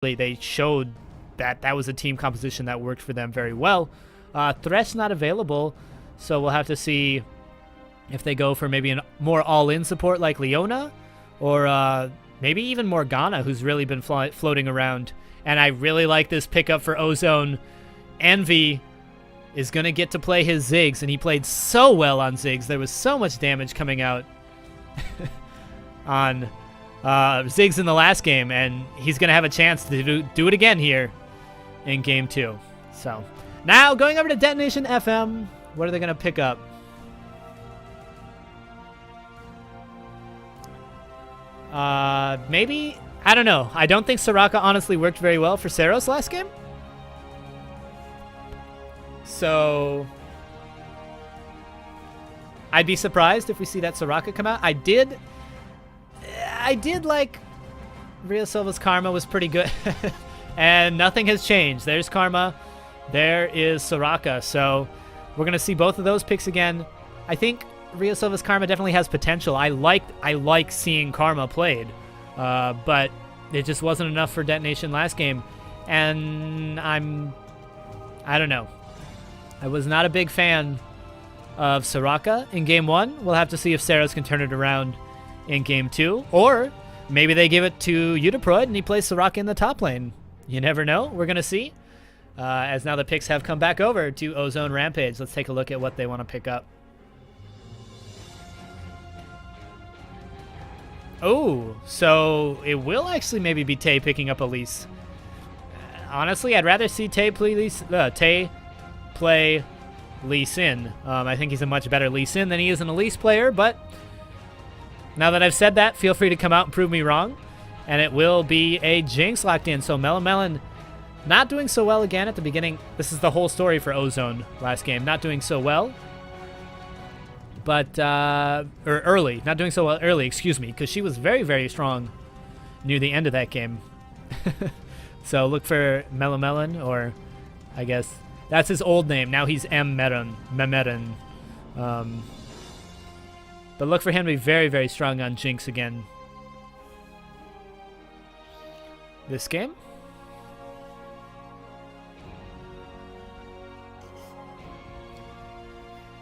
they showed that that was a team composition that worked for them very well. Thresh not available, so we'll have to see if they go for maybe a more all-in support like Leona, or maybe even Morgana, who's really been floating around. And I really like this pickup for Ozone. Envy is going to get to play his Ziggs, and he played so well on Ziggs. There was so much damage coming out on Ziggs in the last game, and he's going to have a chance to do it again here in Game 2. So, now going over to Detonation FM. What are they going to pick up? Maybe, I don't know. I don't think Soraka honestly worked very well for Seros last game. So I'd be surprised if we see that Soraka come out. I did like Ria Silva's Karma was pretty good. And nothing has changed. There's Karma. There is Soraka. So we're going to see both of those picks again. I think Ria Silva's Karma definitely has potential. I like seeing Karma played. But it just wasn't enough for Detonation last game. And I don't know. I was not a big fan of Soraka in Game 1. We'll have to see if Seros can turn it around in Game 2. Or maybe they give it to Udiproid and he plays Soraka in the top lane. You never know. We're going to see. As now the picks have come back over to Ozone Rampage. Let's take a look at what they want to pick up. Oh, so it will actually maybe be Tay picking up Elise. Honestly, I'd rather see Tay play Lee Sin. I think he's a much better Lee Sin than he is an Elise player, but now that I've said that, feel free to come out and prove me wrong. And it will be a Jinx locked in. So Melon not doing so well again at the beginning. This is the whole story for Ozone last game. Not doing so well. But, or early. Not doing so well early, excuse me, because she was very, very strong near the end of that game. So look for Melon, or I guess that's his old name. Now he's Memeran. But look for him to be very, very strong on Jinx again this game.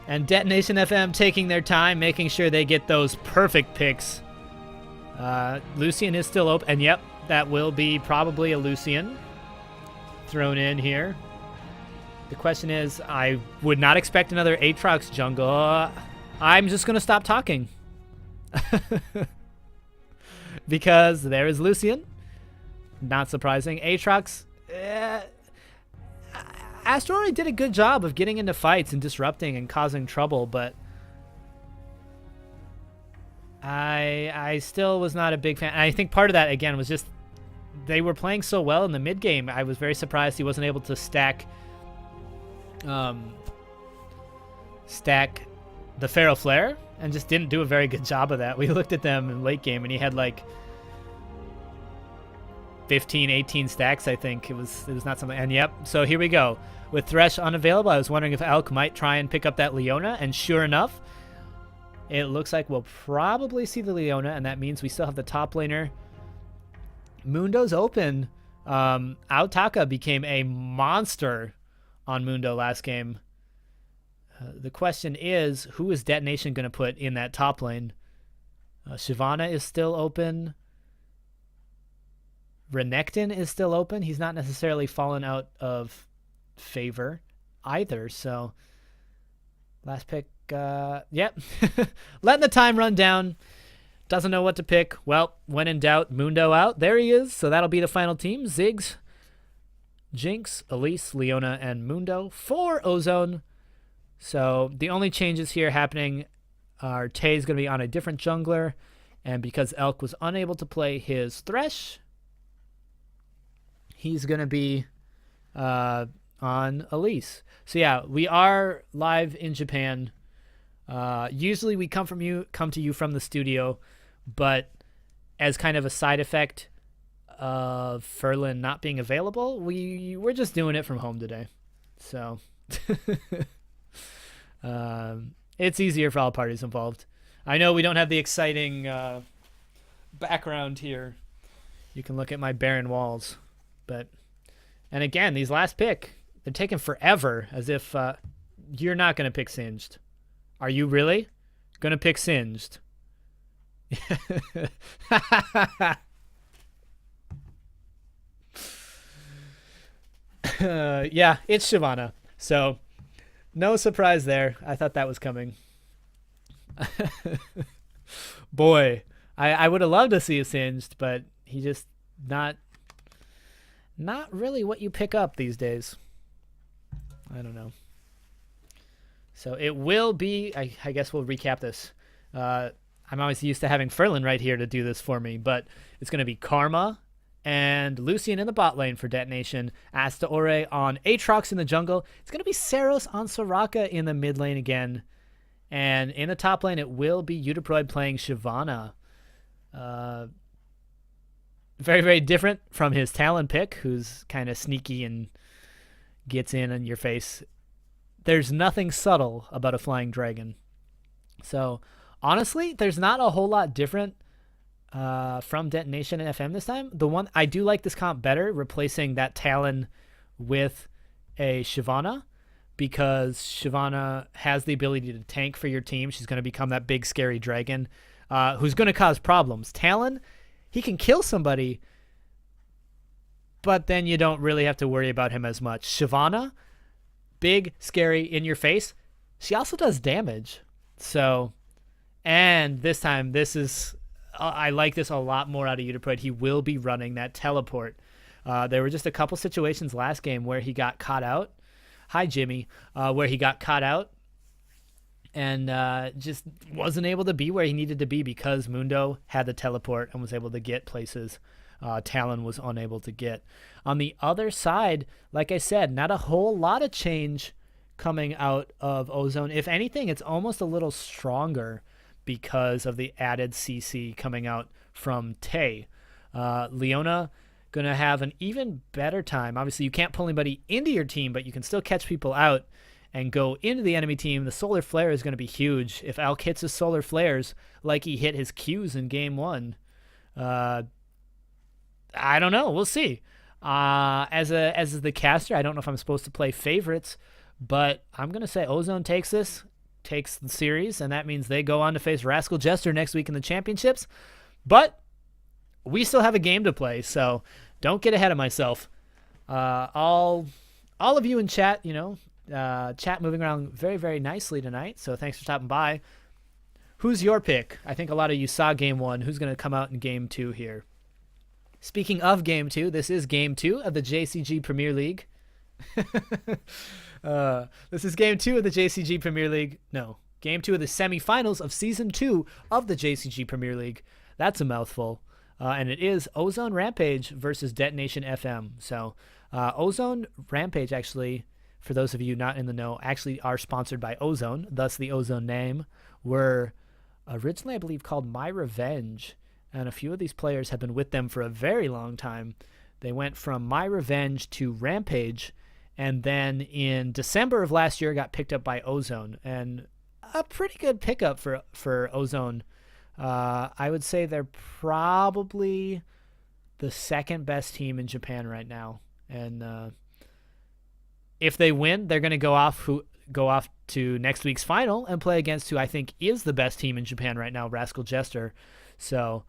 And Detonation FM taking their time, making sure they get those perfect picks. Lucian is still open. And yep, that will be probably a Lucian thrown in here. The question is, I would not expect another Aatrox jungle. I'm just going to stop talking. Because there is Lucian. Not surprising. Aatrox... Asteroid did a good job of getting into fights and disrupting and causing trouble, but I still was not a big fan. And I think part of that, again, was just they were playing so well in the mid game. I was very surprised he wasn't able to stack the Pharaoh Flare, and just didn't do a very good job of that. We looked at them in late game, and he had like 15, 18 stacks, I think. It was not something. And yep, so here we go. With Thresh unavailable, I was wondering if Elk might try and pick up that Leona, and sure enough, it looks like we'll probably see the Leona, and that means we still have the top laner. Mundo's open. Autaka became a monster on Mundo last game. The question is, who is Detonation going to put in that top lane? Shyvana is still open. Renekton is still open. He's not necessarily fallen out of favor either. So last pick, yep. Letting the time run down. Doesn't know what to pick. Well, when in doubt, Mundo out. There he is. So that'll be the final team. Ziggs, Jinx, Elise, Leona, and Mundo for Ozone. So the only changes here happening are Tay's going to be on a different jungler. And because Elk was unable to play his Thresh, he's going to be on Elise. So yeah, we are live in Japan. Usually we come to you from the studio, but as kind of a side effect of Ferlin not being available, we're just doing it from home today. So it's easier for all parties involved. I know we don't have the exciting background here. You can look at my barren walls. But, and again, these last pick, they're taking forever, as if you're not going to pick Singed. Are you really going to pick Singed? Yeah, it's Shyvana. So, no surprise there. I thought that was coming. Boy, I would have loved to see a Singed, but he just not really what you pick up these days. I don't know. So it will be, I guess we'll recap this. I'm always used to having Ferlin right here to do this for me, but it's going to be Karma and Lucian in the bot lane for Detonation, Asta Ore on Aatrox in the jungle. It's going to be Saros on Soraka in the mid lane again. And in the top lane, it will be Udiproid playing Shyvana. Very, very different from his Talon pick, who's kind of sneaky and gets in on your face. There's nothing subtle about a flying dragon. So, honestly, there's not a whole lot different from Detonation and FM this time. The one I do like this comp better, replacing that Talon with a Shyvana, because Shyvana has the ability to tank for your team. She's going to become that big scary dragon who's going to cause problems. Talon, he can kill somebody, but then you don't really have to worry about him as much. Shyvana, big, scary, in your face. She also does damage. So, and this time, I like this a lot more out of Udiproid. He will be running that teleport. There were just a couple situations last game where he got caught out. Hi, Jimmy. Where he got caught out and just wasn't able to be where he needed to be because Mundo had the teleport and was able to get places Talon was unable to get. On the other side, like I said, not a whole lot of change coming out of Ozone. If anything, it's almost a little stronger because of the added CC coming out from Tay. Leona going to have an even better time. Obviously, you can't pull anybody into your team, but you can still catch people out and go into the enemy team. The Solar Flare is going to be huge. If Alk hits his Solar Flares like he hit his Qs in Game 1, I don't know. We'll see. As the caster, I don't know if I'm supposed to play favorites, but I'm going to say Ozone takes the series, and that means they go on to face Rascal Jester next week in the championships. But we still have a game to play, so don't get ahead of myself. All of you in chat, chat moving around very, very nicely tonight, so thanks for stopping by. Who's your pick? I think a lot of you saw Game 1. Who's going to come out in Game 2 here? Speaking of Game 2, this is Game 2 of the JCG Premier League. This is Game 2 of the JCG Premier League. No, Game 2 of the semifinals of Season 2 of the JCG Premier League. That's a mouthful. And it is Ozone Rampage versus Detonation FM. So Ozone Rampage, actually, for those of you not in the know, actually are sponsored by Ozone, thus the Ozone name. Were originally, I believe, called My Revenge. And a few of these players have been with them for a very long time. They went from My Revenge to Rampage, and then in December of last year got picked up by Ozone. And a pretty good pickup for Ozone. I would say they're probably the second best team in Japan right now. And if they win, they're going to go off to next week's final and play against who I think is the best team in Japan right now, Rascal Jester. So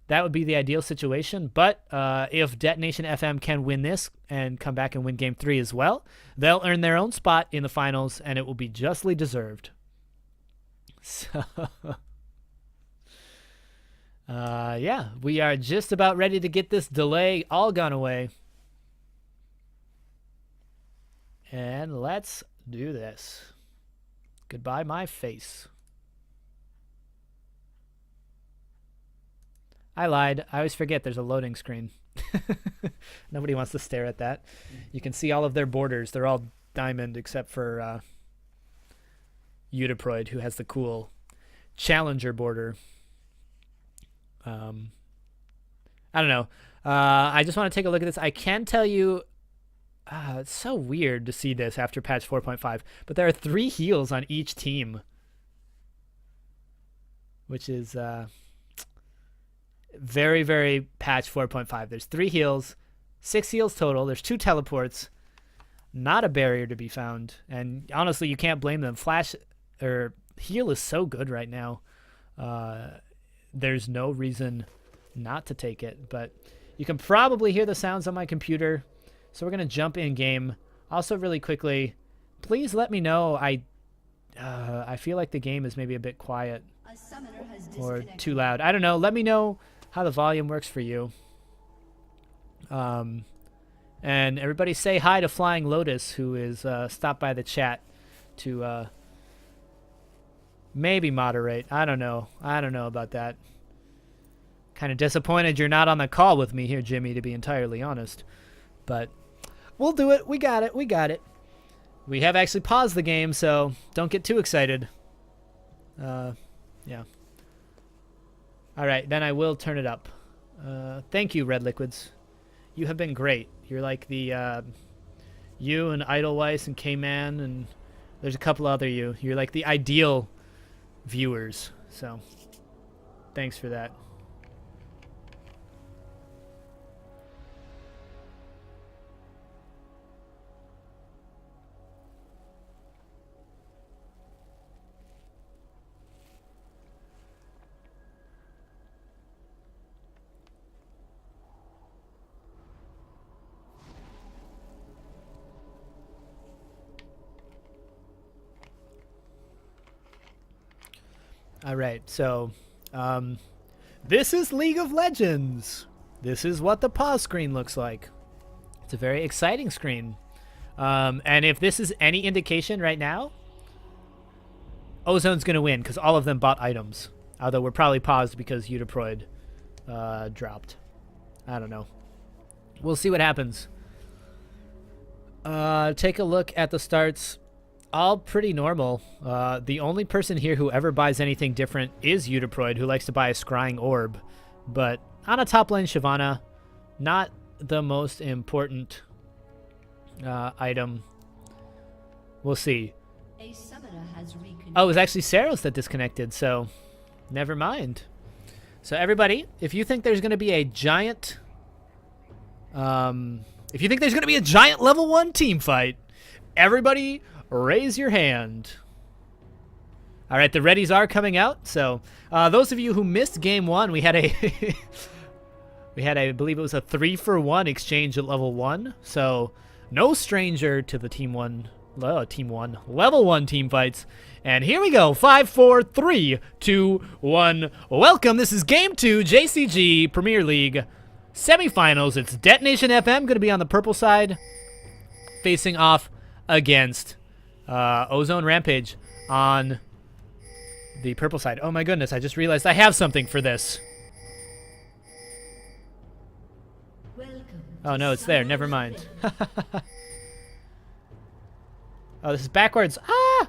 that would be the ideal situation. But if Detonation FM can win this and come back and win Game 3 as well, they'll earn their own spot in the finals, and it will be justly deserved. So, yeah, we are just about ready to get this delay all gone away. And let's do this. Goodbye, my face. I lied. I always forget there's a loading screen. Nobody wants to stare at that. You can see all of their borders. They're all diamond except for Udiproid, who has the cool Challenger border. I don't know. I just want to take a look at this. I can tell you, it's so weird to see this after patch 4.5, but there are 3 heals on each team, which is very, very patch 4.5. There's 3 heals 6 heals total. There's 2 teleports. Not a barrier to be found. And honestly, you can't blame them. Flash or heal is so good right now. There's no reason not to take it. But you can probably hear the sounds on my computer. So we're going to jump in game. Also, really quickly, please let me know. I feel like the game is maybe a bit quiet or too loud. I don't know. Let me know how the volume works for you. And everybody say hi to Flying Lotus, who is stopped by the chat to maybe moderate. I don't know. I don't know about that. Kind of disappointed you're not on the call with me here, Jimmy, to be entirely honest. But we'll do it. We got it. We got it. We have actually paused the game, so don't get too excited. Yeah. All right, then I will turn it up. Thank you, Red Liquids. You have been great. You're like the, you and Idleweiss and K-Man, and there's a couple other you. You're like the ideal viewers, so thanks for that. All right, so this is League of Legends. This is what the pause screen looks like. It's a very exciting screen. And if this is any indication right now, Ozone's going to win because all of them bought items. Although we're probably paused because Eudiproid dropped. I don't know. We'll see what happens. Take a look at the starts. All pretty normal. The only person here who ever buys anything different is Eudiproid, who likes to buy a scrying orb. But on a top lane, Shyvana, not the most important item. We'll see. Oh, it was actually Saros that disconnected, so never mind. So everybody, if you think there's going to be a giant... if you think there's going to be a giant level 1 team fight, everybody... raise your hand. All right, the readies are coming out. So those of you who missed game 1, we had a I believe it was a 3-for-1 exchange at level 1. So no stranger to the level 1 team fights. And here we go. 5, 4, 3, 2, 1. Welcome. This is game 2, JCG Premier League semifinals. It's Detonation FM going to be on the purple side, facing off against Ozone Rampage on the purple side. Oh my goodness, I just realized I have something for this. Oh no, it's there. Never mind. Oh, this is backwards. Ah!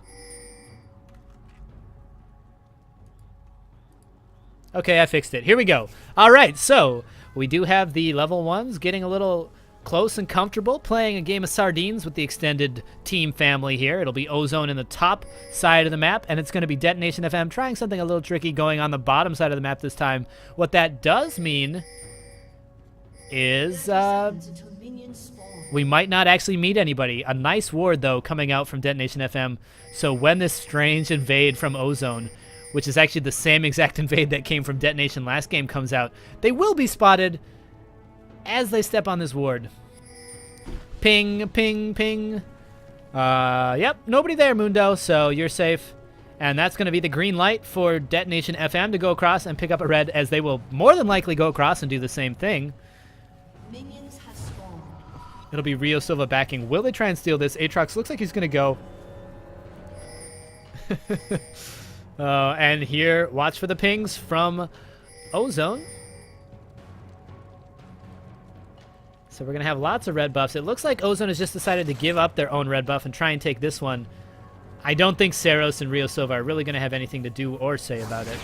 Okay, I fixed it. Here we go. All right, so we do have the level 1s getting a little... close and comfortable, playing a game of sardines with the extended team family here. It'll be Ozone in the top side of the map, and it's going to be Detonation FM trying something a little tricky, going on the bottom side of the map this time. What that does mean is we might not actually meet anybody. A nice ward, though, coming out from Detonation FM. So when this strange invade from Ozone, which is actually the same exact invade that came from Detonation last game, comes out, they will be spotted as they step on this ward. Ping, ping, ping. Yep, nobody there, Mundo, so you're safe. And that's going to be the green light for Detonation FM to go across and pick up a red, as they will more than likely go across and do the same thing. Minions have spawned. It'll be Rio Silva backing. Will they try and steal this? Aatrox looks like he's going to go. And here, watch for the pings from Ozone. So we're going to have lots of red buffs. It looks like Ozone has just decided to give up their own red buff and try and take this one. I don't think Saros and Rio Silva are really going to have anything to do or say about it.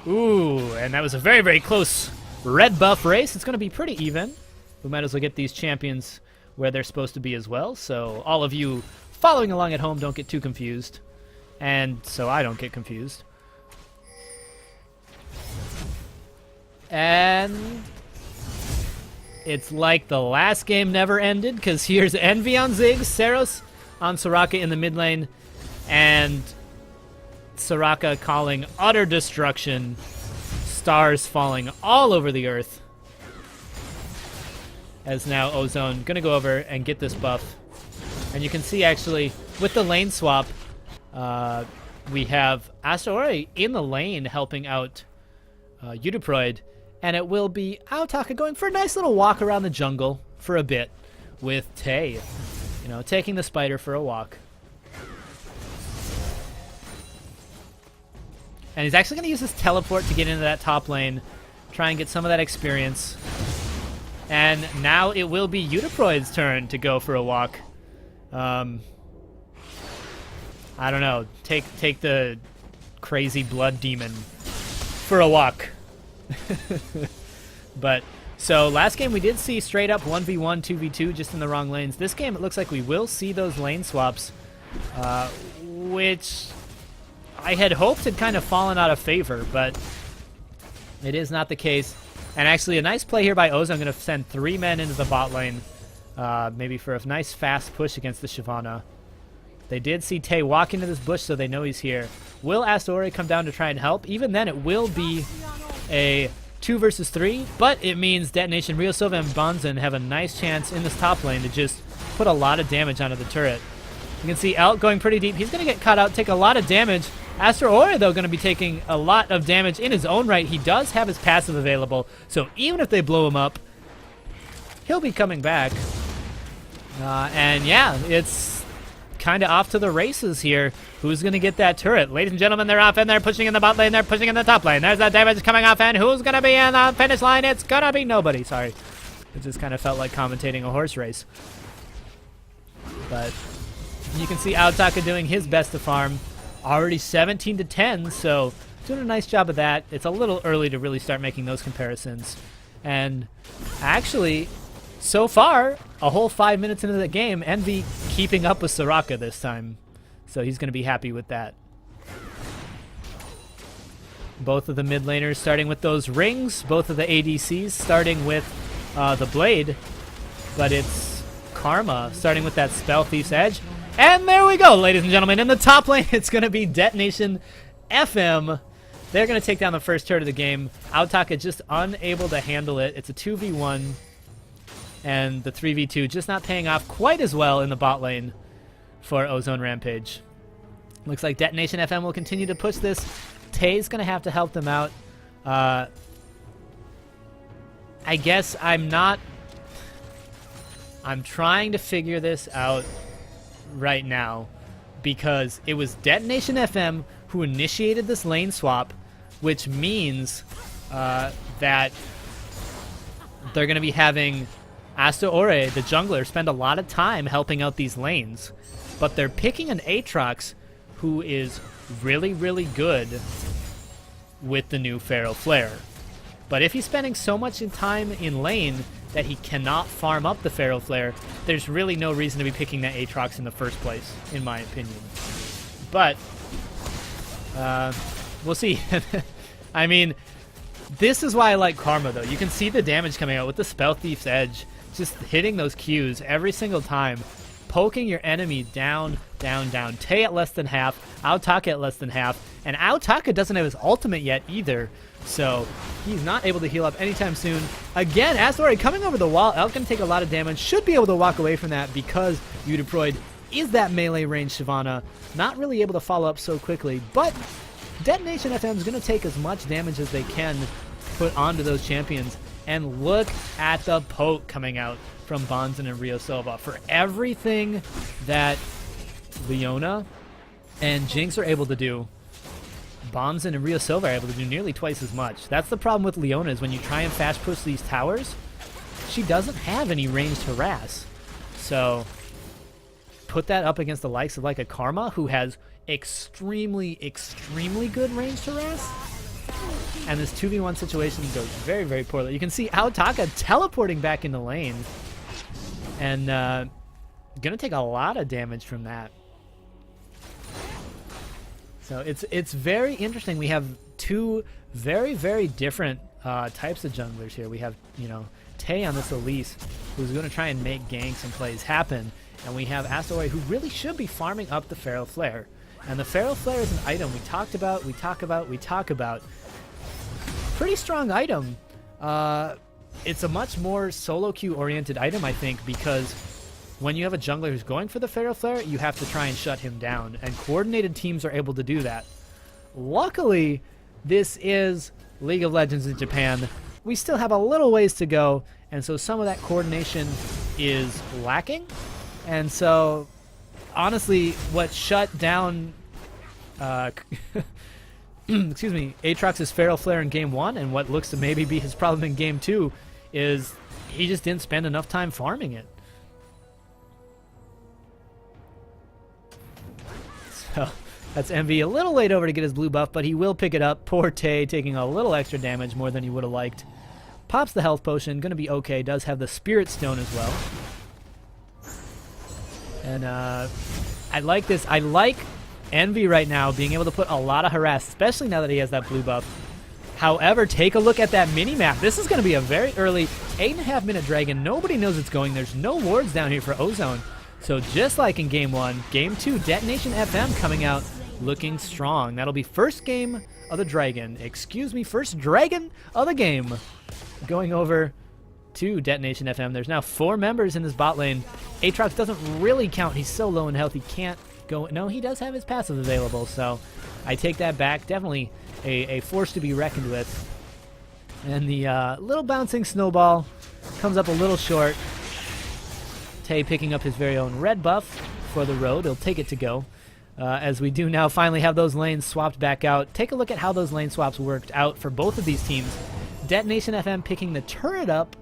Ooh, and that was a very, very close red buff race. It's going to be pretty even. We might as well get these champions where they're supposed to be as well. So all of you following along at home, don't get too confused. And so I don't get confused. And it's like the last game never ended, because here's Envy on Ziggs, Saros on Soraka in the mid lane, and Soraka calling utter destruction, stars falling all over the earth. As now Ozone gonna go over and get this buff. And you can see actually with the lane swap, we have Astaore in the lane helping out Eudiproid, and it will be Aotaka going for a nice little walk around the jungle for a bit with Tay, you know, taking the spider for a walk. And he's actually going to use his teleport to get into that top lane, try and get some of that experience. And now it will be Eudiproid's turn to go for a walk. I don't know. Take the crazy blood demon for a walk. But so last game we did see straight up 1v1, 2v2 just in the wrong lanes. This game it looks like we will see those lane swaps, which I had hoped had kind of fallen out of favor, but it is not the case. And actually a nice play here by Ozone. I'm going to send 3 men into the bot lane, maybe for a nice fast push against the Shyvana. They did see Tay walk into this bush, so they know he's here. Will Astaore come down to try and help? Even then, it will be a 2 versus 3, but it means Detonation, Ryosilva, and Bonzen have a nice chance in this top lane to just put a lot of damage onto the turret. You can see Elk going pretty deep. He's going to get caught out, take a lot of damage. Astaore, though, going to be taking a lot of damage in his own right. He does have his passive available, so even if they blow him up, he'll be coming back. And yeah, it's kind of off to the races here. Who's going to get that turret? Ladies and gentlemen, they're off and they're pushing in the bot lane. They're pushing in the top lane. There's that damage coming off, and who's going to be in the finish line? It's going to be nobody. Sorry. It just kind of felt like commentating a horse race. But you can see Aotaka doing his best to farm. Already 17 to 10, so doing a nice job of that. It's a little early to really start making those comparisons. And actually, so far, a whole 5 minutes into the game, Envy keeping up with Soraka this time. So he's going to be happy with that. Both of the mid laners starting with those rings. Both of the ADCs starting with the blade. But it's Karma starting with that Spell Thief's Edge. And there we go, ladies and gentlemen. In the top lane, it's going to be Detonation FM. They're going to take down the first turret of the game. Aotaka just unable to handle it. It's a 2v1. And the 3v2 just not paying off quite as well in the bot lane for Ozone Rampage. Looks like Detonation FM will continue to push this. Tay's going to have to help them out. I guess I'm trying to figure this out right now, because it was Detonation FM who initiated this lane swap, which means that they're going to be having Astaore, the jungler, spend a lot of time helping out these lanes, but they're picking an Aatrox who is really, really good with the new Pharaoh Flare. But if he's spending so much time in lane that he cannot farm up the Pharaoh Flare, there's really no reason to be picking that Aatrox in the first place, in my opinion. But we'll see. I mean, this is why I like Karma, though. You can see the damage coming out with the Spell Thief's Edge, just hitting those Qs every single time, poking your enemy down, down, down. Tay at less than half, Aotaka at less than half, and Aotaka doesn't have his ultimate yet either, so he's not able to heal up anytime soon. Again, Astaore coming over the wall. Elk can take a lot of damage, should be able to walk away from that because Eudiproid is that melee range Shyvana, not really able to follow up so quickly, but Detonation FM is going to take as much damage as they can put onto those champions. And look at the poke coming out from Bonzen and Ryosilva. For everything that Leona and Jinx are able to do, Bonzen and Ryosilva are able to do nearly twice as much. That's the problem with Leona, is when you try and fast push these towers, she doesn't have any ranged harass. So put that up against the likes of like a Karma, who has extremely, extremely good ranged harass, and this 2v1 situation goes very, very poorly. You can see Aotaka teleporting back into lane. And Gonna take a lot of damage from that. So it's very interesting. We have two very, very different types of junglers here. We have, you know, Tay on this Elise, who's going to try and make ganks and plays happen. And we have Asteroid, who really should be farming up the Feral Flare. And the Feral Flare is an item we talk about. Pretty strong item. It's a much more solo queue oriented item, I think, because when you have a jungler who's going for the Feral Flare, you have to try and shut him down. And coordinated teams are able to do that. Luckily, this is League of Legends in Japan. We still have a little ways to go, and so some of that coordination is lacking. And so, honestly, what shut down, excuse me, Aatrox's Feral Flare in Game 1, and what looks to maybe be his problem in Game 2, is he just didn't spend enough time farming it. So, that's Envy a little late over to get his blue buff, but he will pick it up. Poor Tay taking a little extra damage, more than he would have liked. Pops the health potion, gonna be okay. Does have the Spirit Stone as well. And I like this. I like Envy right now being able to put a lot of harass, especially now that he has that blue buff. However, take a look at that mini-map. This is going to be a very early 8.5 minute dragon. Nobody knows it's going. There's no wards down here for Ozone. So just like in Game 1, Game 2, Detonation FM coming out looking strong. That'll be first game of the dragon. Excuse me, first dragon of the game. Going over to Detonation FM. There's now 4 members in this bot lane. Aatrox doesn't really count. He's so low in health he can't go. No, he does have his passive available, so I take that back. Definitely a force to be reckoned with. And the little bouncing snowball comes up a little short. Tay picking up his very own red buff for the road. He'll take it to go. As we do now finally have those lanes swapped back out. Take a look at how those lane swaps worked out for both of these teams. Detonation FM picking the turret up.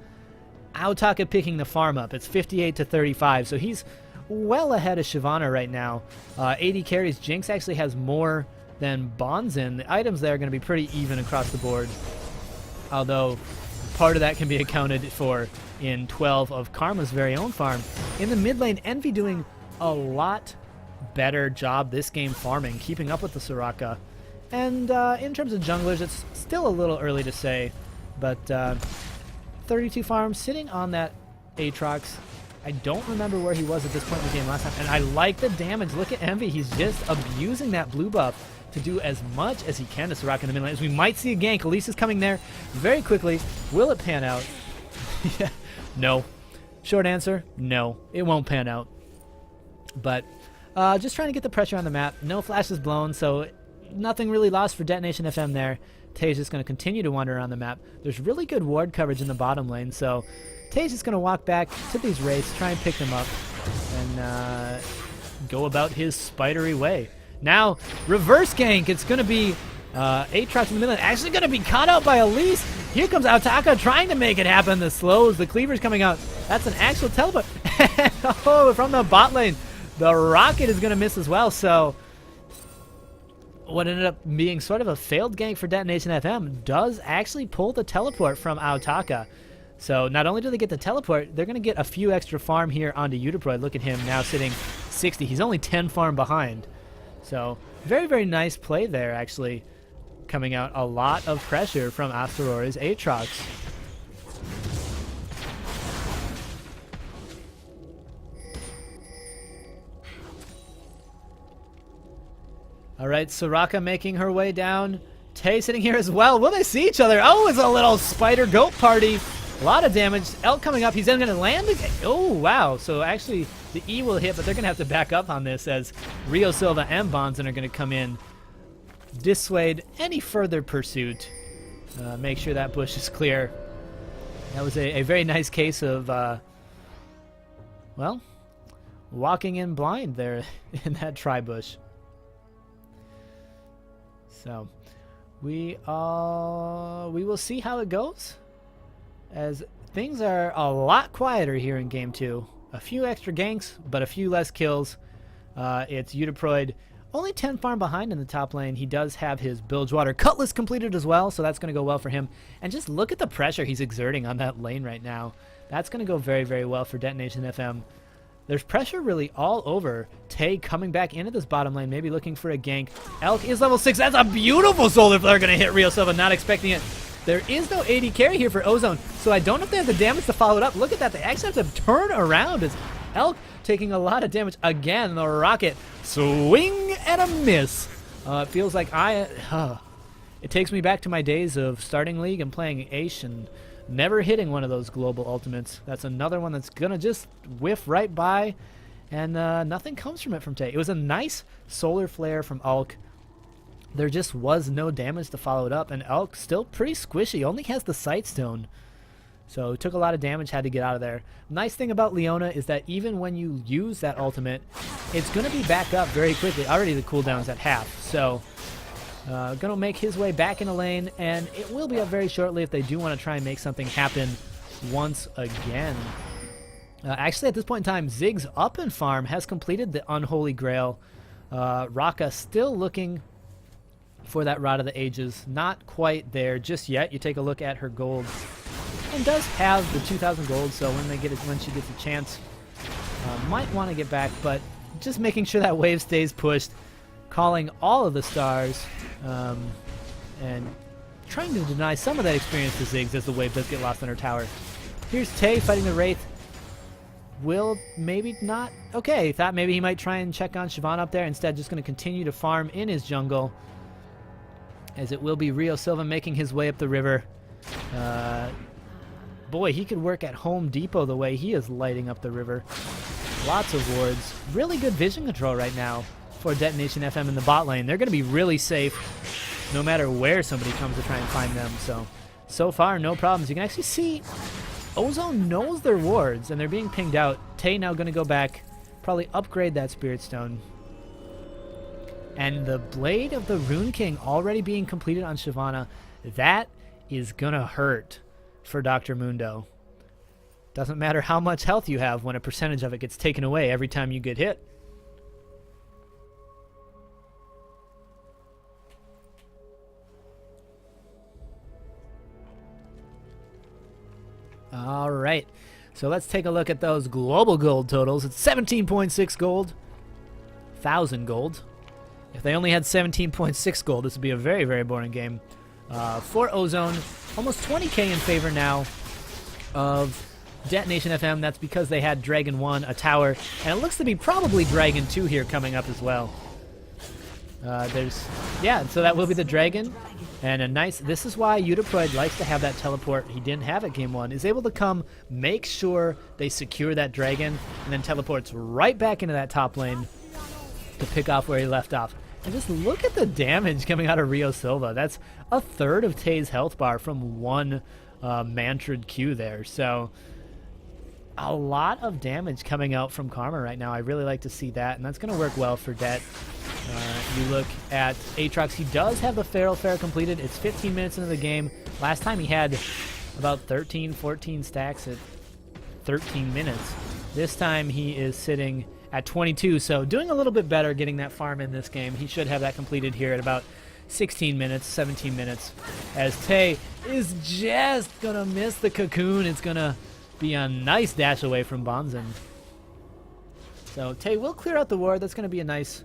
Aotaka picking the farm up. It's 58 to 35, so he's well ahead of Shyvana right now. 80 carries. Jinx actually has more than Bonzin. The items there are going to be pretty even across the board, although part of that can be accounted for in 12 of Karma's very own farm. In the mid lane, Envy doing a lot better job this game farming, keeping up with the Soraka. And in terms of junglers, it's still a little early to say, but 32 farms sitting on that Aatrox. I don't remember where he was at this point in the game last time, and I like the damage. Look at Envy. He's just abusing that blue buff to do as much as he can to Soraka in the mid lane. As we might see a gank. Elise is coming there very quickly. Will it pan out? Yeah. No. Short answer, no. It won't pan out. But just trying to get the pressure on the map. No flashes blown, so nothing really lost for Detonation FM there. Tay's just going to continue to wander around the map. There's really good ward coverage in the bottom lane, so Tay's just going to walk back to these wraiths, try and pick them up, and go about his spidery way. Now, reverse gank. It's going to be Aatrox in the middle, actually going to be caught out by Elise. Here comes Aotaka trying to make it happen. The slows, the cleaver's coming out. That's an actual teleport. Oh, from the bot lane, the rocket is going to miss as well. So what ended up being sort of a failed gank for Detonation FM does actually pull the teleport from Aotaka. So not only do they get the teleport, they're going to get a few extra farm here onto Udiproid. Look at him now sitting 60. He's only 10 farm behind. So very, very nice play there, actually. Coming out a lot of pressure from Asteroid's Aatrox. All right, Soraka making her way down. Tay sitting here as well. Will they see each other? Oh, it's a little spider goat party. A lot of damage. Elk coming up. He's then going to land again. Oh, wow. So actually the E will hit, but they're going to have to back up on this as Rio Silva and Bonzin are going to come in. Dissuade any further pursuit. Make sure that bush is clear. That was a very nice case of, well, walking in blind there in that tri-bush. So we will see how it goes, as things are a lot quieter here in Game 2. A few extra ganks, but a few less kills. It's Udiproid only 10 farm behind in the top lane. He does have his Bilgewater Cutlass completed as well, so that's going to go well for him. And just look at the pressure he's exerting on that lane right now. That's going to go very, very well for Detonation FM. There's pressure really all over. Tay coming back into this bottom lane, maybe looking for a gank. Elk is level 6. That's a beautiful solar flare going to hit Rio Silva, not expecting it. There is no AD carry here for Ozone, so I don't know if they have the damage to follow it up. Look at that. They actually have to turn around as Elk taking a lot of damage. Again, the rocket. Swing and a miss. It feels like it takes me back to my days of starting League and playing Ashe and never hitting one of those global ultimates. That's another one that's going to just whiff right by, and nothing comes from it from Tay. It was a nice solar flare from Elk. There just was no damage to follow it up, and Elk still pretty squishy. Only has the Sightstone. So took a lot of damage, had to get out of there. Nice thing about Leona is that even when you use that ultimate, it's going to be back up very quickly. Already the cooldown's at half. So going to make his way back in the lane, and it will be up very shortly if they do want to try and make something happen once again. Actually, at this point in time, Ziggs up in farm has completed the Unholy Grail. Raka still looking for that Rod of the Ages. Not quite there just yet. You take a look at her gold, and does have the 2,000 gold, so when she gets a chance, might want to get back, but just making sure that wave stays pushed, calling all of the stars, and trying to deny some of that experience to Ziggs as the wave does get lost on her tower. Here's Tay fighting the Wraith. Will maybe not. Okay, thought maybe he might try and check on Siobhan up there. Instead, just going to continue to farm in his jungle, as it will be Rio Silva making his way up the river. Boy, he could work at Home Depot the way he is lighting up the river. Lots of wards. Really good vision control right now for Detonation FM in the bot lane. They're going to be really safe no matter where somebody comes to try and find them. So far, no problems. You can actually see Ozone knows their wards, and they're being pinged out. Tay now going to go back, probably upgrade that Spirit Stone. And the Blade of the Rune King already being completed on Shyvana. That is going to hurt for Dr. Mundo. Doesn't matter how much health you have when a percentage of it gets taken away every time you get hit. All right, so let's take a look at those global gold totals. It's 17.6 gold, 1,000 gold. If they only had 17.6 gold, this would be a very, very boring game. For Ozone, almost 20k in favor now of Detonation FM. That's because they had Dragon 1, a tower, and it looks to be probably Dragon 2 here coming up as well. So that will be the Dragon. And a nice, this is why Udiproid likes to have that teleport. He didn't have it game 1. Is able to come, make sure they secure that Dragon, and then teleports right back into that top lane to pick off where he left off. And just look at the damage coming out of Rio Silva. That's a third of Tay's health bar from one Mantrid Q there. So a lot of damage coming out from Karma right now. I really like to see that, and that's going to work well for Det. You look at Aatrox. He does have the Feral Fair completed. It's 15 minutes into the game. Last time he had about 13, 14 stacks at 13 minutes. This time he is sitting at 22, so doing a little bit better getting that farm in this game. He should have that completed here at about 16 minutes, 17 minutes, as Tay is just going to miss the cocoon. It's going to be a nice dash away from Bonzen. So Tay will clear out the ward. That's going to be a nice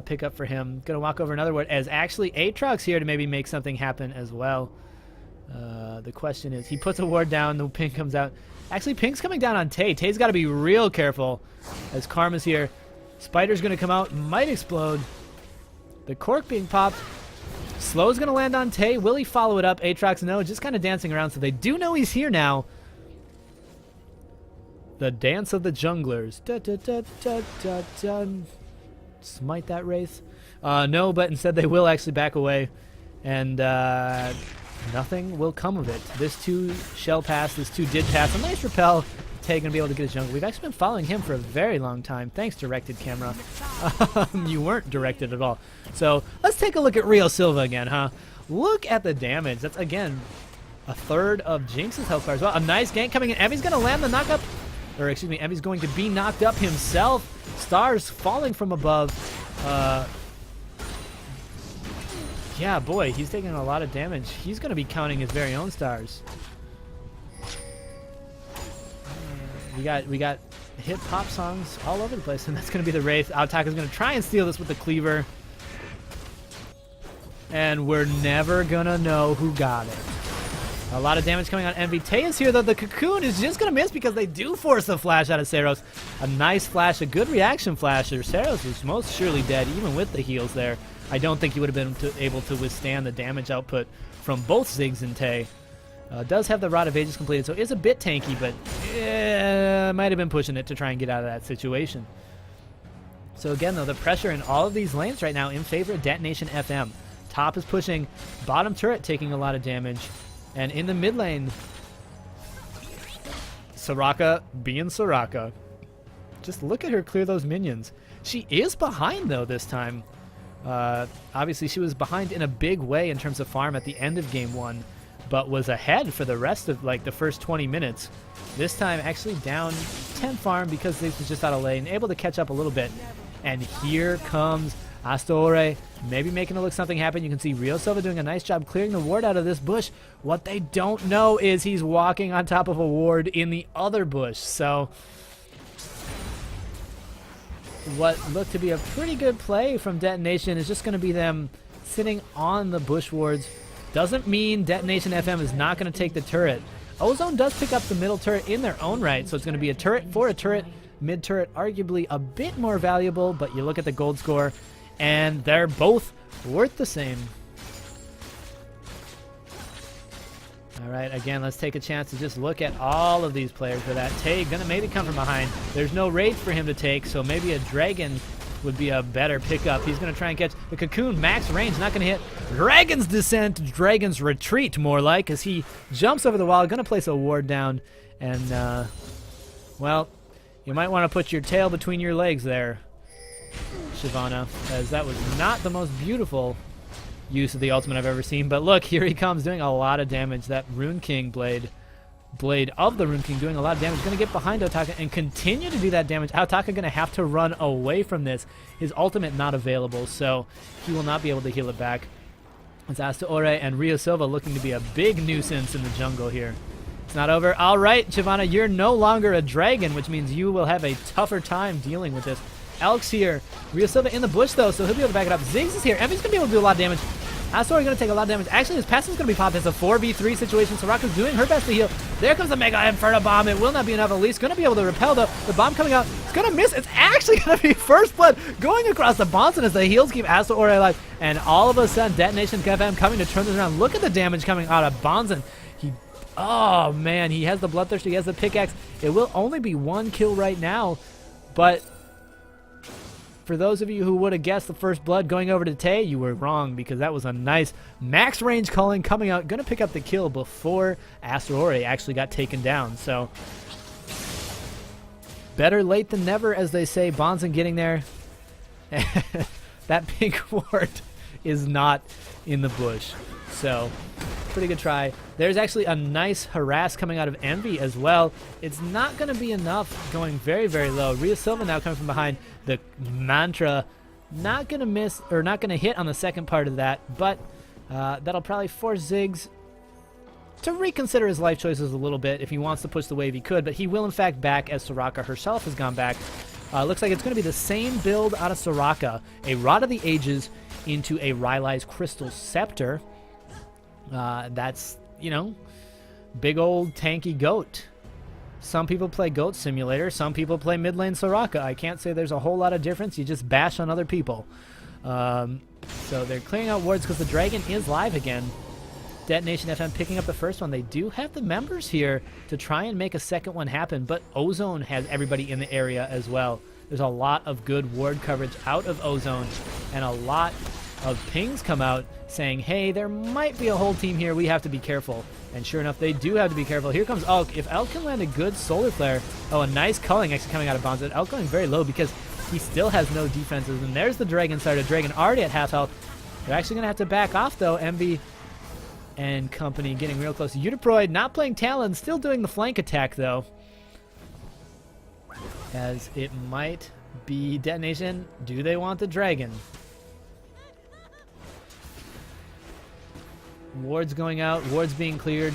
pickup for him. Going to walk over another ward, as actually Aatrox here to maybe make something happen as well. The question is, he puts a ward down, the ping comes out. Actually, ping's coming down on Tay. Tay's got to be real careful as Karma's here. Spider's going to come out, might explode. The cork being popped. Slow's going to land on Tay. Will he follow it up? Aatrox, no, just kind of dancing around, so they do know he's here now. The dance of the junglers. Da, da, da, da, da, da. Smite that Wraith. No, but instead they will actually back away. And nothing will come of it. This 2 shall pass. This 2 did pass. A nice repel. Tay gonna be able to get his jungle. We've actually been following him for a very long time. Thanks, directed camera. You weren't directed at all. So let's take a look at Rio Silva again, huh? Look at the damage. That's, again, a third of Jinx's health bar as well. A nice gank coming in. Evi's gonna land the knockup. Or, excuse me, Evi's going to be knocked up himself. Stars falling from above. Yeah, boy, he's taking a lot of damage. He's going to be counting his very own stars. We got hit pop songs all over the place, and that's going to be the Wraith. Attack is going to try and steal this with the Cleaver. And we're never going to know who got it. A lot of damage coming on Envy. Tay is here, though. The Cocoon is just going to miss because they do force the flash out of Seros. A nice flash, a good reaction flash. Seros was most surely dead, even with the heals there. I don't think he would have been able to withstand the damage output from both Ziggs and Tay. Does have the Rod of Ages completed, so is a bit tanky, but might have been pushing it to try and get out of that situation. So again, though, the pressure in all of these lanes right now in favor of Detonation FM. Top is pushing, bottom turret taking a lot of damage. And in the mid lane, Soraka being Soraka. Just look at her clear those minions. She is behind, though, this time. Obviously, she was behind in a big way in terms of farm at the end of Game 1, but was ahead for the rest of, like, the first 20 minutes. This time, actually down 10 farm because Ziggs was just out of lane, able to catch up a little bit. And here comes Astore, maybe making it look something happen. You can see Rio Silva doing a nice job clearing the ward out of this bush. What they don't know is he's walking on top of a ward in the other bush. So what looked to be a pretty good play from Detonation is just going to be them sitting on the bush wards. Doesn't mean Detonation FM is not going to take the turret. Ozone does pick up the middle turret in their own right, so it's going to be a turret for a turret. Mid turret arguably a bit more valuable, but you look at the gold score, and they're both worth the same. All right, again, let's take a chance to just look at all of these players for that. Tay gonna maybe come from behind. There's no raid for him to take, so maybe a Dragon would be a better pickup. He's gonna try and catch the Cocoon. Max range, not gonna hit. Dragon's Descent, Dragon's Retreat, more like, as he jumps over the wall, gonna place a ward down, and, well, you might want to put your tail between your legs there, Shyvana, as that was not the most beautiful use of the ultimate I've ever seen. But look, here he comes doing a lot of damage. That Rune King blade of the Rune King doing a lot of damage. Going to get behind Otaka and continue to do that damage. Otaka going to have to run away from this. His ultimate not available, so he will not be able to heal it back. It's Astore and Rio Silva looking to be a big nuisance in the jungle here. It's not over. All right, Shyvana, you're no longer a dragon, which means you will have a tougher time dealing with this. Elk's here. Rio Silva in the bush, though, so he'll be able to back it up. Ziggs is here. Envy's going to be able to do a lot of damage. Astore going to take a lot of damage. Actually, his passive is going to be popped. It's a 4v3 situation. Soraka's doing her best to heal. There comes the Mega Inferno Bomb. It will not be enough. Elise going to be able to repel, though. The bomb coming out. It's going to miss. It's actually going to be first blood going across the Bonson as the heals keep Astore alive. And all of a sudden, Detonation FM coming to turn this around. Look at the damage coming out of Bonson. Oh, man, he has the Bloodthirster, he has the pickaxe. It will only be one kill right now, but for those of you who would have guessed the first blood going over to Tay, you were wrong, because that was a nice max range calling coming out. Going to pick up the kill before Astore actually got taken down, so better late than never, as they say. Bonson getting there. That pink ward is not in the bush, so pretty good try. There's actually a nice harass coming out of Envy as well. It's not going to be enough, going very, very low. Rio Silva now coming from behind. The mantra not going to miss, or not going to hit on the second part of that, but that'll probably force Ziggs to reconsider his life choices a little bit. If he wants to push the wave, he could, but he will in fact back, as Soraka herself has gone back. Looks like it's going to be the same build out of Soraka. A Rod of the Ages into a Rylai's Crystal Scepter. That's, you know, big old tanky goat. Some people play Goat Simulator, some people play mid lane Soraka. I can't say there's a whole lot of difference. You just bash on other people. So they're clearing out wards because the dragon is live again. Detonation FM picking up the first one. They do have the members here to try and make a second one happen, but Ozone has everybody in the area as well. There's a lot of good ward coverage out of Ozone, and a lot of pings come out saying, hey, there might be a whole team here, we have to be careful. And sure enough, they do have to be careful. Here comes Elk. If Elk can land a good solar flare, oh, a nice culling actually coming out of Bonzo. Elk going very low because he still has no defenses. And there's the Dragon started. Dragon already at half health. They're actually going to have to back off, though. Envy and company getting real close. Udiproid not playing Talon, still doing the flank attack, though. As it might be Detonation. Do they want the Dragon? Wards going out, wards being cleared.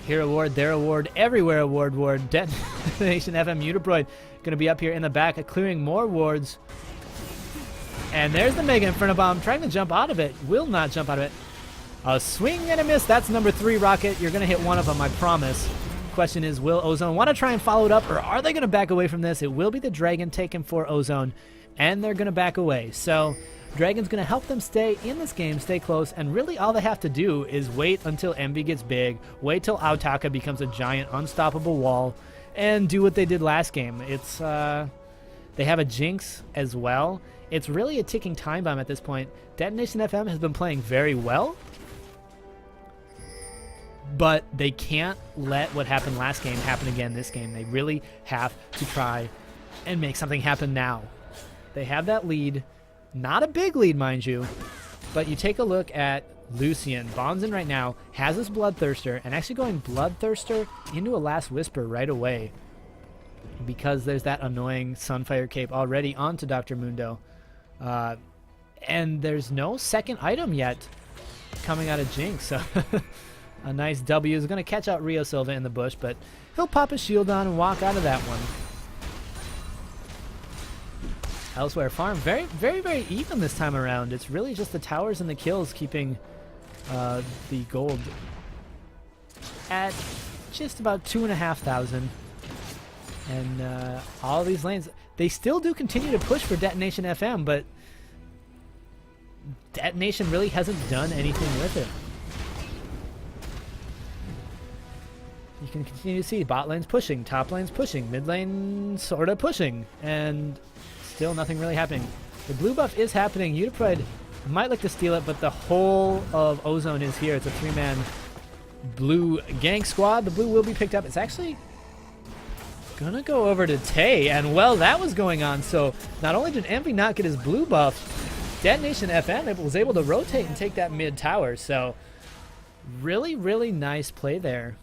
Here a ward, there a ward, everywhere a ward. Detonation FM Udiproid going to be up here in the back, clearing more wards. And there's the Mega Inferno Bomb, trying to jump out of it. Will not jump out of it. A swing and a miss. That's number 3 rocket. You're going to hit one of them, I promise. Question is, will Ozone want to try and follow it up, or are they going to back away from this? It will be the Dragon taken for Ozone, and they're going to back away. So Dragon's going to help them stay in this game, stay close, and really all they have to do is wait until Envy gets big, wait till Autaka becomes a giant, unstoppable wall, and do what they did last game. It's they have a Jinx as well. It's really a ticking time bomb at this point. Detonation FM has been playing very well, but they can't let what happened last game happen again this game. They really have to try and make something happen now. They have that lead. Not a big lead, mind you, but you take a look at Lucian. Bonzen right now has his Bloodthirster, and actually going Bloodthirster into a Last Whisper right away, because there's that annoying Sunfire Cape already onto Dr. Mundo. And there's no second item yet coming out of Jinx, so a nice W is going to catch out Rio Silva in the bush, but he'll pop his shield on and walk out of that one. Elsewhere, farm very, very, very even this time around. It's really just the towers and the kills keeping the gold at just about 2,500. And all these lanes, they still do continue to push for Detonation FM, but Detonation really hasn't done anything with it. You can continue to see bot lane's pushing, top lane's pushing, mid lane sort of pushing, and still nothing really happening. The blue buff is happening. Udipride might like to steal it, but the whole of Ozone is here. It's a 3-man blue gank squad. The blue will be picked up. It's actually gonna go over to Tay, and well, that was going on. So not only did Envy not get his blue buff, Detonation FM was able to rotate and take that mid tower. So really, really nice play there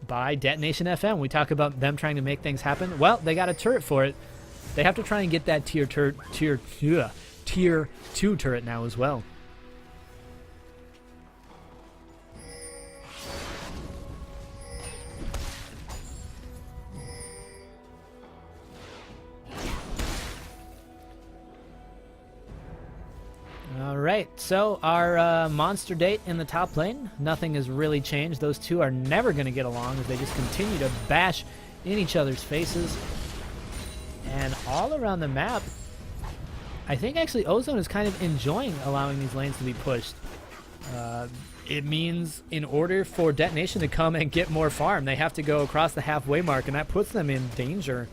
by Detonation FM. We talk about them trying to make things happen. Well, they got a turret for it. They have to try and get that tier 2 turret now as well. Alright, so our monster date in the top lane, nothing has really changed. Those two are never going to get along as they just continue to bash in each other's faces. And all around the map, I think actually Ozone is kind of enjoying allowing these lanes to be pushed. It means in order for Detonation to come and get more farm, they have to go across the halfway mark, and that puts them in danger.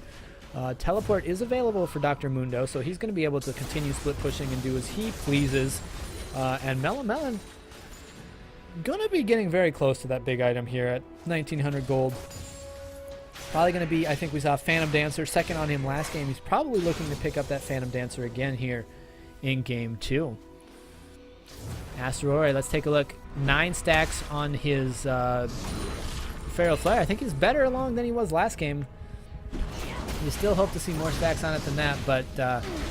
Teleport is available for Dr. Mundo, so he's going to be able to continue split pushing and do as he pleases. And Melon going to be getting very close to that big item here at 1,900 gold. Probably going to be, I think we saw Phantom Dancer second on him last game. He's probably looking to pick up that Phantom Dancer again here in game 2. Asteroid, let's take a look. 9 stacks on his Feral Flare. I think he's better along than he was last game. You still hope to see more stacks on it than that, but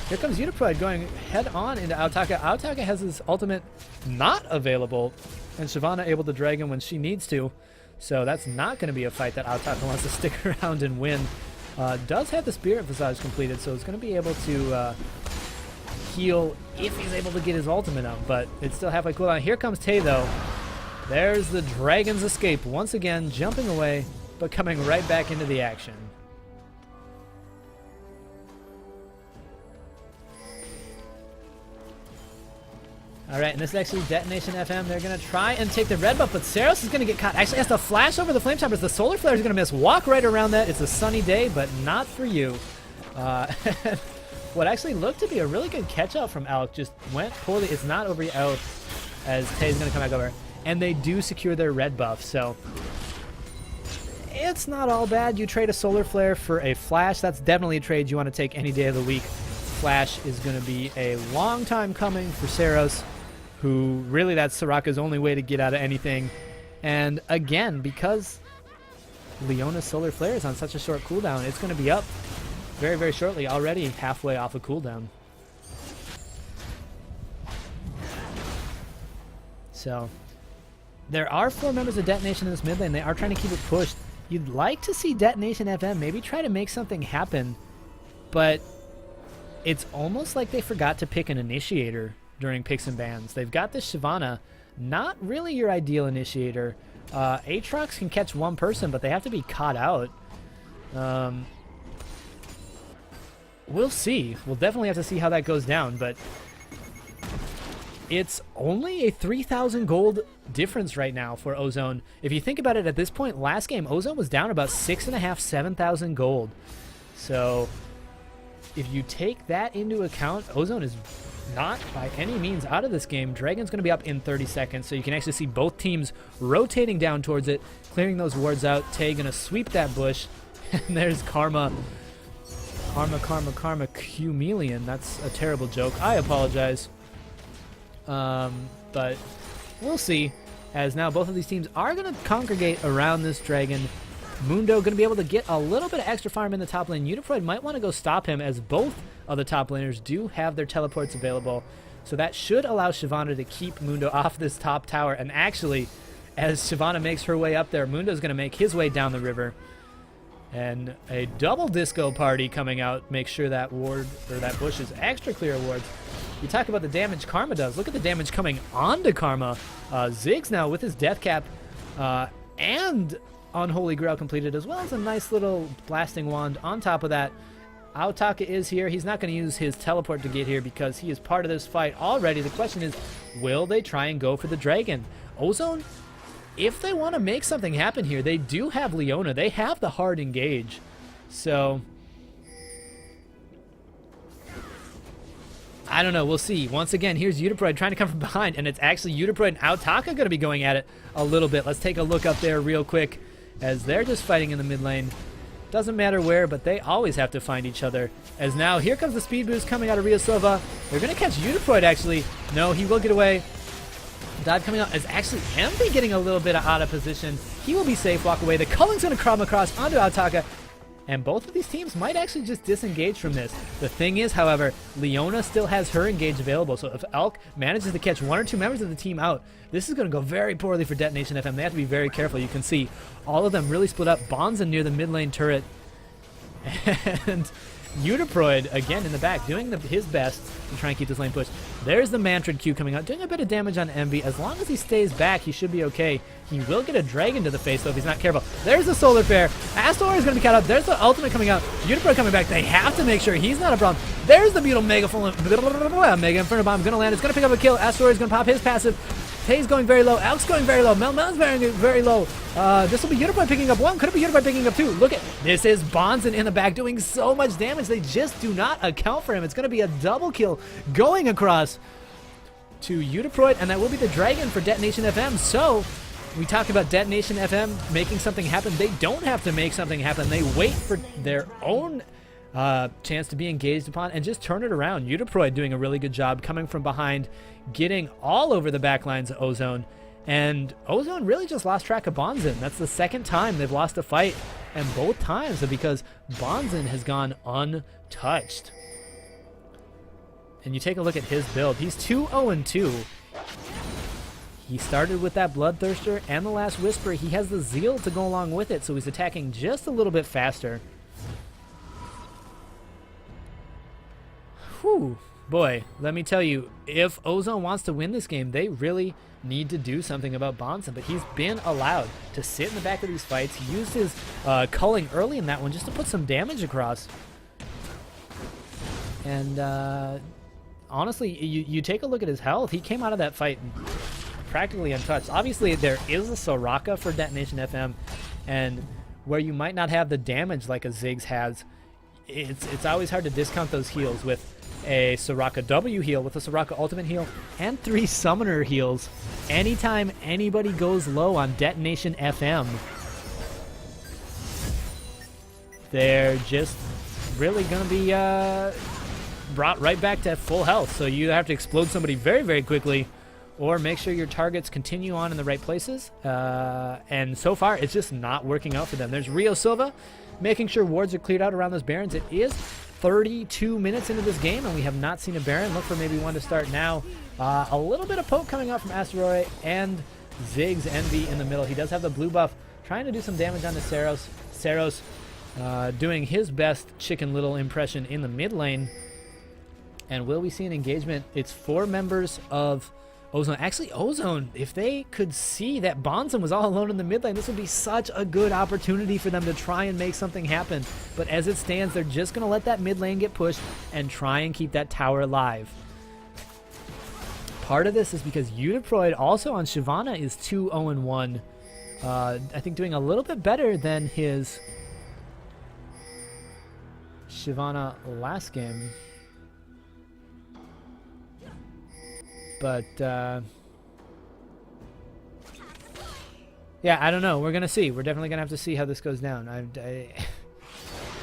here comes Udipride going head on into Autaka. Autaka has his ultimate not available, and Shyvana able to drag him when she needs to. So that's not going to be a fight that Autaka wants to stick around and win. Does have the Spirit Visage completed, so it's going to be able to heal if he's able to get his ultimate up, but it's still halfway cooldown. Here comes Tay, though. There's the Dragon's Escape once again, jumping away, but coming right back into the action. Alright, and this is actually Detonation FM. They're going to try and take the red buff, but Saros is going to get caught. Actually has to flash over the Flame Choppers. The Solar Flare is going to miss. Walk right around that. It's a sunny day, but not for you. What actually looked to be a really good catch-out from Alec just went poorly. It's not over out as Tay's going to come back over. And they do secure their red buff, so it's not all bad. You trade a Solar Flare for a Flash. That's definitely a trade you want to take any day of the week. Flash is going to be a long time coming for Saros, who really that's Soraka's only way to get out of anything. And again, because Leona's Solar Flare is on such a short cooldown, it's going to be up very, very shortly, already halfway off a cooldown. So there are 4 members of Detonation in this mid lane. They are trying to keep it pushed. You'd like to see Detonation FM maybe try to make something happen but it's almost like they forgot to pick an initiator during picks and bans. They've got this Shyvana, not really your ideal initiator. Aatrox can catch one person, but they have to be caught out. We'll see. We'll definitely have to see how that goes down, but it's only a 3,000 gold difference right now for Ozone. If you think about it, at this point, last game, Ozone was down about 6,500, 7,000 gold. So if you take that into account, Ozone is not by any means out of this game. Dragon's going to be up in 30 seconds, so you can actually see both teams rotating down towards it, clearing those wards out. Tay going to sweep that bush, and there's Karma. Karma, Chameleon. That's a terrible joke. I apologize. But we'll see, as now both of these teams are going to congregate around this dragon. Mundo going to be able to get a little bit of extra farm in the top lane. Uniproid might want to go stop him, as both of the top laners do have their teleports available. So that should allow Shyvana to keep Mundo off this top tower. And actually, as Shyvana makes her way up there, Mundo's going to make his way down the river. And a double disco party coming out. Make sure that ward, or that bush, is extra clear of wards. You talk about the damage Karma does. Look at the damage coming onto Karma. Ziggs now with his death cap and Unholy Grail completed, as well as a nice little blasting wand on top of that. Aotaka is here. He's not going to use his teleport to get here because he is part of this fight already. The question is, will they try and go for the dragon? Ozone, if they want to make something happen here, they do have Leona. They have the hard engage. So I don't know. We'll see. Once again, here's Uniproid trying to come from behind, and it's actually Uniproid and Aotaka going to be going at it a little bit. Let's take a look up there real quick, as they're just fighting in the mid lane. Doesn't matter where, but they always have to find each other. As now, here comes the speed boost coming out of Ryosova. They're going to catch Uniproid, actually. No, he will get away. Dive coming out is actually Envy getting a little bit out of position. He will be safe, walk away. The Culling's going to come across onto Aotaka. And both of these teams might actually just disengage from this. The thing is, however, Leona still has her engage available. So if Elk manages to catch one or two members of the team out, this is going to go very poorly for Detonation FM. They have to be very careful. You can see all of them really split up. Bonzen near the mid lane turret. And Uniproid, again, in the back, doing his best to try and keep this lane pushed. There's the Mantrid Q coming out, doing a bit of damage on Envy. As long as he stays back, he should be okay. He will get a dragon to the face, though, if he's not careful. There's the Solar Flare. Astor is going to be caught up. There's the ultimate coming out. Uniproid coming back. They have to make sure he's not a problem. There's the beautiful Mega Inferno Bomb. Going to land. It's going to pick up a kill. Astor is going to pop his passive. Tay's going very low. Elk's going very low. Mel's very low. This will be Uniproid picking up one. Could it be Uniproid picking up two? Look at this. Is Bonzen in the back doing so much damage. They just do not account for him. It's going to be a double kill going across to Uniproid, and that will be the dragon for Detonation FM. So we talk about Detonation FM making something happen. They don't have to make something happen. They wait for their own chance to be engaged upon and just turn it around. Uniproid doing a really good job coming from behind, getting all over the back lines of Ozone. And Ozone really just lost track of Bonzen. That's the second time they've lost a fight, and both times are because Bonzen has gone untouched. And you take a look at his build. He's 2-0-2. He started with that Bloodthirster and the Last Whisper. He has the Zeal to go along with it, so he's attacking just a little bit faster. Whew. Boy, let me tell you, if Ozone wants to win this game, they really need to do something about Bonzen. But he's been allowed to sit in the back of these fights. He used his culling early in that one just to put some damage across. And honestly, you take a look at his health. He came out of that fight practically untouched. Obviously, there is a Soraka for Detonation FM, and where you might not have the damage like a Ziggs has, it's always hard to discount those heals with a Soraka W heal, with a Soraka ultimate heal, and 3 summoner heals anytime anybody goes low on Detonation FM. They're just really going to be brought right back to full health. So you have to explode somebody very, very quickly, or make sure your targets continue on in the right places. And so far, it's just not working out for them. There's Ryosova making sure wards are cleared out around those Barons. It is 32 minutes into this game, and we have not seen a Baron. Look for maybe one to start now. A little bit of poke coming out from Asteroid, and Ziggs Envy in the middle. He does have the blue buff, trying to do some damage on the Saros. Saros doing his best Chicken Little impression in the mid lane. And will we see an engagement? It's 4 members of Ozone. Actually, Ozone, if they could see that Bonzen was all alone in the mid lane, this would be such a good opportunity for them to try and make something happen. But as it stands, they're just going to let that mid lane get pushed and try and keep that tower alive. Part of this is because Eudiproid also on Shyvana is 2-0-1. I think doing a little bit better than his Shyvana last game. But, yeah, I don't know. We're going to see. We're definitely going to have to see how this goes down.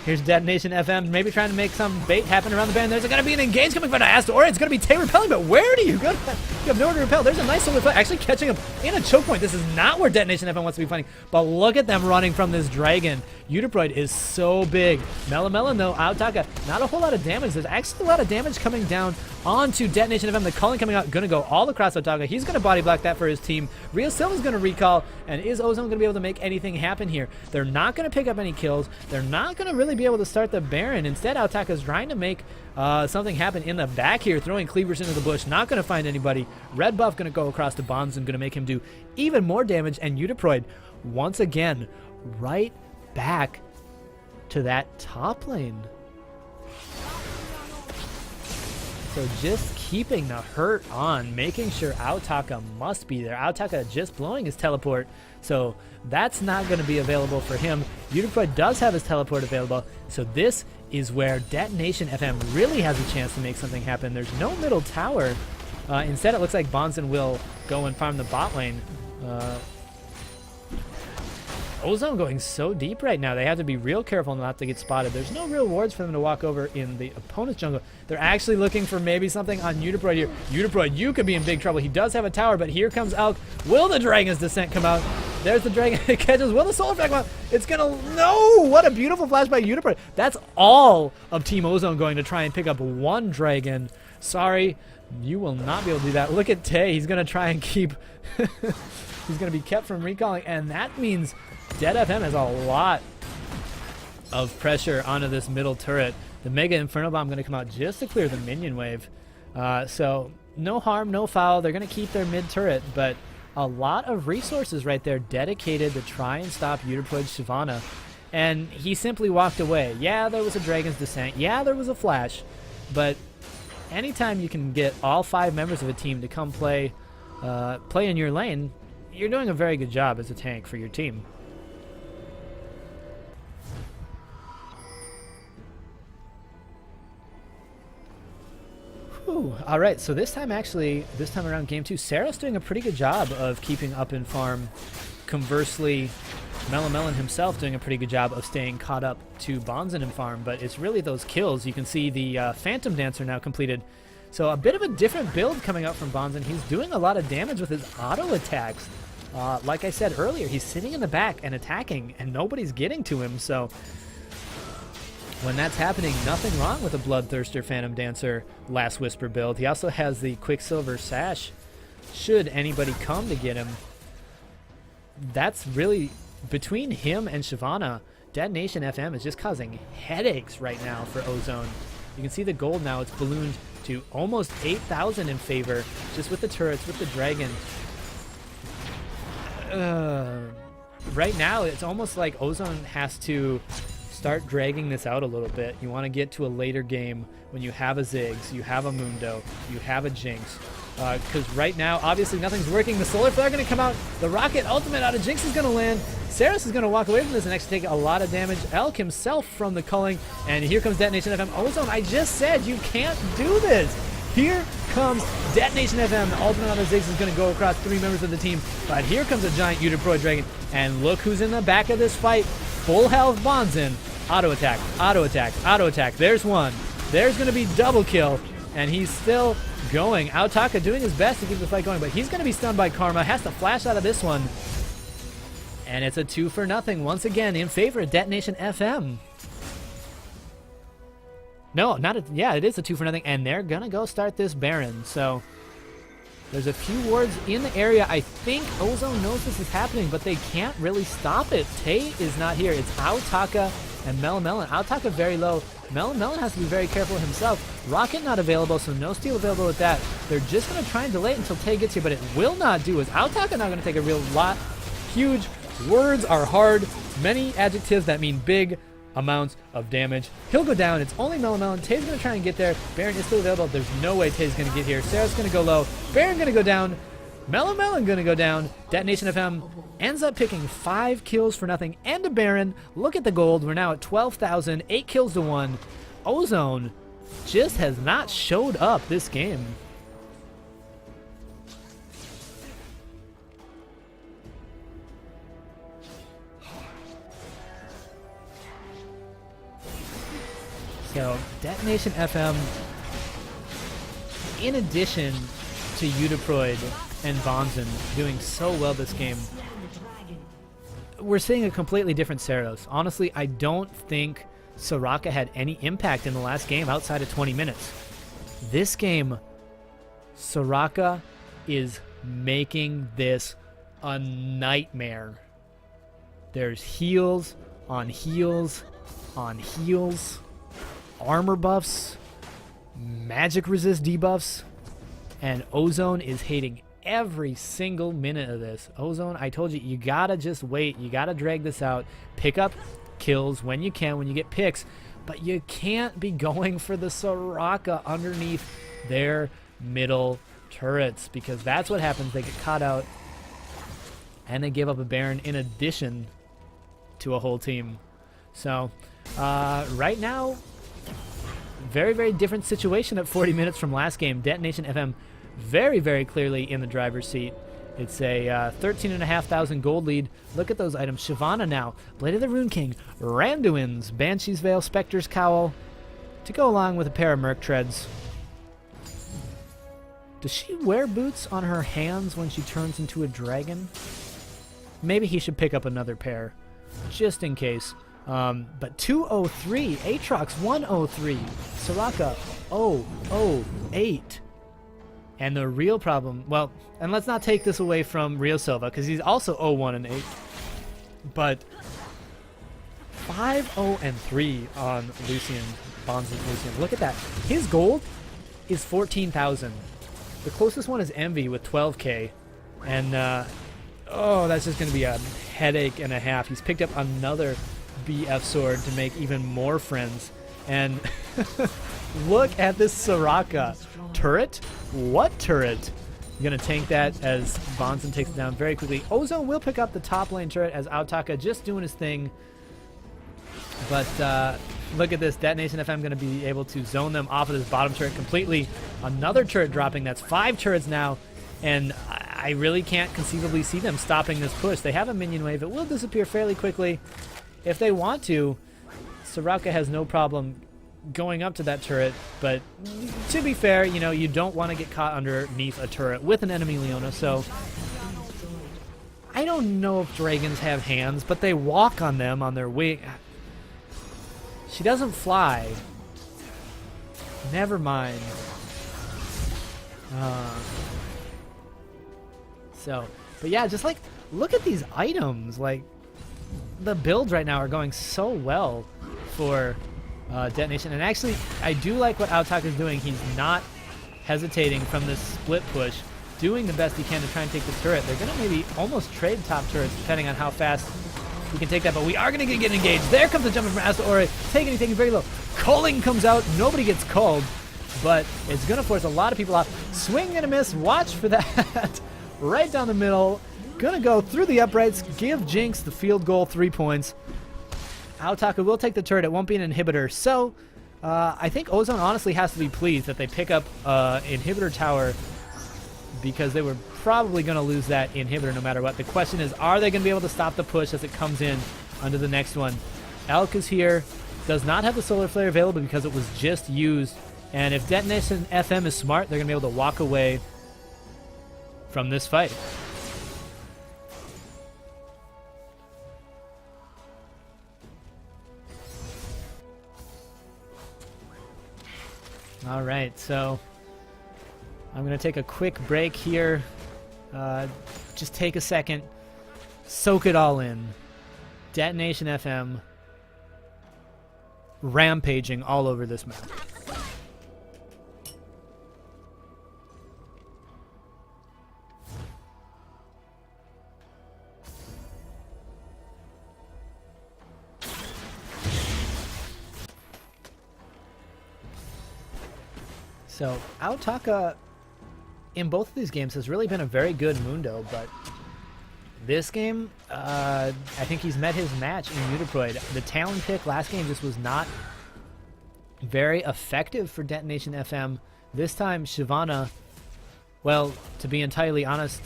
Here's Detonation FM, maybe trying to make some bait happen around the band. There's going to be an engage coming from Astor. It's going to be Tay repelling, but where do you go? You have nowhere to repel. There's a nice little repel, actually catching him in a choke point. This is not where Detonation FM wants to be fighting, but look at them running from this dragon. Eudiproid is so big. Melamelon, though, Aotaka, not a whole lot of damage. There's actually a lot of damage coming down onto Detonation FM. The culling coming out, going to go all across Aotaka. He's going to body block that for his team. Rio Silva's going to recall, and is Ozone going to be able to make anything happen here? They're not going to pick up any kills. They're not going to really be able to start the Baron. Instead, Aotaka's trying to make something happen in the back here, throwing cleavers into the bush. Not going to find anybody. Red buff going to go across to Bonds and going to make him do even more damage. And Eudiproid, once again, right back to that top lane. So just keeping the hurt on, making sure Aotaka must be there. Aotaka just blowing his teleport, so that's not going to be available for him. Eudiproid does have his teleport available, so this is where Detonation FM really has a chance to make something happen. There's no middle tower. Instead, it looks like Bonzen will go and farm the bot lane. Ozone going so deep right now. They have to be real careful not to get spotted. There's no real wards for them to walk over in the opponent's jungle. They're actually looking for maybe something on Eudiproid here. Eudiproid, you could be in big trouble. He does have a tower, but here comes Elk. Will the Dragon's Descent come out? There's the Dragon. It catches. Will the Solar Frag come out? It's going to... No! What a beautiful flash by Eudiproid. That's all of Team Ozone going to try and pick up one Dragon. Sorry, you will not be able to do that. Look at Tay. He's going to try and keep... He's going to be kept from recalling, and that means Dead FM has a lot of pressure onto this middle turret. The Mega Inferno Bomb going to come out just to clear the minion wave. So no harm, no foul. They're going to keep their mid turret, but a lot of resources right there dedicated to try and stop Eudiproid Shyvana. And he simply walked away. Yeah, there was a Dragon's Descent. Yeah, there was a flash. But anytime you can get all 5 members of a team to come play in your lane, you're doing a very good job as a tank for your team. Whew. All right, so this time around game 2, Sarah's doing a pretty good job of keeping up in farm. Conversely, Melamelon himself doing a pretty good job of staying caught up to Bonzen in farm, but it's really those kills. You can see the Phantom Dancer now completed. So a bit of a different build coming out from Bonzen. He's doing a lot of damage with his auto attacks. Like I said earlier, he's sitting in the back and attacking, and nobody's getting to him, so when that's happening, nothing wrong with a Bloodthirster Phantom Dancer Last Whisper build. He also has the Quicksilver Sash, should anybody come to get him. That's really, between him and Shyvana, Detonation FM is just causing headaches right now for Ozone. You can see the gold now, it's ballooned to almost 8,000 in favor, just with the turrets, with the dragon. Right now, it's almost like Ozone has to start dragging this out a little bit. You want to get to a later game when you have a Ziggs, you have a Mundo, you have a Jinx. Because right now, obviously, nothing's working. The Solar Flare going to come out. The Rocket Ultimate out of Jinx is going to land. Saris is going to walk away from this and actually take a lot of damage. Elk himself from the culling. And here comes Detonation FM. Ozone, I just said you can't do this. Here comes Detonation FM. The ultimate on the Ziggs is going to go across 3 members of the team. But here comes a giant Eudiproid Dragon. And look who's in the back of this fight. Full health Bonzen. Auto attack, auto attack, auto attack. There's one. There's going to be double kill. And he's still going. Aotaka doing his best to keep the fight going. But he's going to be stunned by Karma. Has to flash out of this one. And it's a 2-0 once again in favor of Detonation FM. No, not a, yeah, it is a 2-0, and they're gonna go start this Baron. So there's a few wards in the area. I think Ozone knows this is happening, but they can't really stop it. Tay is not here. It's Aotaka And Melon, Outaka very low. Melon has to be very careful himself. Rocket not available, so no steal available with that. They're just going to try and delay it until Tay gets here, but it will not do. Is Outaka now going to take a real lot? Huge. Words are hard. Many adjectives that mean big amounts of damage. He'll go down. It's only Melon. Tay's going to try and get there. Baron is still available. There's no way Tay's going to get here. Sarah's going to go low. Baron going to go down. Melon going to go down. Detonation FM ends up picking 5 kills for nothing and a Baron. Look at the gold. We're now at 12,000. 8 kills to 1. Ozone just has not showed up this game. So, Detonation FM, in addition to Udiproid and Bonzen doing so well this game, we're seeing a completely different Seros. Honestly, I don't think Soraka had any impact in the last game outside of 20 minutes. This game, Soraka is making this a nightmare. There's heals on heals on heals, armor buffs, magic resist debuffs, and Ozone is hating every single minute of this. Ozone, I told you, you gotta just wait. You gotta drag this out. Pick up kills when you can, when you get picks, but you can't be going for the Soraka underneath their middle turrets, because that's what happens. They get caught out and they give up a Baron in addition to a whole team. So right now, very, very different situation at 40 minutes from last game. Detonation FM very, very clearly in the driver's seat. It's a 13,500 gold lead. Look at those items. Shyvana now. Blade of the Rune King. Randuin's Banshee's Veil, Spectre's Cowl, to go along with a pair of Merc Treads. Does she wear boots on her hands when she turns into a dragon? Maybe he should pick up another pair, just in case. But 203. Aatrox 103. Soraka 008. And the real problem, well, and let's not take this away from Rio Silva, because he's also 0-1 and 8. But 5-0 and 3 on Lucian, Bonzen's Lucian. Look at that. His gold is 14,000. The closest one is Envy with 12k. And, oh, that's just going to be a headache and a half. He's picked up another BF sword to make even more friends. And look at this Soraka. Turret? What turret? You're going to tank that as Bonzen takes it down very quickly. Ozone will pick up the top lane turret as Outaka just doing his thing. But look at this. Detonation FM going to be able to zone them off of this bottom turret completely. Another turret dropping. That's 5 turrets now. And I really can't conceivably see them stopping this push. They have a minion wave. It will disappear fairly quickly if they want to. Soraka has no problem going up to that turret, but to be fair, you know, you don't want to get caught underneath a turret with an enemy Leona, so I don't know if dragons have hands, but they walk on them on their wing. She doesn't fly. Never mind. But yeah, just like, look at these items. Like, the builds right now are going so well for Detonation. And actually, I do like what Outaka is doing. He's not hesitating from this split push, doing the best he can to try and take the turret. They're going to maybe almost trade top turrets, depending on how fast he can take that. But we are going to get engaged. There comes the jump from Asta Ore. Taking it very low. Culling comes out. Nobody gets called, but it's going to force a lot of people off. Swing and a miss. Watch for that. Right down the middle. Going to go through the uprights. Give Jinx the field goal, 3 points. Outaka will take the turret. It won't be an inhibitor. So, I think Ozone honestly has to be pleased that they pick up inhibitor tower, because they were probably going to lose that inhibitor no matter what. The question is, are they going to be able to stop the push as it comes in under the next one? Elk is here. Does not have the Solar Flare available because it was just used. And if Detonation FM is smart, they're going to be able to walk away from this fight. All right, so I'm going to take a quick break here. Just take a second, soak it all in. Detonation FM rampaging all over this map. So, Aotaka, in both of these games, has really been a very good Mundo, but this game, I think he's met his match in Mutaproid. The Talon pick last game just was not very effective for Detonation FM. This time, Shyvana, well, to be entirely honest,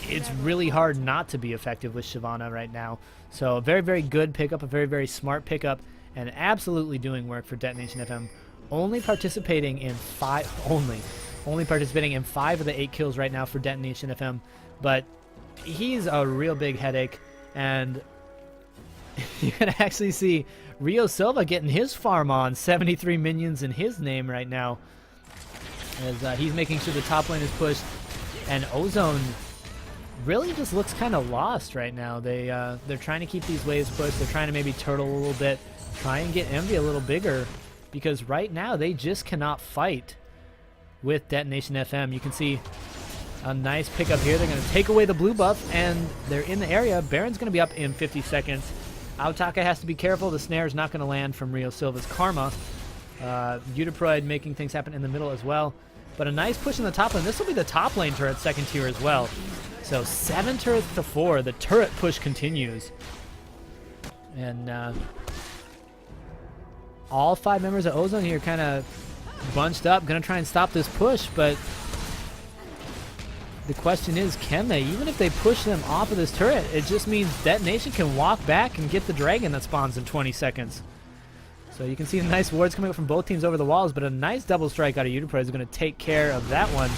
it's really hard not to be effective with Shyvana right now. So, a very, very good pickup, a very, very smart pickup, and absolutely doing work for Detonation FM. Only participating in five of the 8 kills right now for Detonation FM, but he's a real big headache, and you can actually see Rio Silva getting his farm on, 73 minions in his name right now, as he's making sure the top lane is pushed, and Ozone really just looks kind of lost right now. They're trying to keep these waves pushed, they're trying to maybe turtle a little bit, try and get Envy a little bigger, because right now they just cannot fight with Detonation FM. You can see a nice pickup here. They're going to take away the blue buff, and they're in the area. Baron's going to be up in 50 seconds. Aotaka has to be careful. The snare is not going to land from Rio Silva's Karma. Mutaproid making things happen in the middle as well. But a nice push in the top lane. This will be the top lane turret second tier as well. So 7 turrets to 4. The turret push continues. And all 5 members of Ozone here kind of bunched up, gonna try and stop this push, but the question is, can they? Even if they push them off of this turret, it just means Detonation can walk back and get the dragon that spawns in 20 seconds. So you can see the nice wards coming up from both teams over the walls, but a nice double strike out of Mutaproid is going to take care of that one.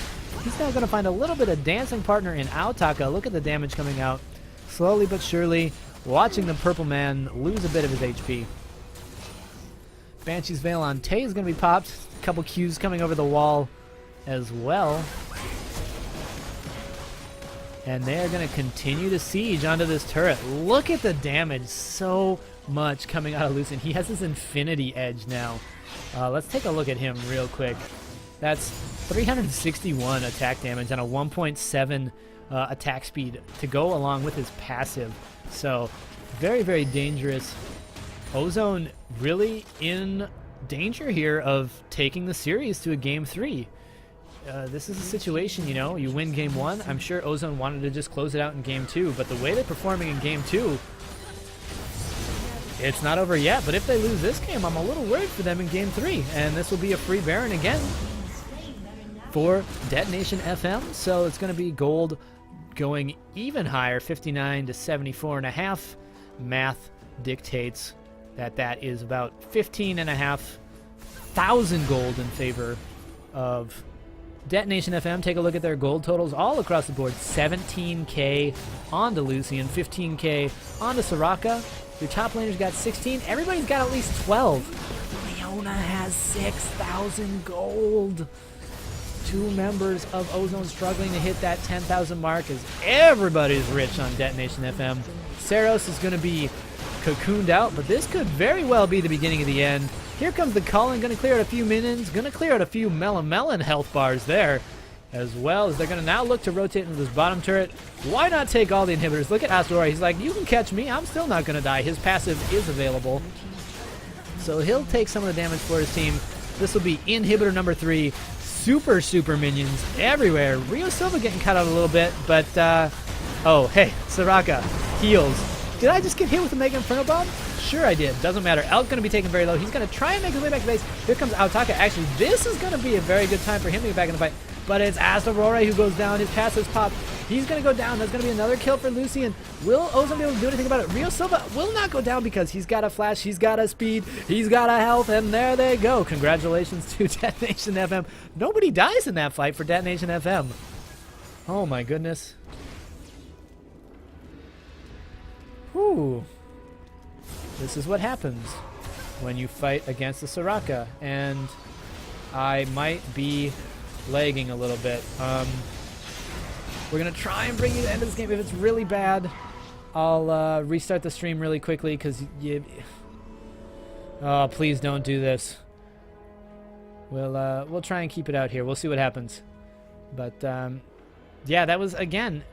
He's now going to find a little bit of dancing partner in Aotaka. Look at the damage coming out. Slowly but surely, watching the purple man lose a bit of his HP. Banshee's Veil on Tay is going to be popped. A couple Qs coming over the wall as well. And they're going to continue to siege onto this turret. Look at the damage. So much coming out of Lucian. He has this infinity edge now. Let's take a look at him real quick. That's 361 attack damage and a 1.7 attack speed to go along with his passive. So very, very dangerous. Ozone really in danger here of taking the series to a game 3. This is a situation, you know, you win game 1. I'm sure Ozone wanted to just close it out in game 2, but the way they're performing in game 2, it's not over yet. But if they lose this game, I'm a little worried for them in game 3, and this will be a free Baron again for Detonation FM. So it's going to be gold going even higher, 59 to 74.5. Math dictates that that is about 15,500 gold in favor of Detonation FM. Take a look at their gold totals all across the board. 17k onto Lucian, 15k onto Soraka. Your top laner's got 16. Everybody's got at least 12. Leona has 6,000 gold. 2 members of Ozone struggling to hit that 10,000 mark as everybody's rich on Detonation FM. Saros is going to be cocooned out, but this could very well be the beginning of the end. Here comes the Cullen, going to clear out a few minions, going to clear out a few Melon health bars there, as well as they're going to now look to rotate into this bottom turret. Why not take all the inhibitors? Look at Astora. He's like, you can catch me. I'm still not going to die. His passive is available, so he'll take some of the damage for his team. This will be inhibitor number 3. Super minions everywhere. Rio Silva getting cut out a little bit, but oh, hey, Soraka heals. Did I just get hit with a Mega Inferno Bomb? Sure I did. Doesn't matter. Elk's going to be taken very low. He's going to try and make his way back to base. Here comes Aotaka. Actually, this is going to be a very good time for him to get back in the fight. But it's Astaroray who goes down. His passive's popped. He's going to go down. That's going to be another kill for Lucian. Will Ozone be able to do anything about it? Rio Silva will not go down because he's got a flash, he's got a speed, he's got a health, and there they go. Congratulations to Detonation FM. Nobody dies in that fight for Detonation FM. Oh my goodness. Whew. This is what happens when you fight against the Soraka, and I might be lagging a little bit. We're going to try and bring you to the end of this game. If it's really bad, I'll restart the stream really quickly because Oh, please don't do this. We'll try and keep it out here. We'll see what happens. But yeah, that was, again,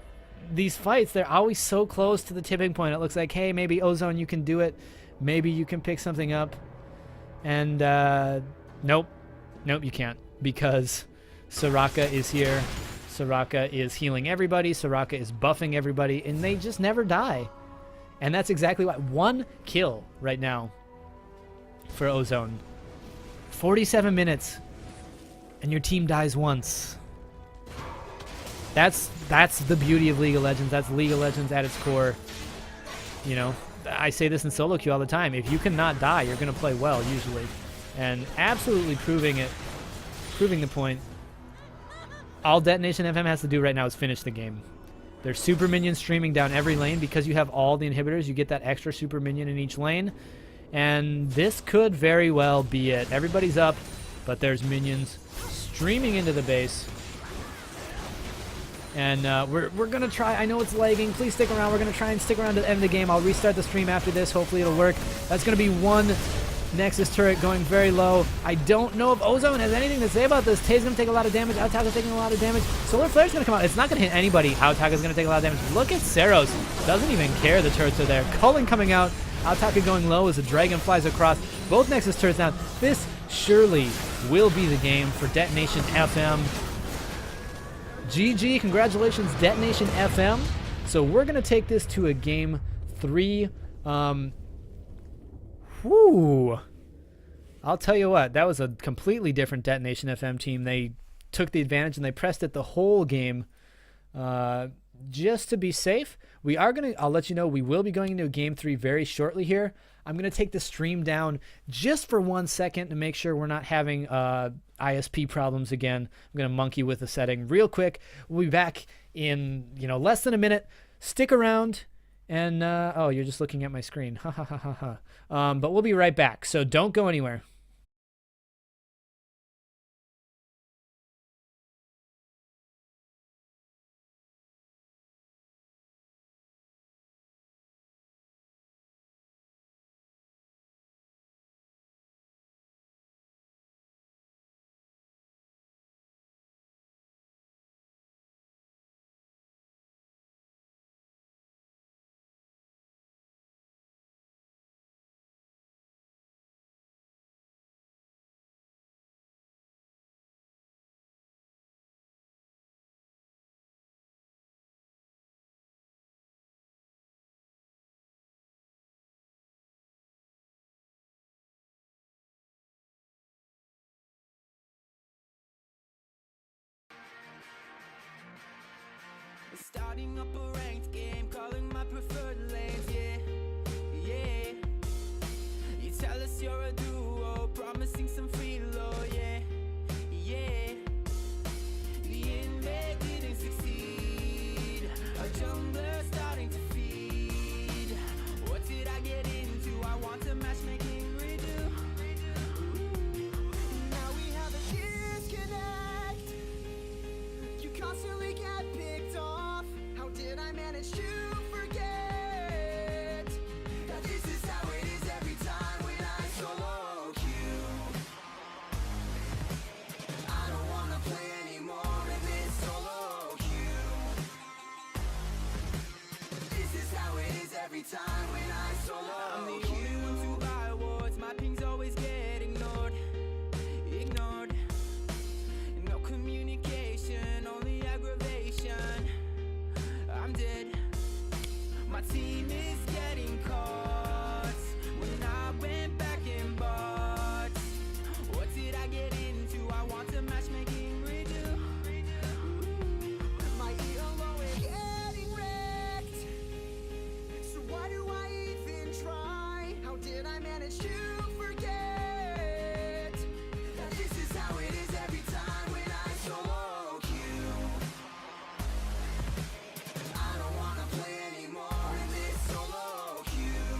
these fights, they're always so close to the tipping point. It looks like, hey, maybe Ozone, you can do it. Maybe you can pick something up. And nope, you can't, because Soraka is here. Soraka is healing everybody. Soraka is buffing everybody, and they just never die. And that's exactly why. 1 kill right now for Ozone. 47 minutes, and your team dies once. That's the beauty of League of Legends. That's League of Legends at its core. You know, I say this in solo queue all the time. If you cannot die, you're going to play well, usually. And absolutely proving the point. All Detonation FM has to do right now is finish the game. There's super minions streaming down every lane. Because you have all the inhibitors, you get that extra super minion in each lane. And this could very well be it. Everybody's up, but there's minions streaming into the base. And we're going to try. I know it's lagging. Please stick around. We're going to try and stick around to the end of the game. I'll restart the stream after this. Hopefully it'll work. That's going to be 1 Nexus turret going very low. I don't know if Ozone has anything to say about this. Tay's going to take a lot of damage. Outaka's taking a lot of damage. Solar Flare's going to come out. It's not going to hit anybody. Outaka's going to take a lot of damage. Look at Seros. Doesn't even care the turrets are there. Cullen coming out. Outaka going low as the dragon flies across. Both Nexus turrets down. This surely will be the game for Detonation FM. GG, congratulations, Detonation FM. So we're going to take this to a game 3. I'll tell you what, that was a completely different Detonation FM team. They took the advantage and they pressed it the whole game. Just to be safe, I'll let you know, we will be going into game 3 very shortly here. I'm going to take the stream down just for 1 second to make sure we're not having ISP problems again. I'm going to monkey with the setting real quick. We'll be back in, less than a minute. Stick around. And, oh, you're just looking at my screen. Ha ha ha ha ha. But we'll be right back, so don't go anywhere. Starting up a ranked game, calling my preferred lanes, yeah. You tell us you're a duo, promising some free low, yeah. The invade didn't succeed, a jungler starting to feed. What did I get into? I want a matchmaking redo. Now we have a disconnect. You constantly get picked off. How did I manage to forget that this is how it is every time when I solo queue? I don't wanna play anymore in this solo queue. This is how it is every time when I solo queue. I'm the only one to buy awards, my pings always get ignored. No communication, only aggravation. I'm dead. My team is getting caught. When I went back and bought, what did I get into? I want a matchmaking redo. My ELO is getting wrecked. So why do I even try? How did I manage to forget that this is how it is every time when I solo queue? I don't wanna play anymore in this solo queue.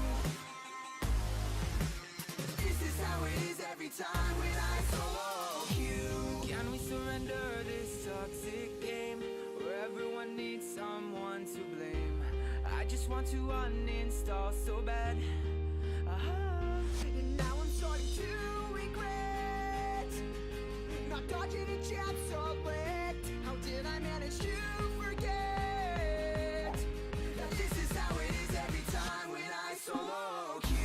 This is how it is every time when I solo queue. Can we surrender this toxic game where everyone needs someone to blame? I just want to uninstall so bad. And now I'm so dodging a jab so licked. How did I manage to forget that this is how it is every time when I solo queue?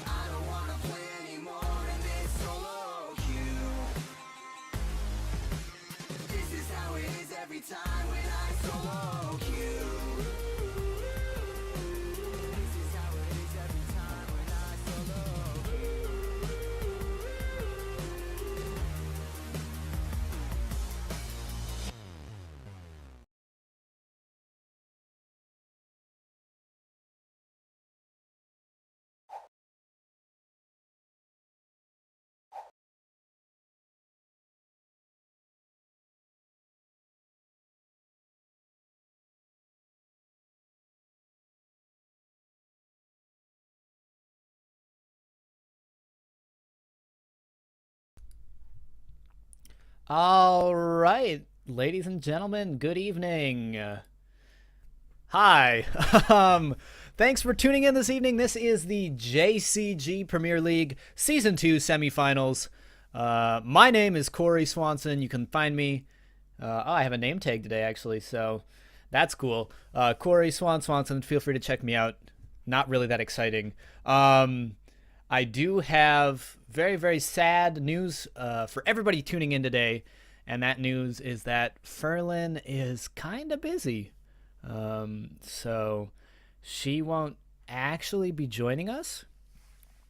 I don't wanna play anymore in this solo queue. This is how it is every time when I solo queue. This is how it is every time when I solo queue. All right, ladies and gentlemen, good evening. Hi. Thanks for tuning in this evening. This is the JCG Premier League Season 2 semifinals. My name is Corey Swanson. You can find me. I have a name tag today, actually, so that's cool. Corey Swanson. Feel free to check me out. Not really that exciting. I do have very, very sad news for everybody tuning in today, and that news is that Ferlin is kind of busy. So she won't actually be joining us.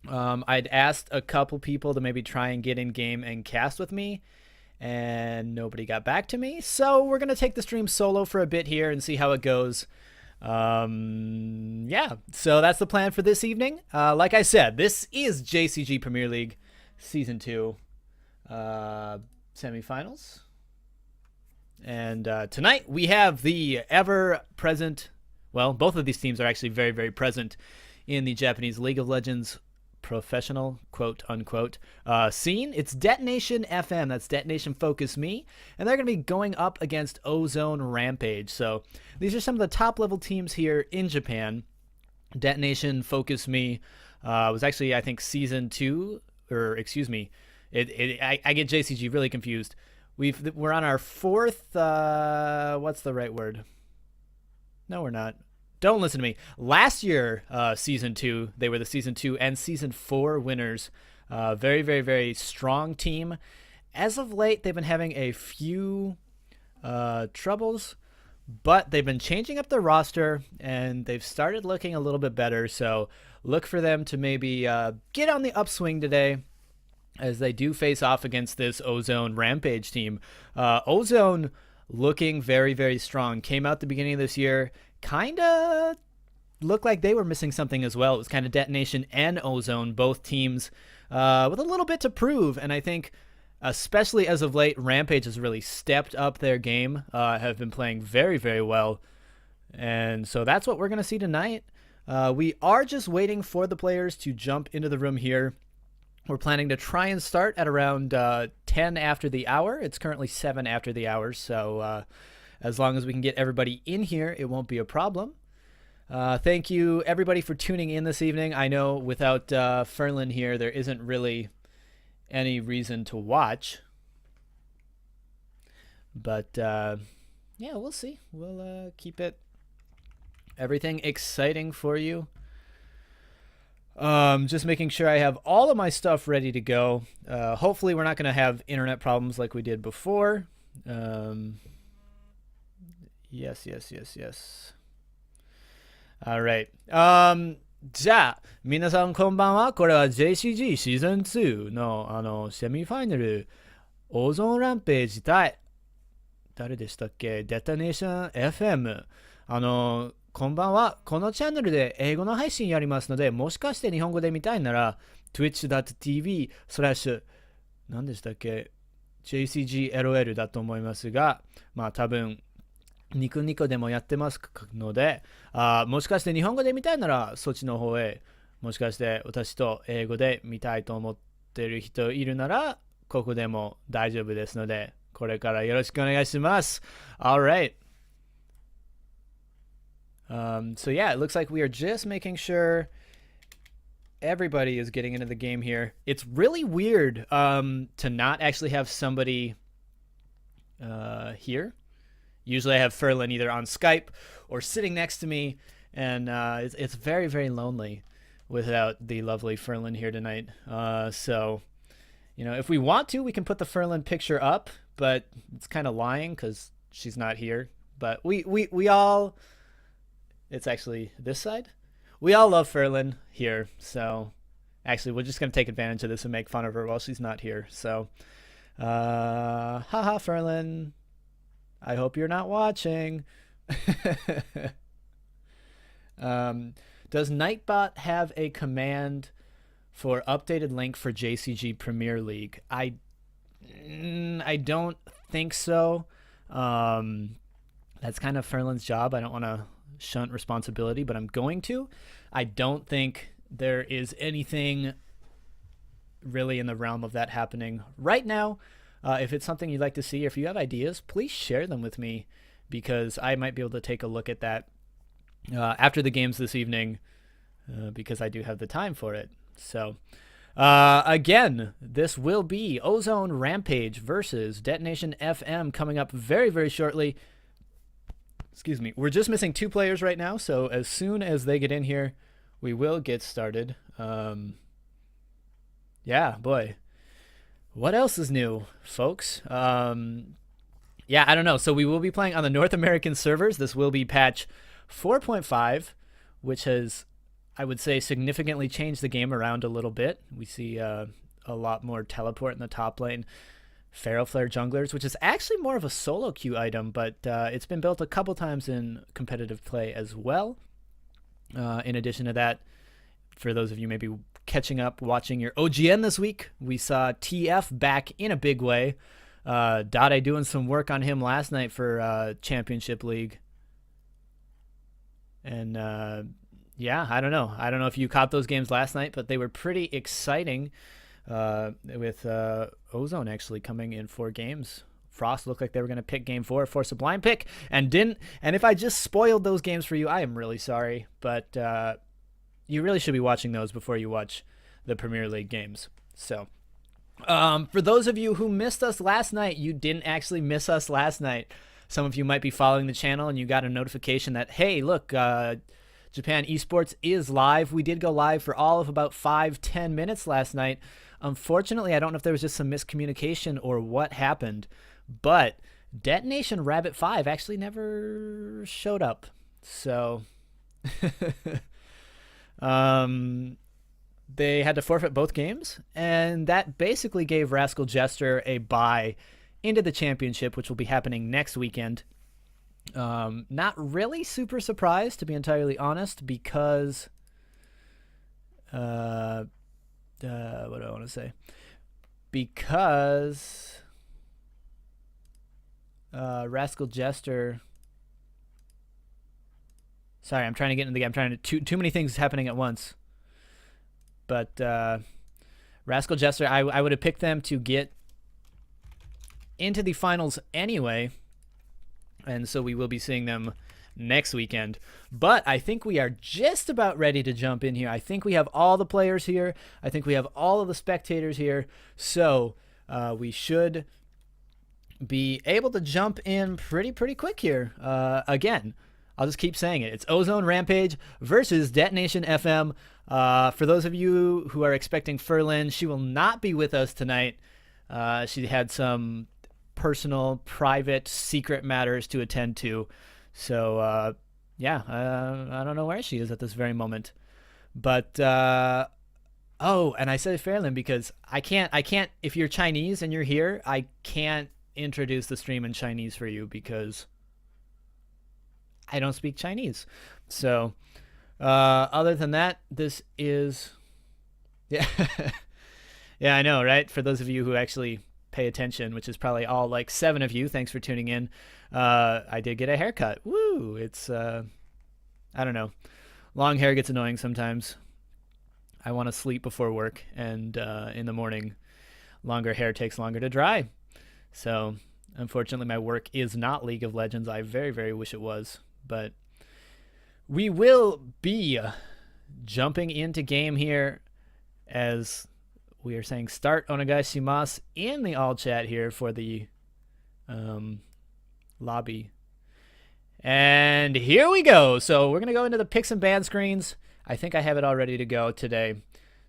I'd asked a couple people to maybe try and get in game and cast with me, and nobody got back to me. So we're going to take the stream solo for a bit here and see how it goes. Yeah, so that's the plan for this evening. Like I said, this is JCG Premier League Season 2 semifinals. And tonight we have the ever-present, well, both of these teams are actually very, very present in the Japanese League of Legends professional, quote-unquote, scene. It's Detonation FM, that's Detonation Focus Me, and they're going to be going up against Ozone Rampage. So these are some of the top-level teams here in Japan. Detonation Focus Me was actually, I think, Season 2, or excuse me, I get JCG really confused. We're on our fourth, what's the right word? No, we're not. Don't listen to me. Last year, Season 2, they were the Season 2 and Season 4 winners. Very, very, very strong team. As of late, they've been having a few troubles, but they've been changing up their roster, and they've started looking a little bit better. So look for them to maybe get on the upswing today, as they do face off against this Ozone Rampage team. Ozone looking very, very strong. Came out the beginning of this year, kind of looked like they were missing something as well. It was kind of Detonation and Ozone, both teams with a little bit to prove. And I think, especially as of late, Rampage has really stepped up their game, have been playing very, very well. And so that's what we're going to see tonight. We are just waiting for the players to jump into the room here. We're planning to try and start at around 10 after the hour. It's currently 7 after the hour, so as long as we can get everybody in here, it won't be a problem. Thank you, everybody, for tuning in this evening. I know without Ferlin here, there isn't really any reason to watch. But, yeah, we'll see. We'll keep everything exciting for you. Just making sure I have all of my stuff ready to go. Hopefully we're not going to have internet problems like we did before. Yes. Alright. じゃあ、皆さんこんばんは。これは JCG Season2 のセミファイナル、オゾンランページ対、誰でしたっけ？ Detonation FM。こんばんは。このチャンネルで英語の配信やりますので、もしかして日本語で見たいなら、twitch.tv/ 何でしたっけ？ JCG LoL だと思いますが、まあ多分、ニコニコでもやってますので、もしかして日本語で見たいなら、そっちの方へ、もしかして私と英語で見たいと思ってる人いるなら、ここでも大丈夫ですので、これからよろしくお願いします。Alright. So yeah, it looks like we are just making sure everybody is getting into the game here. It's really weird to not actually have somebody here. Usually I have Ferlin either on Skype or sitting next to me, and it's very, very lonely without the lovely Ferlin here tonight. So, you know, if we want to, we can put the Ferlin picture up, but it's kind of lying because she's not here. But we all, it's actually this side. We all love Ferlin here, so actually we're just going to take advantage of this and make fun of her while she's not here. So, haha, Ferlin. I hope you're not watching. Does Nightbot have a command for updated link for JCG Premier League? I don't think so. That's kind of Ferlin's job. I don't want to shunt responsibility, but I'm going to. I don't think there is anything really in the realm of that happening right now. If it's something you'd like to see, or if you have ideas, please share them with me, because I might be able to take a look at that after the games this evening, because I do have the time for it. So, again, this will be Ozone Rampage versus Detonation FM coming up very, very shortly. Excuse me. We're just missing 2 players right now, so as soon as they get in here, we will get started. Yeah, boy. What else is new, folks? Yeah, I don't know. So we will be playing on the North American servers. This will be patch 4.5, which has, I would say, significantly changed the game around a little bit. We see a lot more teleport in the top lane. Pharaoh Flare junglers, which is actually more of a solo queue item, but it's been built a couple times in competitive play as well. In addition to that, for those of you maybe catching up, watching your OGN this week, we saw TF back in a big way. Dade doing some work on him last night for Championship League. And yeah, I don't know. I don't know if you caught those games last night, but they were pretty exciting, with Ozone actually coming in 4 games. Frost looked like they were going to pick game 4, force a blind pick, and didn't. And if I just spoiled those games for you, I am really sorry. But you really should be watching those before you watch the Premier League games. So, for those of you who missed us last night, you didn't actually miss us last night. Some of you might be following the channel and you got a notification that, hey, look, Japan Esports is live. We did go live for all of about 5-10 minutes last night. Unfortunately, I don't know if there was just some miscommunication or what happened, but Detonation Rabbit 5 actually never showed up. So they had to forfeit both games, and that basically gave Rascal Jester a bye into the championship, which will be happening next weekend. Not really super surprised, to be entirely honest, because what do I want to say? Because Rascal Jester. Sorry, I'm trying to get into the game. I'm trying to too many things happening at once. But Rascal Jester, I would have picked them to get into the finals anyway, and so we will be seeing them next weekend. But I think we are just about ready to jump in here. I think we have all the players here. I think we have all of the spectators here. So we should be able to jump in pretty quick here. Again, I'll just keep saying it. It's Ozone Rampage versus Detonation FM. For those of you who are expecting Ferlin, she will not be with us tonight. She had some personal, private, secret matters to attend to. So, yeah, I don't know where she is at this very moment. But, oh, and I said Ferlin because I can't, if you're Chinese and you're here, I can't introduce the stream in Chinese for you because I don't speak Chinese. So, other than that, this is, yeah, yeah, I know, right? For those of you who actually pay attention, which is probably all like 7 of you, thanks for tuning in. I did get a haircut. Woo! It's, I don't know. Long hair gets annoying sometimes. I want to sleep before work, and in the morning, longer hair takes longer to dry. So, unfortunately, my work is not League of Legends. I very wish it was. But we will be jumping into game here as we are saying start onegaishimasu in the all chat here for the lobby. And here we go. So we're going to go into the picks and ban screens. I think I have it all ready to go today.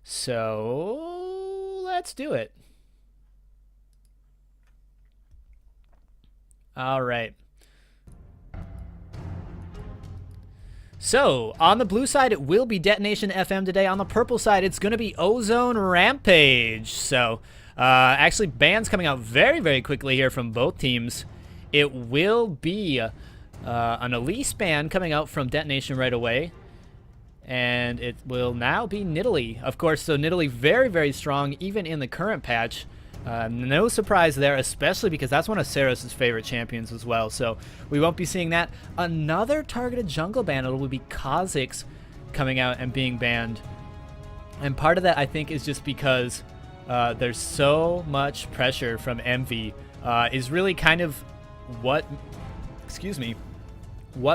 So let's do it. All right. So, on the blue side, it will be Detonation FM today. On the purple side, it's going to be Ozone Rampage. So, actually, bans coming out very, very quickly here from both teams. It will be an Elise ban coming out from Detonation right away. And it will now be Nidalee. Of course, so Nidalee very, very strong, even in the current patch. No surprise there, especially because that's one of Saros' favorite champions as well, so we won't be seeing that. Another targeted jungle ban, it will be Kha'Zix coming out and being banned. And part of that, I think, is just because there's so much pressure from Envy, is really kind of what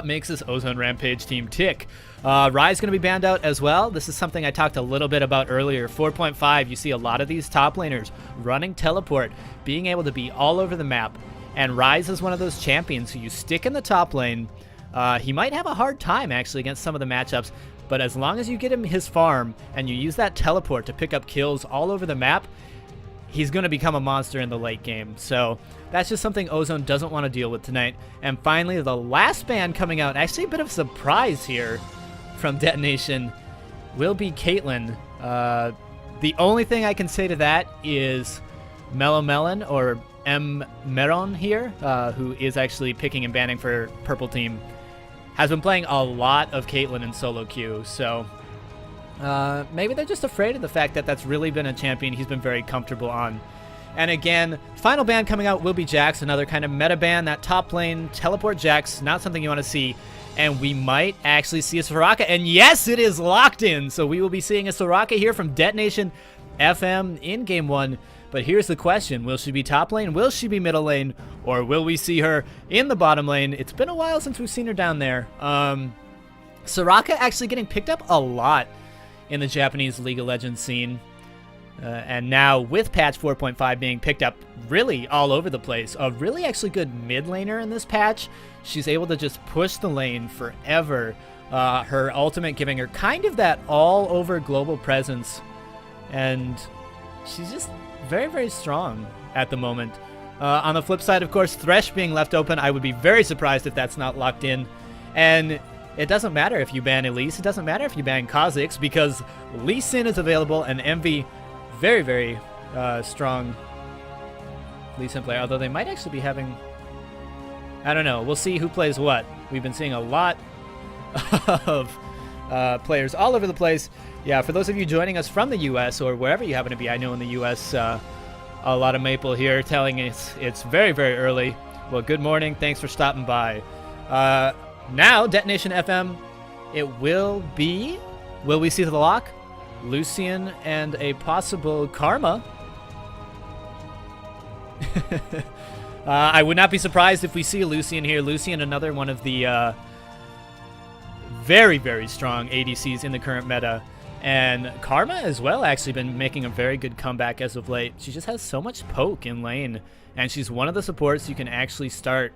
makes this Ozone Rampage team tick. Rai's going to be banned out as well. This is something I talked a little bit about earlier. 4.5, you see a lot of these top laners running teleport, being able to be all over the map. And Rise is one of those champions who you stick in the top lane. He might have a hard time, actually, against some of the matchups. But as long as you get him his farm and you use that teleport to pick up kills all over the map, he's going to become a monster in the late game. So that's just something Ozone doesn't want to deal with tonight. And finally, the last ban coming out, actually a bit of a surprise here from Detonation, will be Caitlyn. The only thing I can say to that is Mellow Melon, or M. Meron here, who is actually picking and banning for Purple Team, has been playing a lot of Caitlyn in solo queue. So maybe they're just afraid of the fact that that's really been a champion he's been very comfortable on. And again, final ban coming out will be Jax, another kind of meta ban. That top lane teleport Jax, not something you want to see. And we might actually see a Soraka. And yes, it is locked in. So we will be seeing a Soraka here from Detonation FM in Game 1. But here's the question. Will she be top lane? Will she be middle lane? Or will we see her in the bottom lane? It's been a while since we've seen her down there. Soraka actually getting picked up a lot in the Japanese League of Legends scene. And now with patch 4.5 being picked up really all over the place, a really actually good mid laner in this patch. She's able to just push the lane forever. Her ultimate giving her kind of that all over global presence. And she's just very, very strong at the moment. On the flip side, of course, Thresh being left open, I would be very surprised if that's not locked in. And it doesn't matter if you ban Elise, it doesn't matter if you ban Kha'Zix, because Lee Sin is available and Envy, very, very strong Lee Sin player, although they might actually be having, I don't know, we'll see who plays what. We've been seeing a lot of players all over the place. Yeah, for those of you joining us from the U.S. or wherever you happen to be, I know in the U.S. A lot of Maple here telling us it's very, very early. Well, good morning. Thanks for stopping by. Now, Detonation FM, it will be, will we see the lock? Lucian and a possible Karma. I would not be surprised if we see Lucian here. Lucian, another one of the very, very strong ADCs in the current meta. And Karma as well actually been making a very good comeback as of late. She just has so much poke in lane. And she's one of the supports you can actually start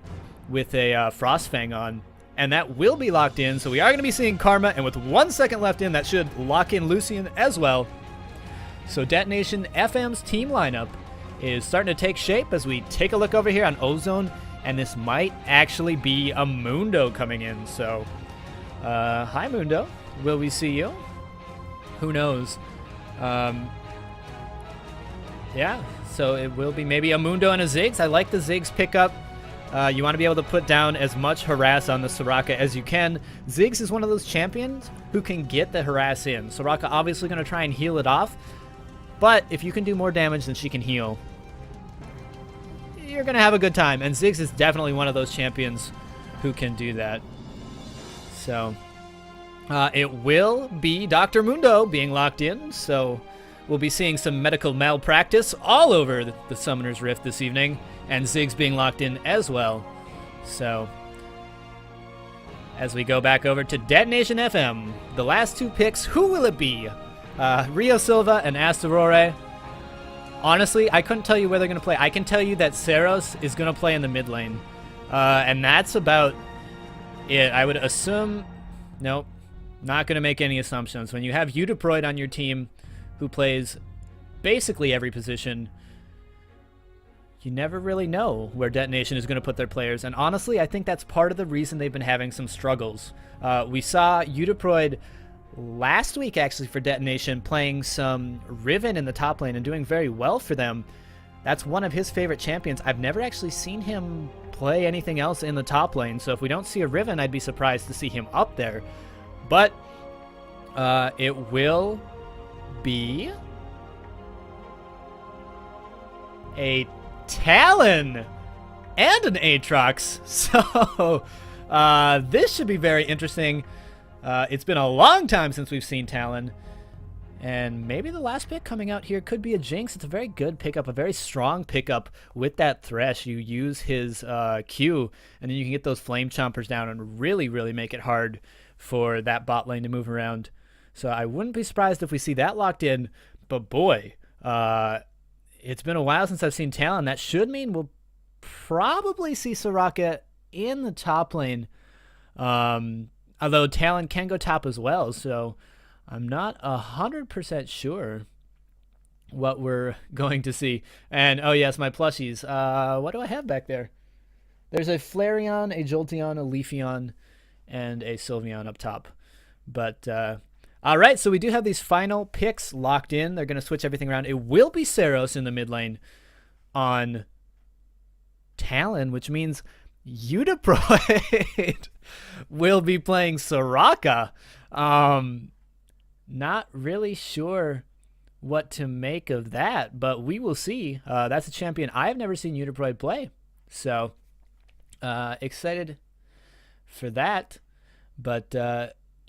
with a Frostfang on. And that will be locked in. So we are going to be seeing Karma. And with 1 second left in, that should lock in Lucian as well. So Detonation FM's team lineup is starting to take shape as we take a look over here on Ozone. And this might actually be a Mundo coming in. So, hi Mundo. Will we see you? Who knows? Yeah, so it will be maybe a Mundo and a Ziggs. I like the Ziggs pickup. You want to be able to put down as much harass on the Soraka as you can. Ziggs is one of those champions who can get the harass in. Soraka obviously going to try and heal it off. But if you can do more damage than she can heal, you're going to have a good time. And Ziggs is definitely one of those champions who can do that. So it will be Dr. Mundo being locked in. So we'll be seeing some medical malpractice all over the Summoner's Rift this evening. And Ziggs being locked in as well. So as we go back over to Detonation FM, the last two picks, who will it be? Rio Silva and Astorore. Honestly, I couldn't tell you where they're going to play. I can tell you that Saros is going to play in the mid lane. And that's about it. I would assume... Nope. Not going to make any assumptions. When you have Udiproid on your team who plays basically every position, you never really know where Detonation is going to put their players. And honestly, I think that's part of the reason they've been having some struggles. We saw Udiproid last week, actually, for Detonation, playing some Riven in the top lane and doing very well for them. That's one of his favorite champions. I've never actually seen him play anything else in the top lane. So if we don't see a Riven, I'd be surprised to see him up there. But it will be a Talon and an Aatrox. So this should be very interesting. It's been a long time since we've seen Talon. And maybe the last pick coming out here could be a Jinx. It's a very good pickup, a very strong pickup with that Thresh. You use his Q, and then you can get those Flame Chompers down and really, really make it hard for that bot lane to move around. So I wouldn't be surprised if we see that locked in. But boy, it's been a while since I've seen Talon. That should mean we'll probably see Soraka in the top lane. Although Talon can go top as well, so I'm not 100% sure what we're going to see. And, oh yes, my plushies. What do I have back there? There's a Flareon, a Jolteon, a Leafeon, and a Sylveon up top. But, all right, so we do have these final picks locked in. They're going to switch everything around. It will be Saros in the mid lane on Talon, which means Udiproid will be playing Soraka. Not really sure what to make of that, but we will see. That's a champion I've never seen Udiproid play. So, excited for that. But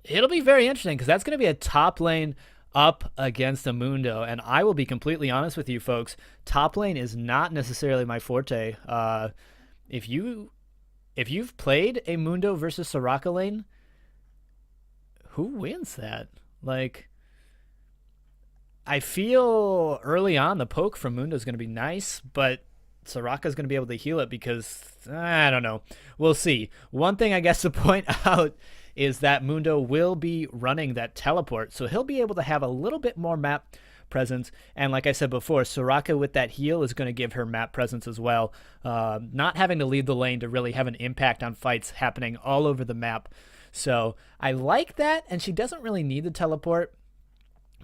it'll be very interesting because that's going to be a top lane up against a Mundo. And I will be completely honest with you folks. Top lane is not necessarily my forte. If you've played a Mundo versus Soraka lane, who wins that? Like, I feel early on the poke from Mundo is going to be nice, but Soraka is going to be able to heal it because, I don't know. We'll see. One thing I guess to point out is that Mundo will be running that teleport, so he'll be able to have a little bit more map presence. And like I said before, Soraka with that heal is going to give her map presence as well. Not having to leave the lane to really have an impact on fights happening all over the map. So I like that, and she doesn't really need the teleport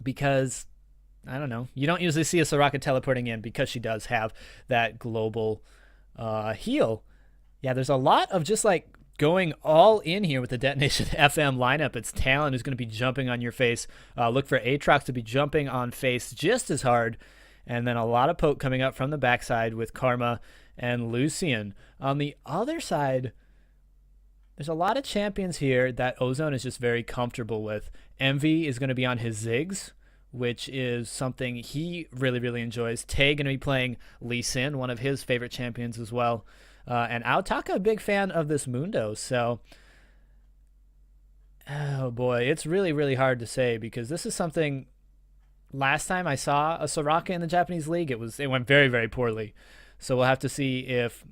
because, I don't know, you don't usually see a Soraka teleporting in because she does have that global heal. Yeah, there's a lot of just like going all in here with the Detonation FM lineup. It's Talon who's going to be jumping on your face. Look for Aatrox to be jumping on face just as hard. And then a lot of poke coming up from the backside with Karma and Lucian. On the other side, there's a lot of champions here that Ozone is just very comfortable with. Envy is going to be on his Ziggs, which is something he really, really enjoys. Tay going to be playing Lee Sin, one of his favorite champions as well. And Aotaka, a big fan of this Mundo. So, oh boy, it's really, really hard to say because this is something. Last time I saw a Soraka in the Japanese league, it went very, very poorly. So we'll have to see if.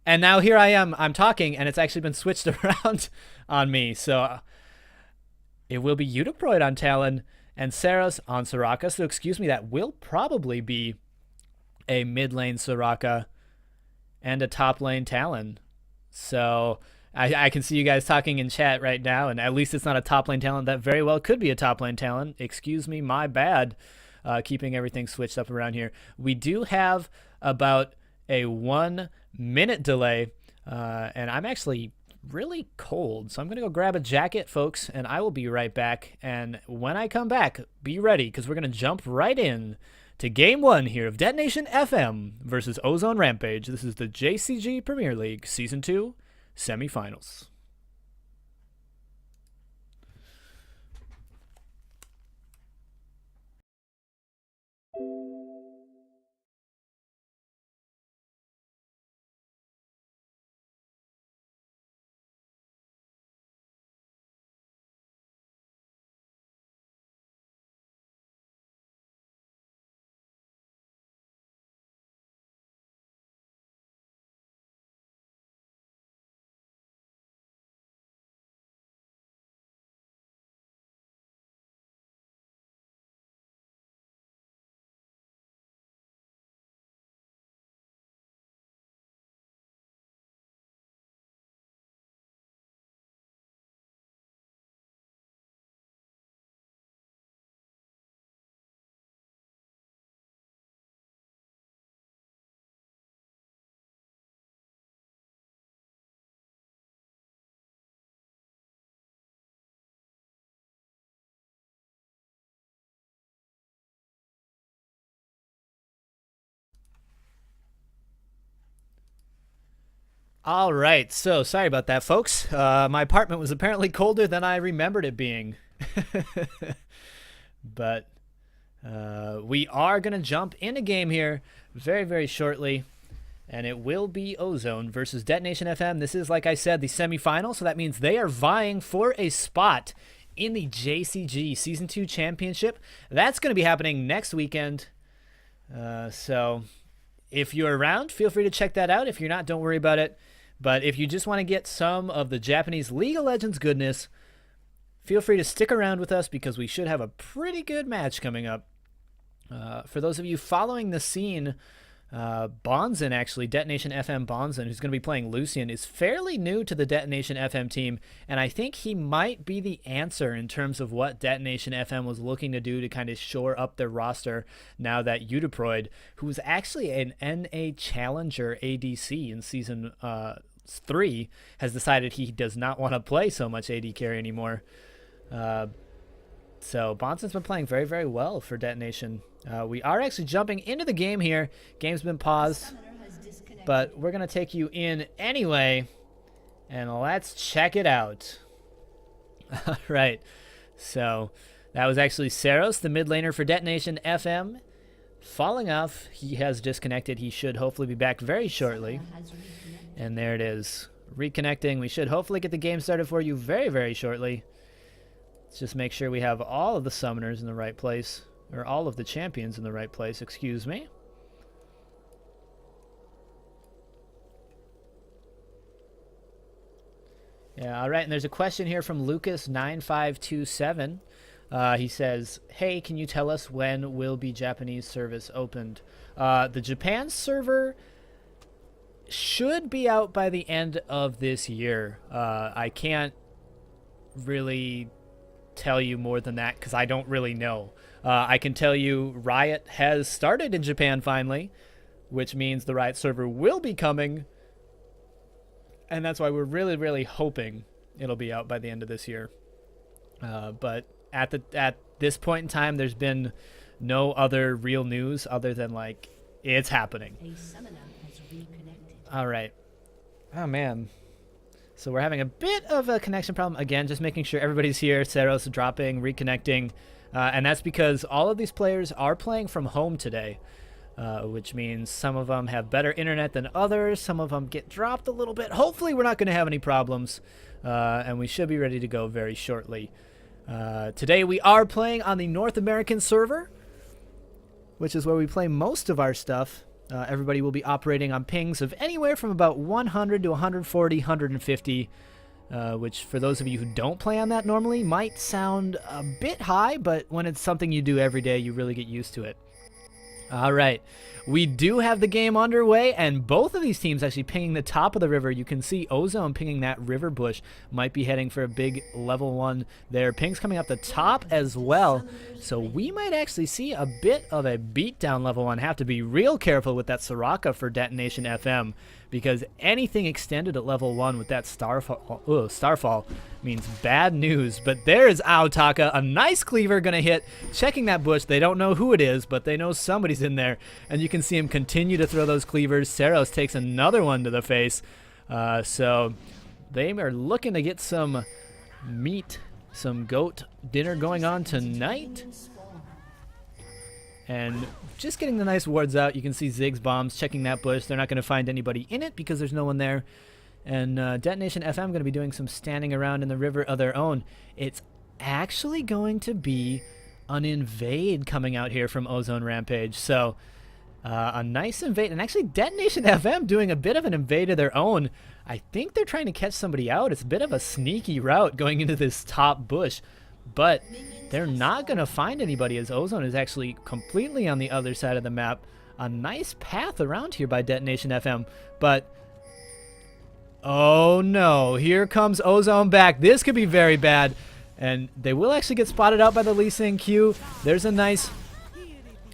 And now here I am, I'm talking, and it's actually been switched around on me. So it will be Udiproid on Talon and Saros on Soraka. So excuse me, that will probably be a mid lane Soraka and a top lane Talon. So I can see you guys talking in chat right now, and at least it's not a top lane Talon. That very well could be a top lane Talon. Excuse me, my bad. Keeping everything switched up around here. We do have about a 1 minute delay, and I'm actually really cold, so I'm gonna go grab a jacket, folks, and I will be right back. And when I come back, be ready because we're gonna jump right in to game 1 here of Detonation FM versus Ozone Rampage. This is the JCG Premier League Season 2 semifinals. All right, so sorry about that, folks. My apartment was apparently colder than I remembered it being. But we are going to jump in a game here very, very shortly. And it will be Ozone versus Detonation FM. This is, like I said, the semifinal, so that means they are vying for a spot in the JCG Season 2 Championship. That's going to be happening next weekend. So if you're around, feel free to check that out. If you're not, don't worry about it. But if you just want to get some of the Japanese League of Legends goodness, feel free to stick around with us because we should have a pretty good match coming up. For those of you following the scene, Bonzen, actually, Detonation FM Bonzen, who's going to be playing Lucian, is fairly new to the Detonation FM team, and I think he might be the answer in terms of what Detonation FM was looking to do to kind of shore up their roster now that Eudiproid, who was actually an NA Challenger ADC in Season 3, has decided he does not want to play so much AD carry anymore. So Bonzen's been playing very, very well for Detonation. We are actually jumping into the game here. Game's been paused, but we're going to take you in anyway, and let's check it out. All right, so that was actually Saros, the mid laner for Detonation FM, falling off. He has disconnected. He should hopefully be back very shortly. And there it is, reconnecting. We should hopefully get the game started for you very, very shortly. Let's just make sure we have all of the summoners in the right place. Or all of the champions in the right place, excuse me. Yeah, all right, and there's a question here from Lucas9527. He says, hey, can you tell us when will be Japanese service opened? The Japan server should be out by the end of this year. I can't really tell you more than that because I don't really know. I can tell you Riot has started in Japan finally, which means the Riot server will be coming, and that's why we're really, really hoping it'll be out by the end of this year. But at this point in time, there's been no other real news other than, like, it's happening. All right. Oh, man. So we're having a bit of a connection problem. Again, just making sure everybody's here. Saros dropping, reconnecting. And that's because all of these players are playing from home today, which means some of them have better internet than others. Some of them get dropped a little bit. Hopefully we're not going to have any problems, and we should be ready to go very shortly. Today we are playing on the North American server, which is where we play most of our stuff. Everybody will be operating on pings of anywhere from about 100 to 140, 150, which for those of you who don't play on that normally might sound a bit high, but when it's something you do every day, you really get used to it. All right, we do have the game underway, and both of these teams actually pinging the top of the river. You can see Ozone pinging that river bush, might be heading for a big level 1 there. Ping's coming up the top as well, so we might actually see a bit of a beatdown level 1. Have to be real careful with that Soraka for Detonation FM, because anything extended at level 1 with that Starfall means bad news. But there's Aotaka, a nice cleaver gonna hit, checking that bush. They don't know who it is, but they know somebody's in there, and you can see him continue to throw those cleavers. Saros takes another one to the face. So they are looking to get some meat, some goat dinner going on tonight. And just getting the nice wards out. You can see Zig's bombs checking that bush. They're not going to find anybody in it because there's no one there. And Detonation FM going to be doing some standing around in the river of their own. It's actually going to be an invade coming out here from Ozone Rampage. So a nice invade. And actually Detonation FM doing a bit of an invade of their own. I think they're trying to catch somebody out. It's a bit of a sneaky route going into this top bush. But they're not going to find anybody as Ozone is actually completely on the other side of the map. A nice path around here by Detonation FM. But, oh no, here comes Ozone back. This could be very bad. And they will actually get spotted out by the Lee Sin Q. There's a nice...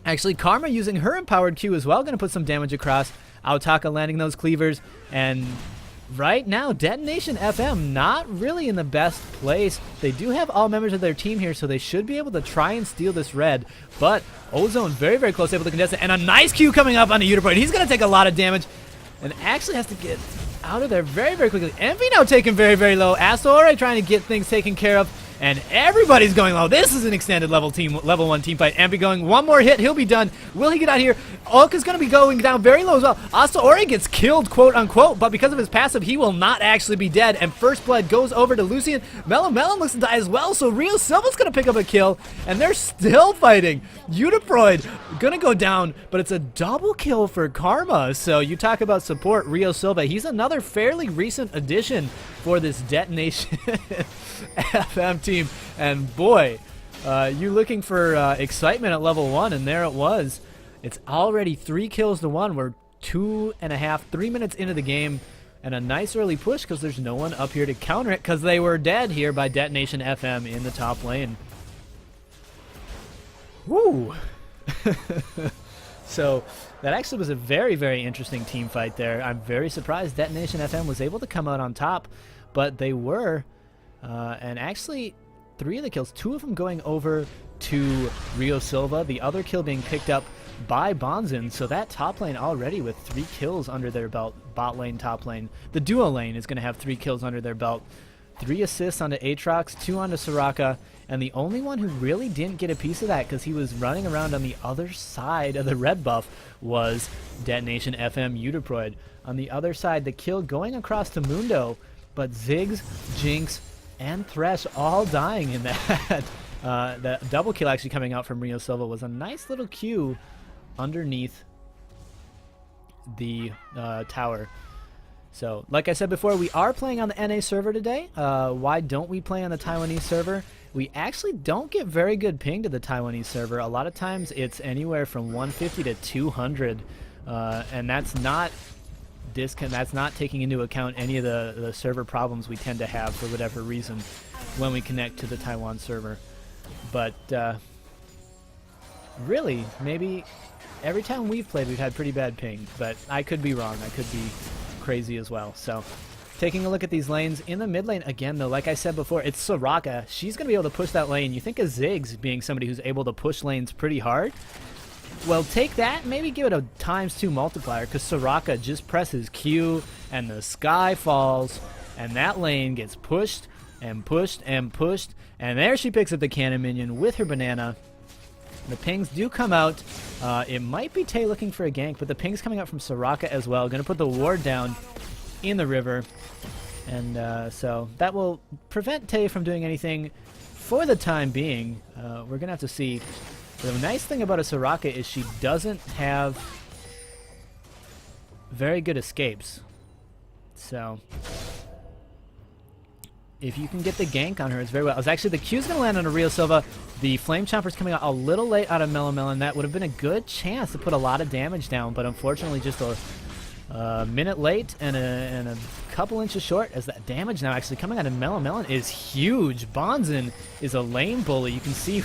Actually, Karma using her empowered Q as well. Going to put some damage across. Aotaka landing those cleavers. And... right now, Detonation FM not really in the best place. They do have all members of their team here, so they should be able to try and steal this red. But Ozone very, very close, able to contest it. And a nice Q coming up on the Eudiproid. He's going to take a lot of damage and actually has to get out of there very, very quickly. Envy now taken very, very low. Astore trying to get things taken care of. And everybody's going low. This is an extended level 1 team fight. Envy going one more hit. He'll be done. Will he get out here? Ulk is going to be going down very low as well. Astore gets killed, quote unquote, but because of his passive, he will not actually be dead. And first blood goes over to Lucian. Melon looks to die as well, so Rio Silva's going to pick up a kill. And they're still fighting. Uniproid going to go down, but it's a double kill for Karma. So you talk about support, Rio Silva. He's another fairly recent addition for this Detonation FM team, and boy, you looking for excitement at level 1, and there it was. It's already 3 kills to 1. We're 3 minutes into the game, and a nice early push because there's no one up here to counter it because they were dead here by Detonation FM in the top lane. Woo! So that actually was a very, very interesting team fight there. I'm very surprised Detonation FM was able to come out on top, but they were. And actually, 3 of the kills, 2 of them going over to Rio Silva, the other kill being picked up by Bonzin. So that top lane already with 3 kills under their belt, bot lane, top lane. The duo lane is going to have 3 kills under their belt. 3 assists onto Aatrox, 2 onto Soraka, and the only one who really didn't get a piece of that because he was running around on the other side of the red buff was Detonation FM Uniproid. On the other side, the kill going across to Mundo, but Ziggs, Jinx, and Thresh all dying in that. The double kill actually coming out from Rio Silva was a nice little Q underneath the tower. So, like I said before, we are playing on the NA server today. Why don't we play on the Taiwanese server? We actually don't get very good ping to the Taiwanese server. A lot of times it's anywhere from 150 to 200, and that's not taking into account any of the server problems we tend to have for whatever reason when we connect to the Taiwan server. But really, maybe every time we've played we've had pretty bad ping, but I could be wrong. I could be crazy as well. So taking a look at these lanes in the mid lane again, though, like I said before, it's Soraka. She's going to be able to push that lane. You think of Ziggs being somebody who's able to push lanes pretty hard. Well, take that, maybe give it a ×2 multiplier, because Soraka just presses Q, and the sky falls, and that lane gets pushed, and pushed, and pushed, and there she picks up the cannon minion with her banana. The pings do come out. It might be Tay looking for a gank, but the ping's coming out from Soraka as well. Going to put the ward down in the river, and so that will prevent Tay from doing anything for the time being. We're going to have to see. The nice thing about a Soraka is she doesn't have very good escapes. So if you can get the gank on her, it's very well. It's actually the Q's going to land on a Rio Silva. The Flame Chomper's coming out a little late out of Melon. That would have been a good chance to put a lot of damage down, but unfortunately just a minute late and a couple inches short, as that damage now actually coming out of Melon is huge. Bonzin is a lane bully. You can see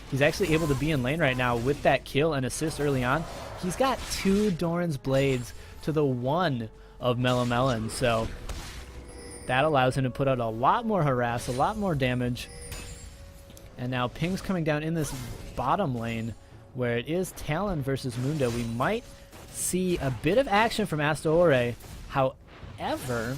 he's actually able to be in lane right now with that kill and assist early on. He's got 2 Doran's Blades to the 1 of Melon, so that allows him to put out a lot more harass, a lot more damage. And now ping's coming down in this bottom lane where it is Talon versus Mundo. We might see a bit of action from Astore. However,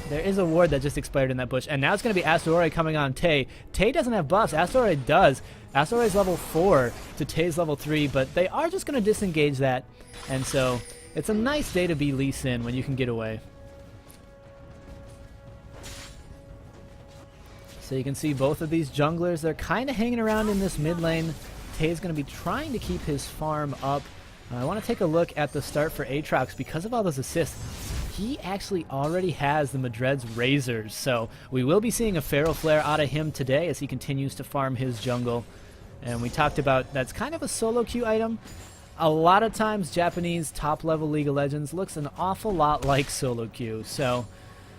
there is a ward that just expired in that bush, and now it's going to be Astore coming on Tay. Tay doesn't have buffs. Astore does. Astore is level 4 to Tay's level 3, but they are just going to disengage that, and so it's a nice day to be Lee Sin when you can get away. So you can see both of these junglers, they're kind of hanging around in this mid lane. Tay's going to be trying to keep his farm up. I want to take a look at the start for Aatrox. Because of all those assists, he actually already has the Madred's Razors, so we will be seeing a Feral Flare out of him today as he continues to farm his jungle. And we talked about that's kind of a solo queue item. A lot of times Japanese top-level League of Legends looks an awful lot like solo queue, so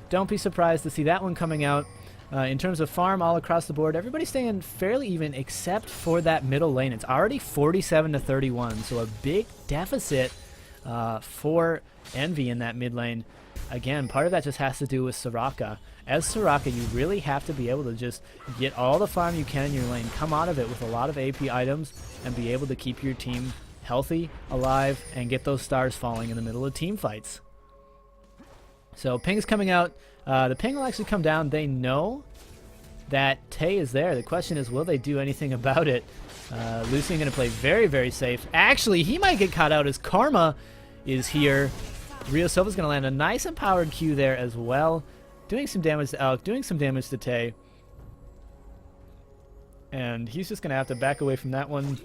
don't be surprised to see that one coming out. In terms of farm all across the board, everybody's staying fairly even except for that middle lane. It's already 47 to 31, so a big deficit for Envy in that mid lane. Again, part of that just has to do with Soraka. As Soraka, you really have to be able to just get all the farm you can in your lane, come out of it with a lot of AP items, and be able to keep your team healthy, alive, and get those stars falling in the middle of team fights. So ping's coming out. The ping will actually come down. They know that Tay is there. The question is, will they do anything about it? Lucian going to play very, very safe. Actually, he might get caught out as Karma is here. Rio Silva's going to land a nice empowered Q there as well. Doing some damage to Elk, doing some damage to Tay. And he's just going to have to back away from that one.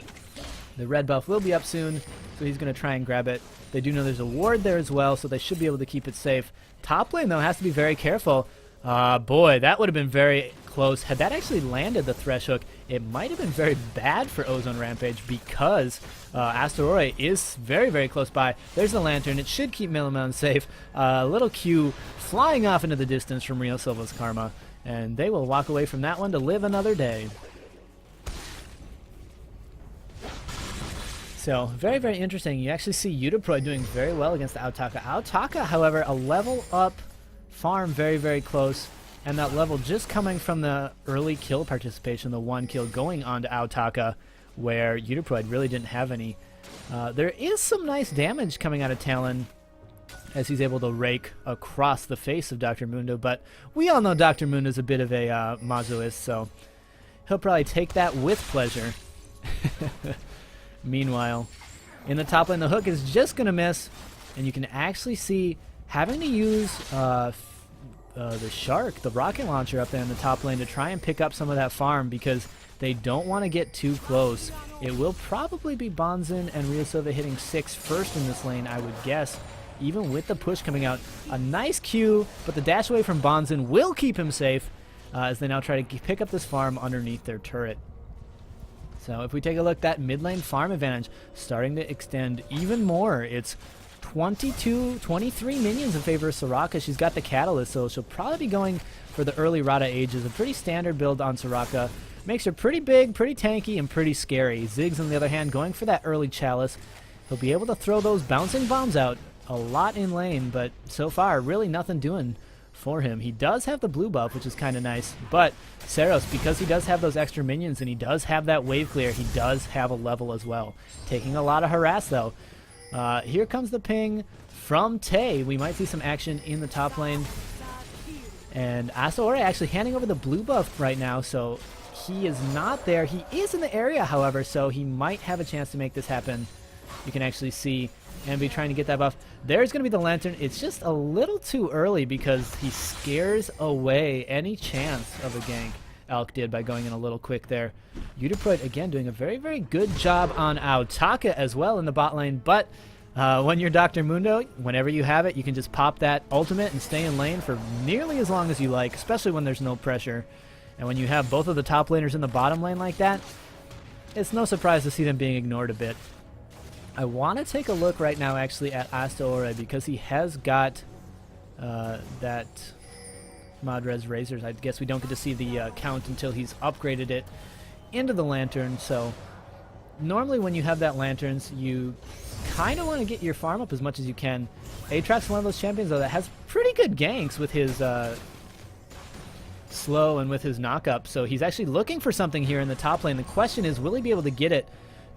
The red buff will be up soon, so he's going to try and grab it. They do know there's a ward there as well, so they should be able to keep it safe. Top lane, though, has to be very careful. Boy, that would have been very close. Had that actually landed the Thresh Hook, it might have been very bad for Ozone Rampage because Astaroria is very, very close by. There's the Lantern. It should keep Melamon safe. Little Q flying off into the distance from Rio Silva's Karma, and they will walk away from that one to live another day. So, very, very interesting. You actually see Udiproid doing very well against the Autaka. Autaka, however, a level up farm very, very close. And that level just coming from the early kill participation, the 1 kill going on to Autaka, where Udiproid really didn't have any. There is some nice damage coming out of Talon as he's able to rake across the face of Dr. Mundo. But we all know Dr. Mundo's a bit of a masoist, so he'll probably take that with pleasure. Meanwhile, in the top lane, the hook is just going to miss, and you can actually see having to use the Shark, the rocket launcher up there in the top lane to try and pick up some of that farm because they don't want to get too close. It will probably be Bonzin and Rio Silva hitting 6 first in this lane, I would guess, even with the push coming out. A nice Q, but the dash away from Bonzin will keep him safe as they now try to pick up this farm underneath their turret. So if we take a look, that mid lane farm advantage starting to extend even more. It's 23 minions in favor of Soraka. She's got the Catalyst, so she'll probably be going for the early Rada Ages. A pretty standard build on Soraka. Makes her pretty big, pretty tanky, and pretty scary. Ziggs, on the other hand, going for that early Chalice. He'll be able to throw those bouncing bombs out a lot in lane, but so far, really nothing doing for him. He does have the blue buff, which is kind of nice, but Seros, because he does have those extra minions and he does have that wave clear, he does have a level as well. Taking a lot of harass, though. Here comes the ping from Tay. We might see some action in the top lane. And Asaore actually handing over the blue buff right now, so he is not there. He is in the area, however, so he might have a chance to make this happen. You can actually see Envy trying to get that buff. There's going to be the Lantern. It's just a little too early because he scares away any chance of a gank. Elk did by going in a little quick there. Udiproid, again, doing a very, very good job on Autaka as well in the bot lane, but when you're Dr. Mundo, whenever you have it, you can just pop that ultimate and stay in lane for nearly as long as you like, especially when there's no pressure. And when you have both of the top laners in the bottom lane like that, it's no surprise to see them being ignored a bit. I want to take a look right now, actually, at Astaore because he has got that Madres Razors. I guess we don't get to see the count until he's upgraded it into the Lantern. So normally when you have that Lanterns, you kind of want to get your farm up as much as you can. Aatrox's one of those champions, though, that has pretty good ganks with his slow and with his knock-up. So he's actually looking for something here in the top lane. The question is, will he be able to get it?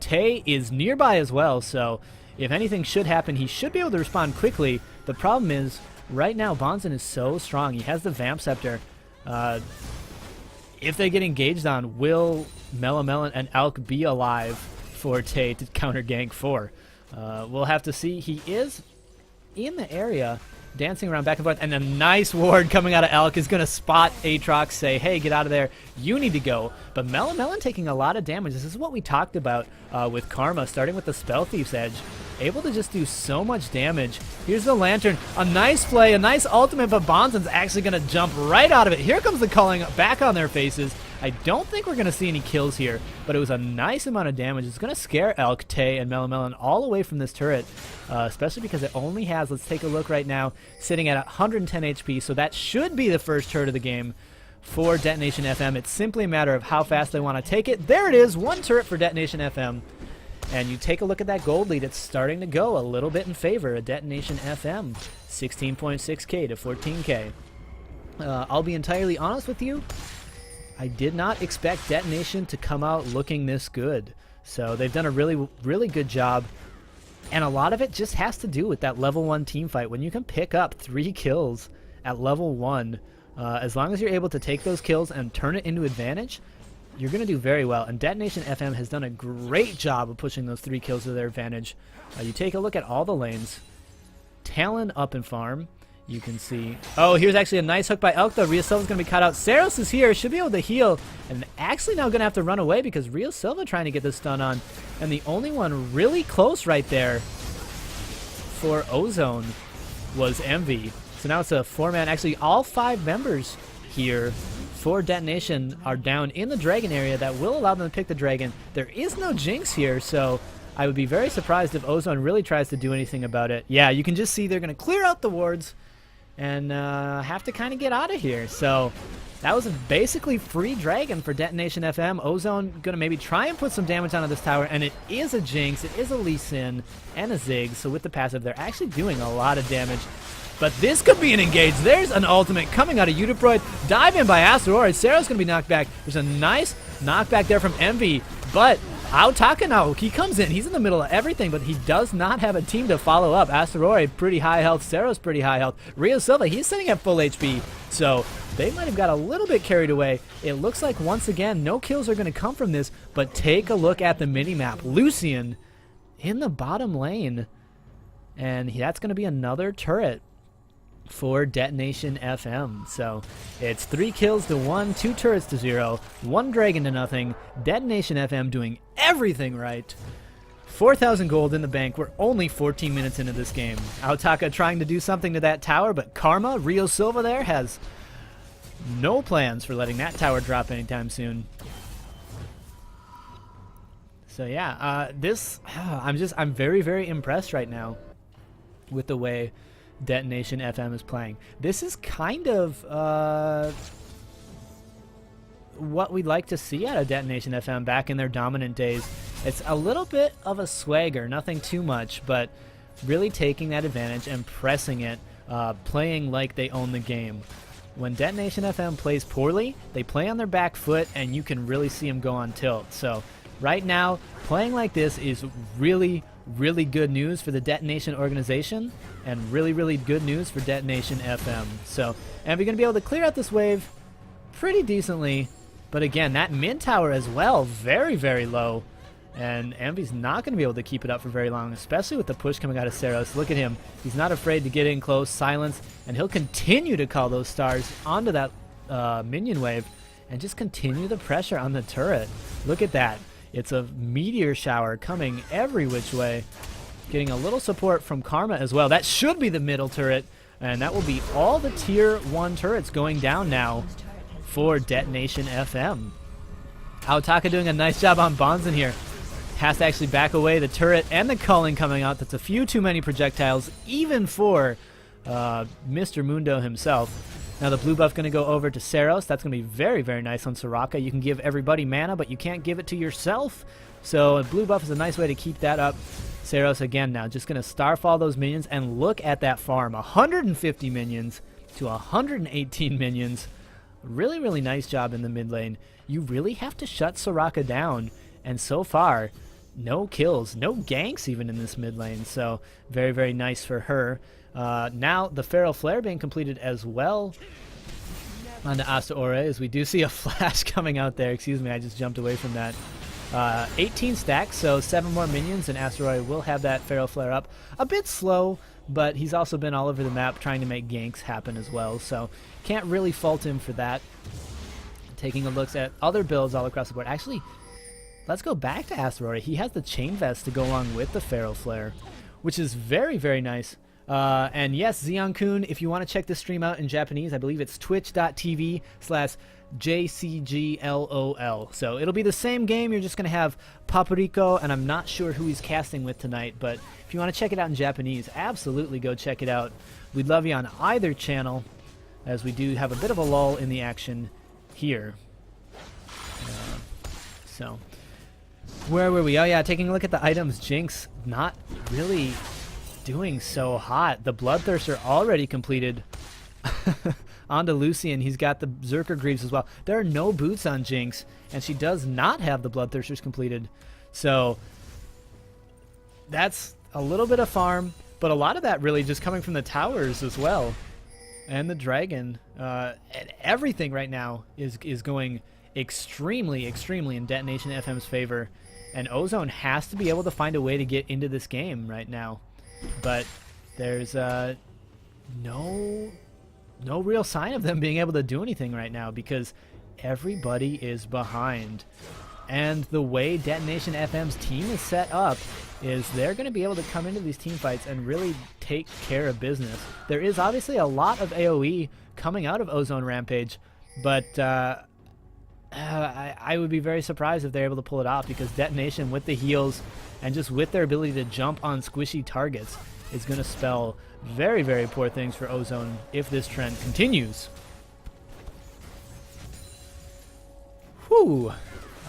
Tay is nearby as well, so if anything should happen, he should be able to respond quickly. The problem is, right now, Bonzin is so strong. He has the Vamp Scepter. If they get engaged on, will Melamelon and Elk be alive for Tay to counter gank for? We'll have to see. He is in the area, dancing around back and forth, and a nice ward coming out of Elk is going to spot Aatrox, say, hey, get out of there, you need to go. But Melamelon taking a lot of damage. This is what we talked about with Karma, starting with the Spell Thief's Edge. Able to just do so much damage. Here's the Lantern, a nice play, a nice ultimate, but Bonzin's actually going to jump right out of it. Here comes the culling back on their faces. I don't think we're going to see any kills here, but it was a nice amount of damage. It's going to scare Elk, Tay, and Melamelon all away from this turret, especially because it only has, let's take a look right now, sitting at 110 HP, so that should be the first turret of the game for Detonation FM. It's simply a matter of how fast they want to take it. There it is, one turret for Detonation FM. And you take a look at that gold lead, it's starting to go a little bit in favor of Detonation FM. 16.6k to 14k. I'll be entirely honest with you, I did not expect Detonation to come out looking this good. So they've done a really, really good job And a lot of it just has to do with that level 1 team fight. When you can pick up 3 kills at level 1, as long as you're able to take those kills and turn it into advantage, you're going to do very well. And Detonation FM has done a great job of pushing those 3 kills to their advantage. You take a look at all the lanes. Talon up in farm. You can see... Oh, here's actually a nice hook by Elk, though. Rio Silva's going to be cut out. Saros is here. Should be able to heal. And actually now going to have to run away because Rio Silva trying to get this stun on. And the only one really close right there for Ozone was Envy. So now it's a 4-man. Actually, all 5 members here for Detonation are down in the Dragon area. That will allow them to pick the Dragon. There is no Jinx here, so I would be very surprised if Ozone really tries to do anything about it. Yeah, you can just see they're going to clear out the wards and have to kind of get out of here. So that was a basically free Dragon for Detonation FM. Ozone going to maybe try and put some damage onto this tower, and it is a Jinx, it is a Lee Sin, and a Ziggs. So with the passive, they're actually doing a lot of damage. But this could be an engage. There's an ultimate coming out of Udiproid. Dive in by Asteroid. Sarah's going to be knocked back. There's a nice knockback there from Envy. But Aotaka now, he comes in. He's in the middle of everything, but he does not have a team to follow up. Asteroid, pretty high health. Sarah's pretty high health. Rio Silva, he's sitting at full HP. So they might have got a little bit carried away. It looks like, once again, no kills are going to come from this. But take a look at the minimap. Lucian in the bottom lane. And that's going to be another turret for Detonation FM. So it's 3 kills to 1, 2 turrets to 0, 1 dragon to nothing. Detonation FM doing everything right. 4,000 gold in the bank. We're only 14 minutes into this game. Aotaka trying to do something to that tower, but Karma, Rio Silva there, has no plans for letting that tower drop anytime soon. So yeah, I'm very, very impressed right now with the way Detonation FM is playing. This is kind of what we'd like to see out of Detonation FM back in their dominant days. It's a little bit of a swagger, nothing too much, but really taking that advantage and pressing it, playing like they own the game. When Detonation FM plays poorly, they play on their back foot, and you can really see them go on tilt. So right now, playing like this is really, really good news for the Detonation organization, and really, really good news for Detonation FM. So, and we're going to be able to clear out this wave pretty decently, but again, that mid tower as well, very, very low, and Envy's not going to be able to keep it up for very long, especially with the push coming out of Saros. Look at him. He's not afraid to get in close, silence, and he'll continue to call those stars onto that minion wave and just continue the pressure on the turret. Look at that. It's a meteor shower coming every which way. Getting a little support from Karma as well. That should be the middle turret. And that will be all the tier 1 turrets going down now for Detonation FM. Aotaka doing a nice job on Bonzen here. Has to actually back away the turret and the culling coming out. That's a few too many projectiles, even for Mr. Mundo himself. Now the blue buff going to go over to Saros. That's going to be very, very nice on Soraka. You can give everybody mana, but you can't give it to yourself. So a blue buff is a nice way to keep that up. Saros again now just going to starfall those minions, and look at that farm. 150 minions to 118 minions. Really, really nice job in the mid lane. You really have to shut Soraka down, and so far, no kills, no ganks even in this mid lane. So very, very nice for her. Now the Feral Flare being completed as well on the Astaore, as we do see a flash coming out there. Excuse me, I just jumped away from that. 18 stacks, so 7 more minions, and Asteroid will have that Feral Flare up. A bit slow, but he's also been all over the map trying to make ganks happen as well, so can't really fault him for that. Taking a look at other builds all across the board. Actually, let's go back to Asteroid. He has the Chain Vest to go along with the Feral Flare, which is very, very nice. And yes, Zeon-kun, if you want to check this stream out in Japanese, I believe it's twitch.tv/JCG LoL. So it'll be the same game. You're just going to have Papriko, and I'm not sure who he's casting with tonight, but if you want to check it out in Japanese, absolutely go check it out. We'd love you on either channel, as we do have a bit of a lull in the action here. So where were we? Oh yeah, taking a look at the items. Jinx not really doing so hot. The Bloodthirster already completed. On to Lucian. He's got the Berserker Greaves as well. There are no boots on Jinx, and she does not have the Bloodthirsters completed. So that's a little bit of farm, but a lot of that really just coming from the towers as well. And the dragon. And everything right now is going extremely in Detonation FM's favor. And Ozone has to be able to find a way to get into this game right now. But there's no real sign of them being able to do anything right now because everybody is behind. And the way Detonation FM's team is set up is they're going to be able to come into these team fights and really take care of business. There is obviously a lot of AoE coming out of Ozone Rampage, but I would be very surprised if they're able to pull it off because Detonation with the heals and just with their ability to jump on squishy targets is going to spell very poor things for Ozone if this trend continues. Whew.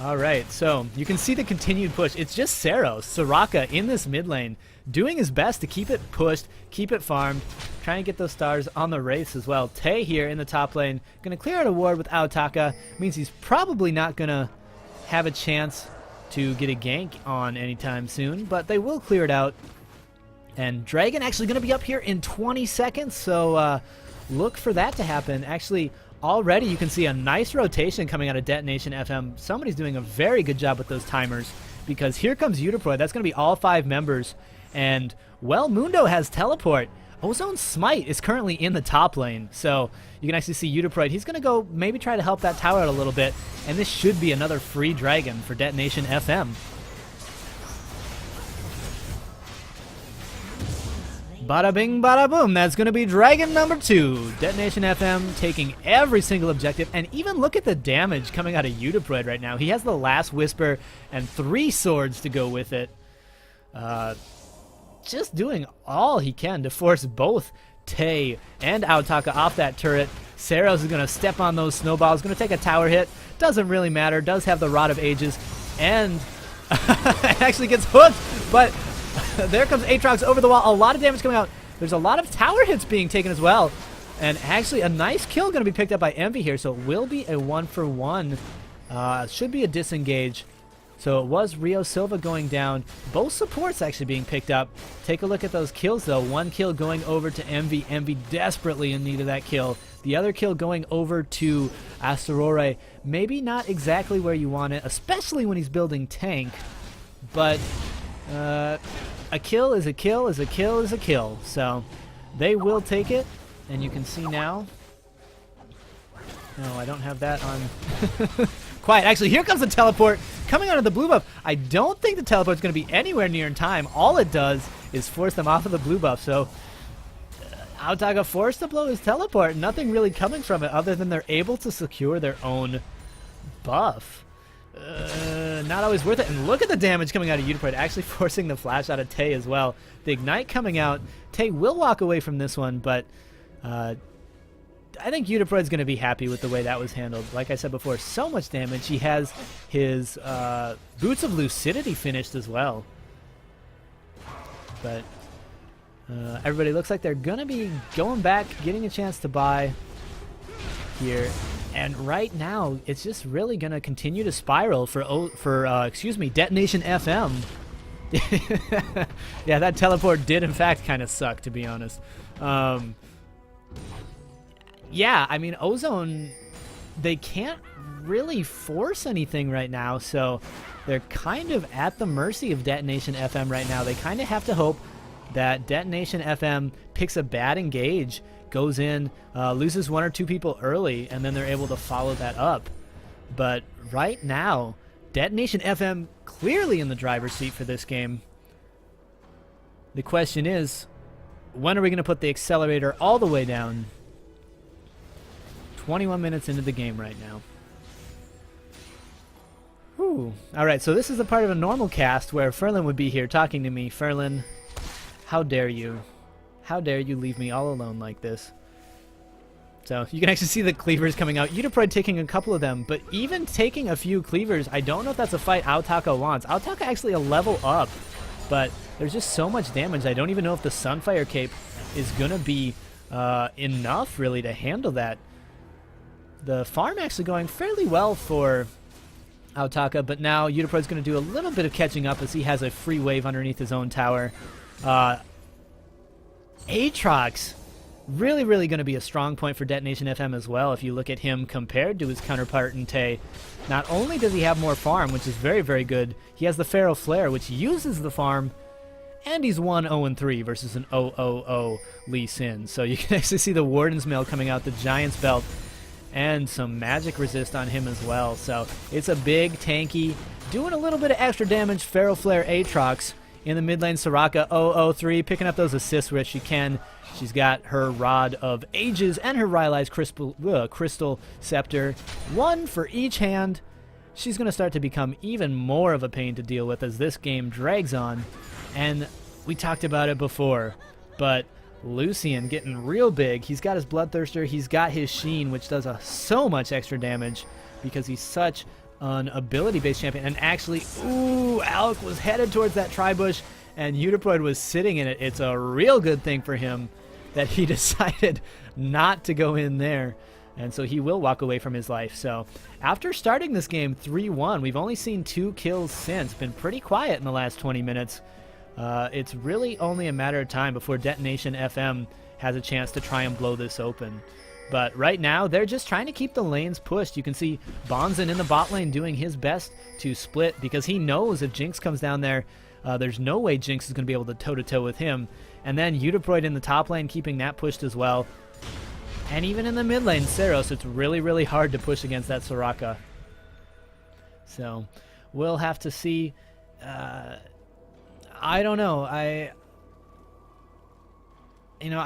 Alright, so you can see the continued push. It's just Soraka in this mid lane doing his best to keep it pushed, keep it farmed, trying to get those stars on the race as well. Tay here in the top lane, going to clear out a ward with Aotaka. Means he's probably not going to have a chance to get a gank on anytime soon, but they will clear it out. And Dragon actually going to be up here in 20 seconds, so look for that to happen. Actually, already you can see a nice rotation coming out of Detonation FM. Somebody's doing a very good job with those timers because here comes Udiproid. That's going to be all 5 members. And, well, Mundo has teleport. Ozone's Smite is currently in the top lane. So you can actually see Udiproid. He's going to go maybe try to help that tower out a little bit. And this should be another free dragon for Detonation FM. Bada bing, bada boom. That's going to be dragon number 2. Detonation FM taking every single objective. And even look at the damage coming out of Udiproid right now. He has the Last Whisper and 3 swords to go with it. Just doing all he can to force both Tay and Aotaka off that turret. Saros is going to step on those snowballs. Going to take a tower hit. Doesn't really matter. Does have the Rod of Ages. And actually gets hooked. But there comes Aatrox over the wall. A lot of damage coming out. There's a lot of tower hits being taken as well. And actually a nice kill going to be picked up by Envy here. So it will be a 1-for-1. Should be a disengage. So it was Rio Silva going down. Both supports actually being picked up. Take a look at those kills though. 1 kill going over to Envy. Envy desperately in need of that kill. The other kill going over to Asterore. Maybe not exactly where you want it, especially when he's building tank. But a kill is a kill is a kill is a kill. So they will take it. And you can see now. No, I don't have that on. Quiet. Actually, here comes the teleport coming out of the blue buff. I don't think the teleport's going to be anywhere near in time. All it does is force them off of the blue buff. So Aotaka forced to blow his teleport. Nothing really coming from it other than they're able to secure their own buff. Not always worth it. And look at the damage coming out of Udiproid, actually forcing the flash out of Tay as well. The Ignite coming out. Tay will walk away from this one, but I think Udiproid's going to be happy with the way that was handled. Like I said before, so much damage. He has his Boots of Lucidity finished as well. But everybody looks like they're going to be going back, getting a chance to buy here. And right now, it's just really going to continue to spiral for Detonation FM. Yeah, that teleport did in fact kind of suck, to be honest. Yeah, I mean, Ozone, they can't really force anything right now, so they're kind of at the mercy of Detonation FM right now. They kind of have to hope that Detonation FM picks a bad engage, goes in, loses 1 or 2 people early, and then they're able to follow that up. But right now, Detonation FM clearly in the driver's seat for this game. The question is, when are we going to put the accelerator all the way down? 21 minutes into the game right now. Whew. Alright, so this is a part of a normal cast where Ferlin would be here talking to me. Ferlin, how dare you? How dare you leave me all alone like this? So you can actually see the cleavers coming out. Udiproid taking a couple of them, but even taking a few cleavers, I don't know if that's a fight Aotaka wants. Aotaka actually a level up, but there's just so much damage. I don't even know if the Sunfire Cape is going to be enough really to handle that. The farm actually going fairly well for Aotaka, but now Udiproid's going to do a little bit of catching up as he has a free wave underneath his own tower. Aatrox, really, really going to be a strong point for Detonation FM as well. If you look at him compared to his counterpart in Tay, not only does he have more farm, which is very, very good, he has the Pharaoh Flare, which uses the farm, and he's 1-0-3 versus an 0-0-0 Lee Sin. So you can actually see the Warden's Mail coming out, the Giant's Belt, and some magic resist on him as well. So it's a big, tanky, doing a little bit of extra damage, Pharaoh Flare Aatrox. In the mid lane, Soraka 0-0-3, picking up those assists where she can. She's got her Rod of Ages and her Rylai's Crystal Scepter. One for each hand. She's going to start to become even more of a pain to deal with as this game drags on. And we talked about it before, but Lucian getting real big. He's got his Bloodthirster. He's got his Sheen, which does so much extra damage because he's such an ability-based champion. And actually, ooh, Alec was headed towards that Tribush, and Eudiproid was sitting in it. It's a real good thing for him that he decided not to go in there. And so he will walk away from his life. So after starting this game 3-1, we've only seen 2 kills since. Been pretty quiet in the last 20 minutes. It's really only a matter of time before Detonation FM has a chance to try and blow this open. But right now, they're just trying to keep the lanes pushed. You can see Bonzen in the bot lane doing his best to split because he knows if Jinx comes down there, there's no way Jinx is going to be able to toe-to-toe with him. And then Eudiproid in the top lane keeping that pushed as well. And even in the mid lane, Seros, it's really, really hard to push against that Soraka. So we'll have to see. I don't know. I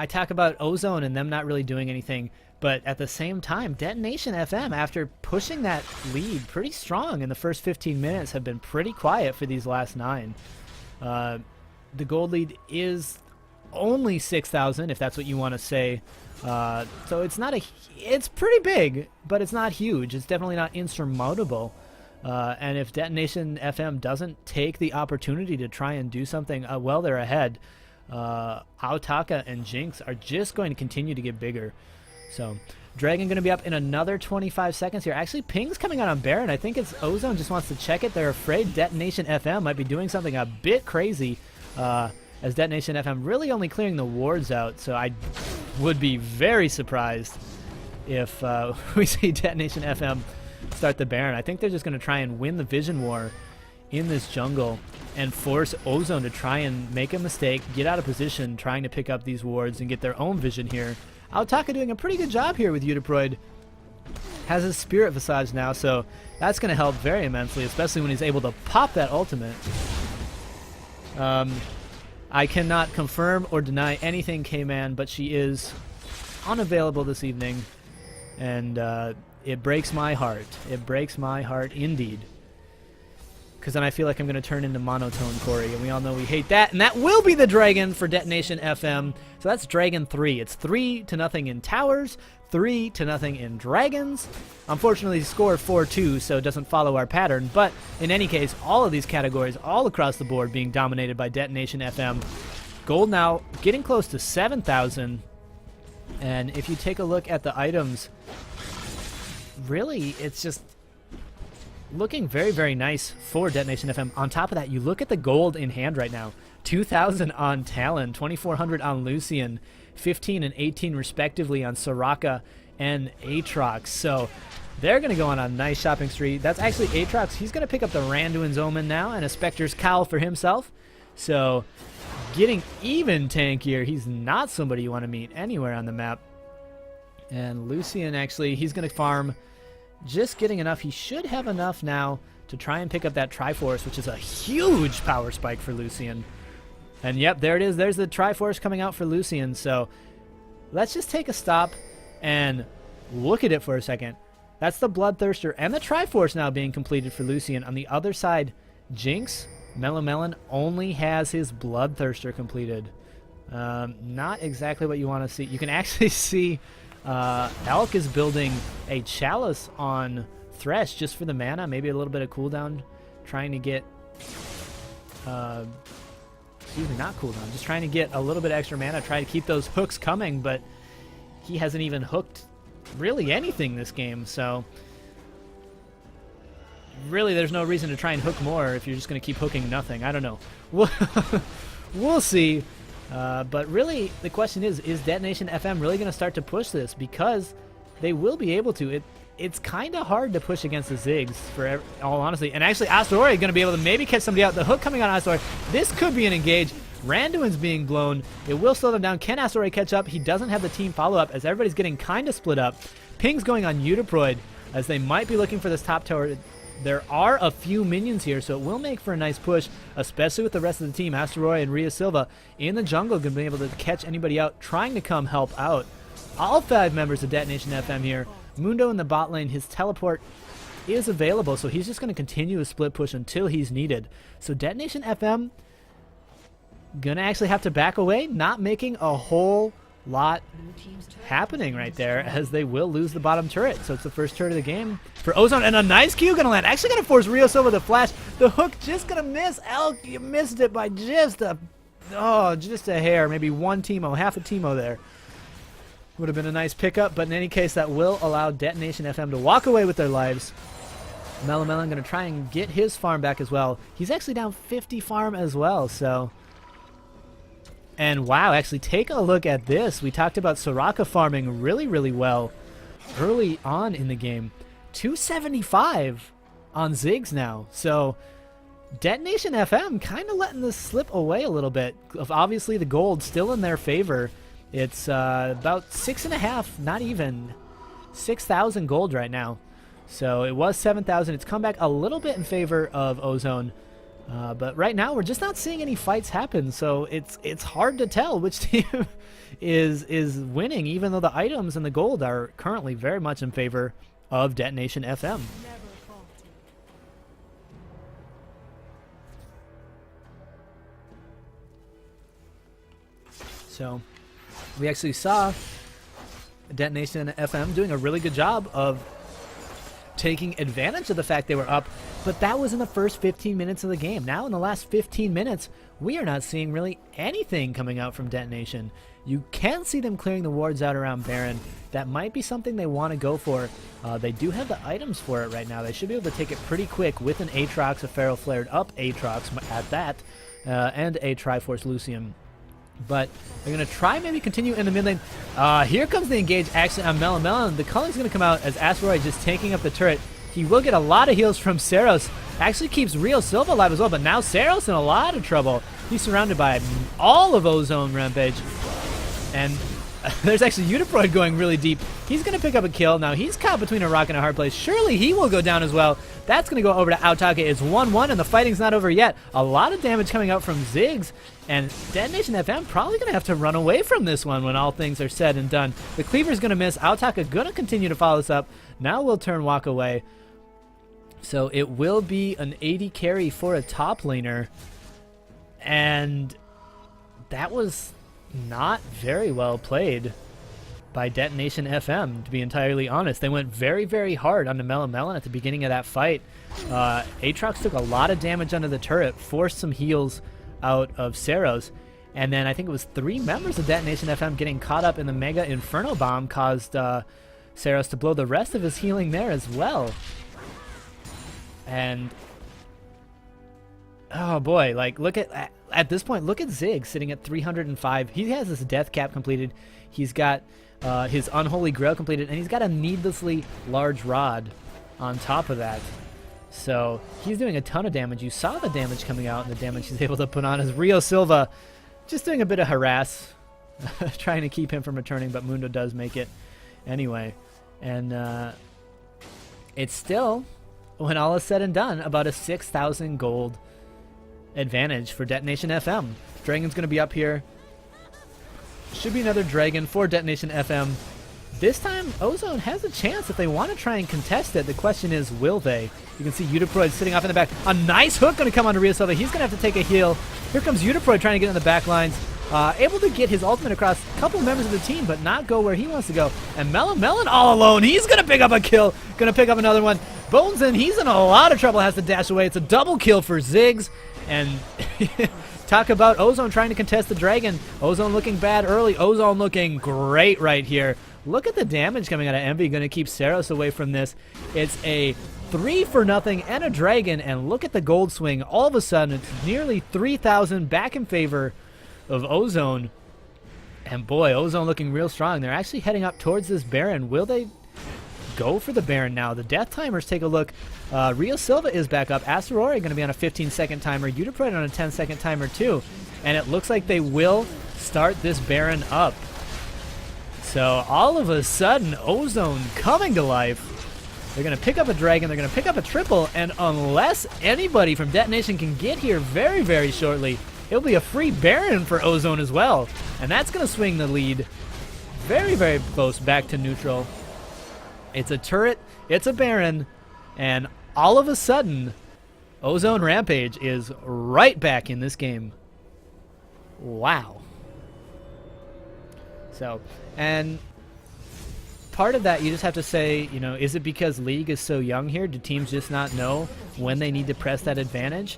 talk about Ozone and them not really doing anything, but at the same time, Detonation FM, after pushing that lead pretty strong in the first 15 minutes, have been pretty quiet for these last 9. The gold lead is only 6,000, if that's what you want to say. So it's not it's pretty big, but it's not huge. It's definitely not insurmountable. And if Detonation FM doesn't take the opportunity to try and do something while they're ahead, Aotaka and Jinx are just going to continue to get bigger. So Dragon going to be up in another 25 seconds here. Actually, ping's coming out on Baron. I think it's Ozone just wants to check it. They're afraid Detonation FM might be doing something a bit crazy, as Detonation FM really only clearing the wards out. So I would be very surprised if we see Detonation FM start the Baron. I think they're just going to try and win the Vision War in this jungle and force Ozone to try and make a mistake, get out of position, trying to pick up these wards and get their own vision here. Aotaka doing a pretty good job here with Eudiproid. Has his Spirit Visage now, so that's going to help very immensely, especially when he's able to pop that ultimate. I cannot confirm or deny anything, K-Man, but she is unavailable this evening, and it breaks my heart. It breaks my heart indeed. Because then I feel like I'm going to turn into monotone Corey, and we all know we hate that, and that will be the Dragon for Detonation FM. So that's Dragon 3. It's 3-0 in towers, 3-0 in dragons. Unfortunately, score 4-2, so it doesn't follow our pattern, but in any case, all of these categories, all across the board, being dominated by Detonation FM. Gold now getting close to 7,000, and if you take a look at the items, really, it's just looking very, very nice for Detonation FM. On top of that, you look at the gold in hand right now. 2,000 on Talon, 2,400 on Lucian, 15 and 18 respectively on Soraka and Aatrox. So they're going to go on a nice shopping spree. That's actually Aatrox. He's going to pick up the Randuin's Omen now and a Spectre's Cowl for himself. So getting even tankier. He's not somebody you want to meet anywhere on the map. And Lucian, actually, he's going to farm just getting enough. He should have enough now to try and pick up that Triforce, which is a huge power spike for Lucian. And yep, there it is. There's the Triforce coming out for Lucian. So let's just take a stop and look at it for a second. That's the Bloodthirster and the Triforce now being completed for Lucian. On the other side, Jinx, Melon only has his Bloodthirster completed. Not exactly what you want to see. You can actually see Elk is building a Chalice on Thresh just for the mana, maybe a little bit of cooldown, trying to get, excuse me, not cooldown, just trying to get a little bit extra mana, try to keep those hooks coming, but he hasn't even hooked really anything this game, so really there's no reason to try and hook more if you're just going to keep hooking nothing. I don't know. We'll see. But really, the question is Detonation FM really going to start to push this? Because they will be able to. It's kind of hard to push against the Ziggs, for all honesty. And actually, Asteroid going to be able to maybe catch somebody out. The hook coming on Asteroid. This could be an engage. Randuin's being blown. It will slow them down. Can Asteroid catch up? He doesn't have the team follow-up as everybody's getting kind of split up. Ping's going on Udiproid as they might be looking for this top tower. There are a few minions here, so it will make for a nice push, especially with the rest of the team. Asteroid and Rhea Silva in the jungle going to be able to catch anybody out, trying to come help out. All 5 members of Detonation FM here. Mundo in the bot lane, his teleport is available, so he's just going to continue his split push until he's needed. So Detonation FM going to actually have to back away, not making a whole lot happening right there, as they will lose the bottom turret. So it's the first turret of the game for Ozone, and a nice Q going to land. Actually going to force Rio Silva to flash. The hook just going to miss. Elk, you missed it by just a hair, maybe one Teemo, half a Teemo there. Would have been a nice pickup, but in any case, that will allow Detonation FM to walk away with their lives. Melon going to try and get his farm back as well. He's actually down 50 farm as well, so... And wow, actually take a look at this. We talked about Soraka farming really, really well early on in the game. 275 on Ziggs now. So Detonation FM kind of letting this slip away a little bit. Obviously the gold still in their favor. It's about 6.5, not even 6,000 gold right now. So it was 7,000. It's come back a little bit in favor of Ozone. But right now we're just not seeing any fights happen, so it's hard to tell which team is winning, even though the items and the gold are currently very much in favor of Detonation FM. So we actually saw Detonation FM doing a really good job of taking advantage of the fact they were up, but that was in the first 15 minutes of the game. Now in the last 15 minutes, we are not seeing really anything coming out from Detonation. You can see them clearing the wards out around Baron. That might be something they want to go for. They do have the items for it right now. They should be able to take it pretty quick with an Aatrox, a Pharaoh flared up Aatrox at that, and a Triforce Lucian. But they're going to try maybe continue in the mid lane. Here comes the engage actually on Melon. The Culling's going to come out as Asteroid just taking up the turret. He will get a lot of heals from Seros. Actually keeps Rio Silva alive as well, but now Seros in a lot of trouble. He's surrounded by all of Ozone Rampage. And there's actually Udiproid going really deep. He's going to pick up a kill. Now he's caught between a rock and a hard place. Surely he will go down as well. That's going to go over to Autaka. It's 1-1 and the fighting's not over yet. A lot of damage coming out from Ziggs. And Detonation FM probably going to have to run away from this one when all things are said and done. The Cleaver's going to miss. Autaka going to continue to follow this up. Now we'll turn walk away. So it will be an 80 carry for a top laner. And that was not very well played by Detonation FM, to be entirely honest. They went very, very hard on the Melon at the beginning of that fight. Aatrox took a lot of damage under the turret, forced some heals out of Seros, and then I think it was 3 members of Detonation FM getting caught up in the Mega Inferno Bomb caused Seros to blow the rest of his healing there as well. And oh boy, like look at this point, look at Ziggs sitting at 305. He has his death cap completed. He's got his Unholy Grail completed, and he's got a needlessly large rod on top of that. So he's doing a ton of damage. You saw the damage coming out and the damage he's able to put on as Rio Silva just doing a bit of harass, trying to keep him from returning, but Mundo does make it anyway. And it's still, when all is said and done, about a 6,000 gold advantage for Detonation FM. Dragon's going to be up here. Should be another Dragon for Detonation FM. This time, Ozone has a chance if they want to try and contest it. The question is, will they? You can see Udiproid sitting off in the back. A nice hook going to come onto Rio Silva. He's going to have to take a heal. Here comes Udiproid trying to get in the back lines. Able to get his ultimate across a couple members of the team, but not go where he wants to go. And Melon all alone. He's going to pick up a kill. Going to pick up another one. Bones in. He's in a lot of trouble. Has to dash away. It's a double kill for Ziggs. And talk about Ozone trying to contest the Dragon. Ozone looking bad early. Ozone looking great right here. Look at the damage coming out of Envy. Going to keep Saros away from this. It's a 3-for-0 and a dragon, and look at the gold swing. All of a sudden, it's nearly 3,000 back in favor of Ozone. And boy, Ozone looking real strong. They're actually heading up towards this Baron. Will they go for the Baron now? The death timers, take a look. Rio Silva is back up. Asterori going to be on a 15-second timer. Udipride on a 10-second timer too. And it looks like they will start this Baron up. So all of a sudden, Ozone coming to life. They're going to pick up a dragon. They're going to pick up a triple. And unless anybody from Detonation can get here very, very shortly, it'll be a free Baron for Ozone as well. And that's going to swing the lead very, very close back to neutral. It's a turret. It's a Baron. And all of a sudden, Ozone Rampage is right back in this game. Wow. So, and part of that, you just have to say, you know, is it because League is so young here? Do teams just not know when they need to press that advantage?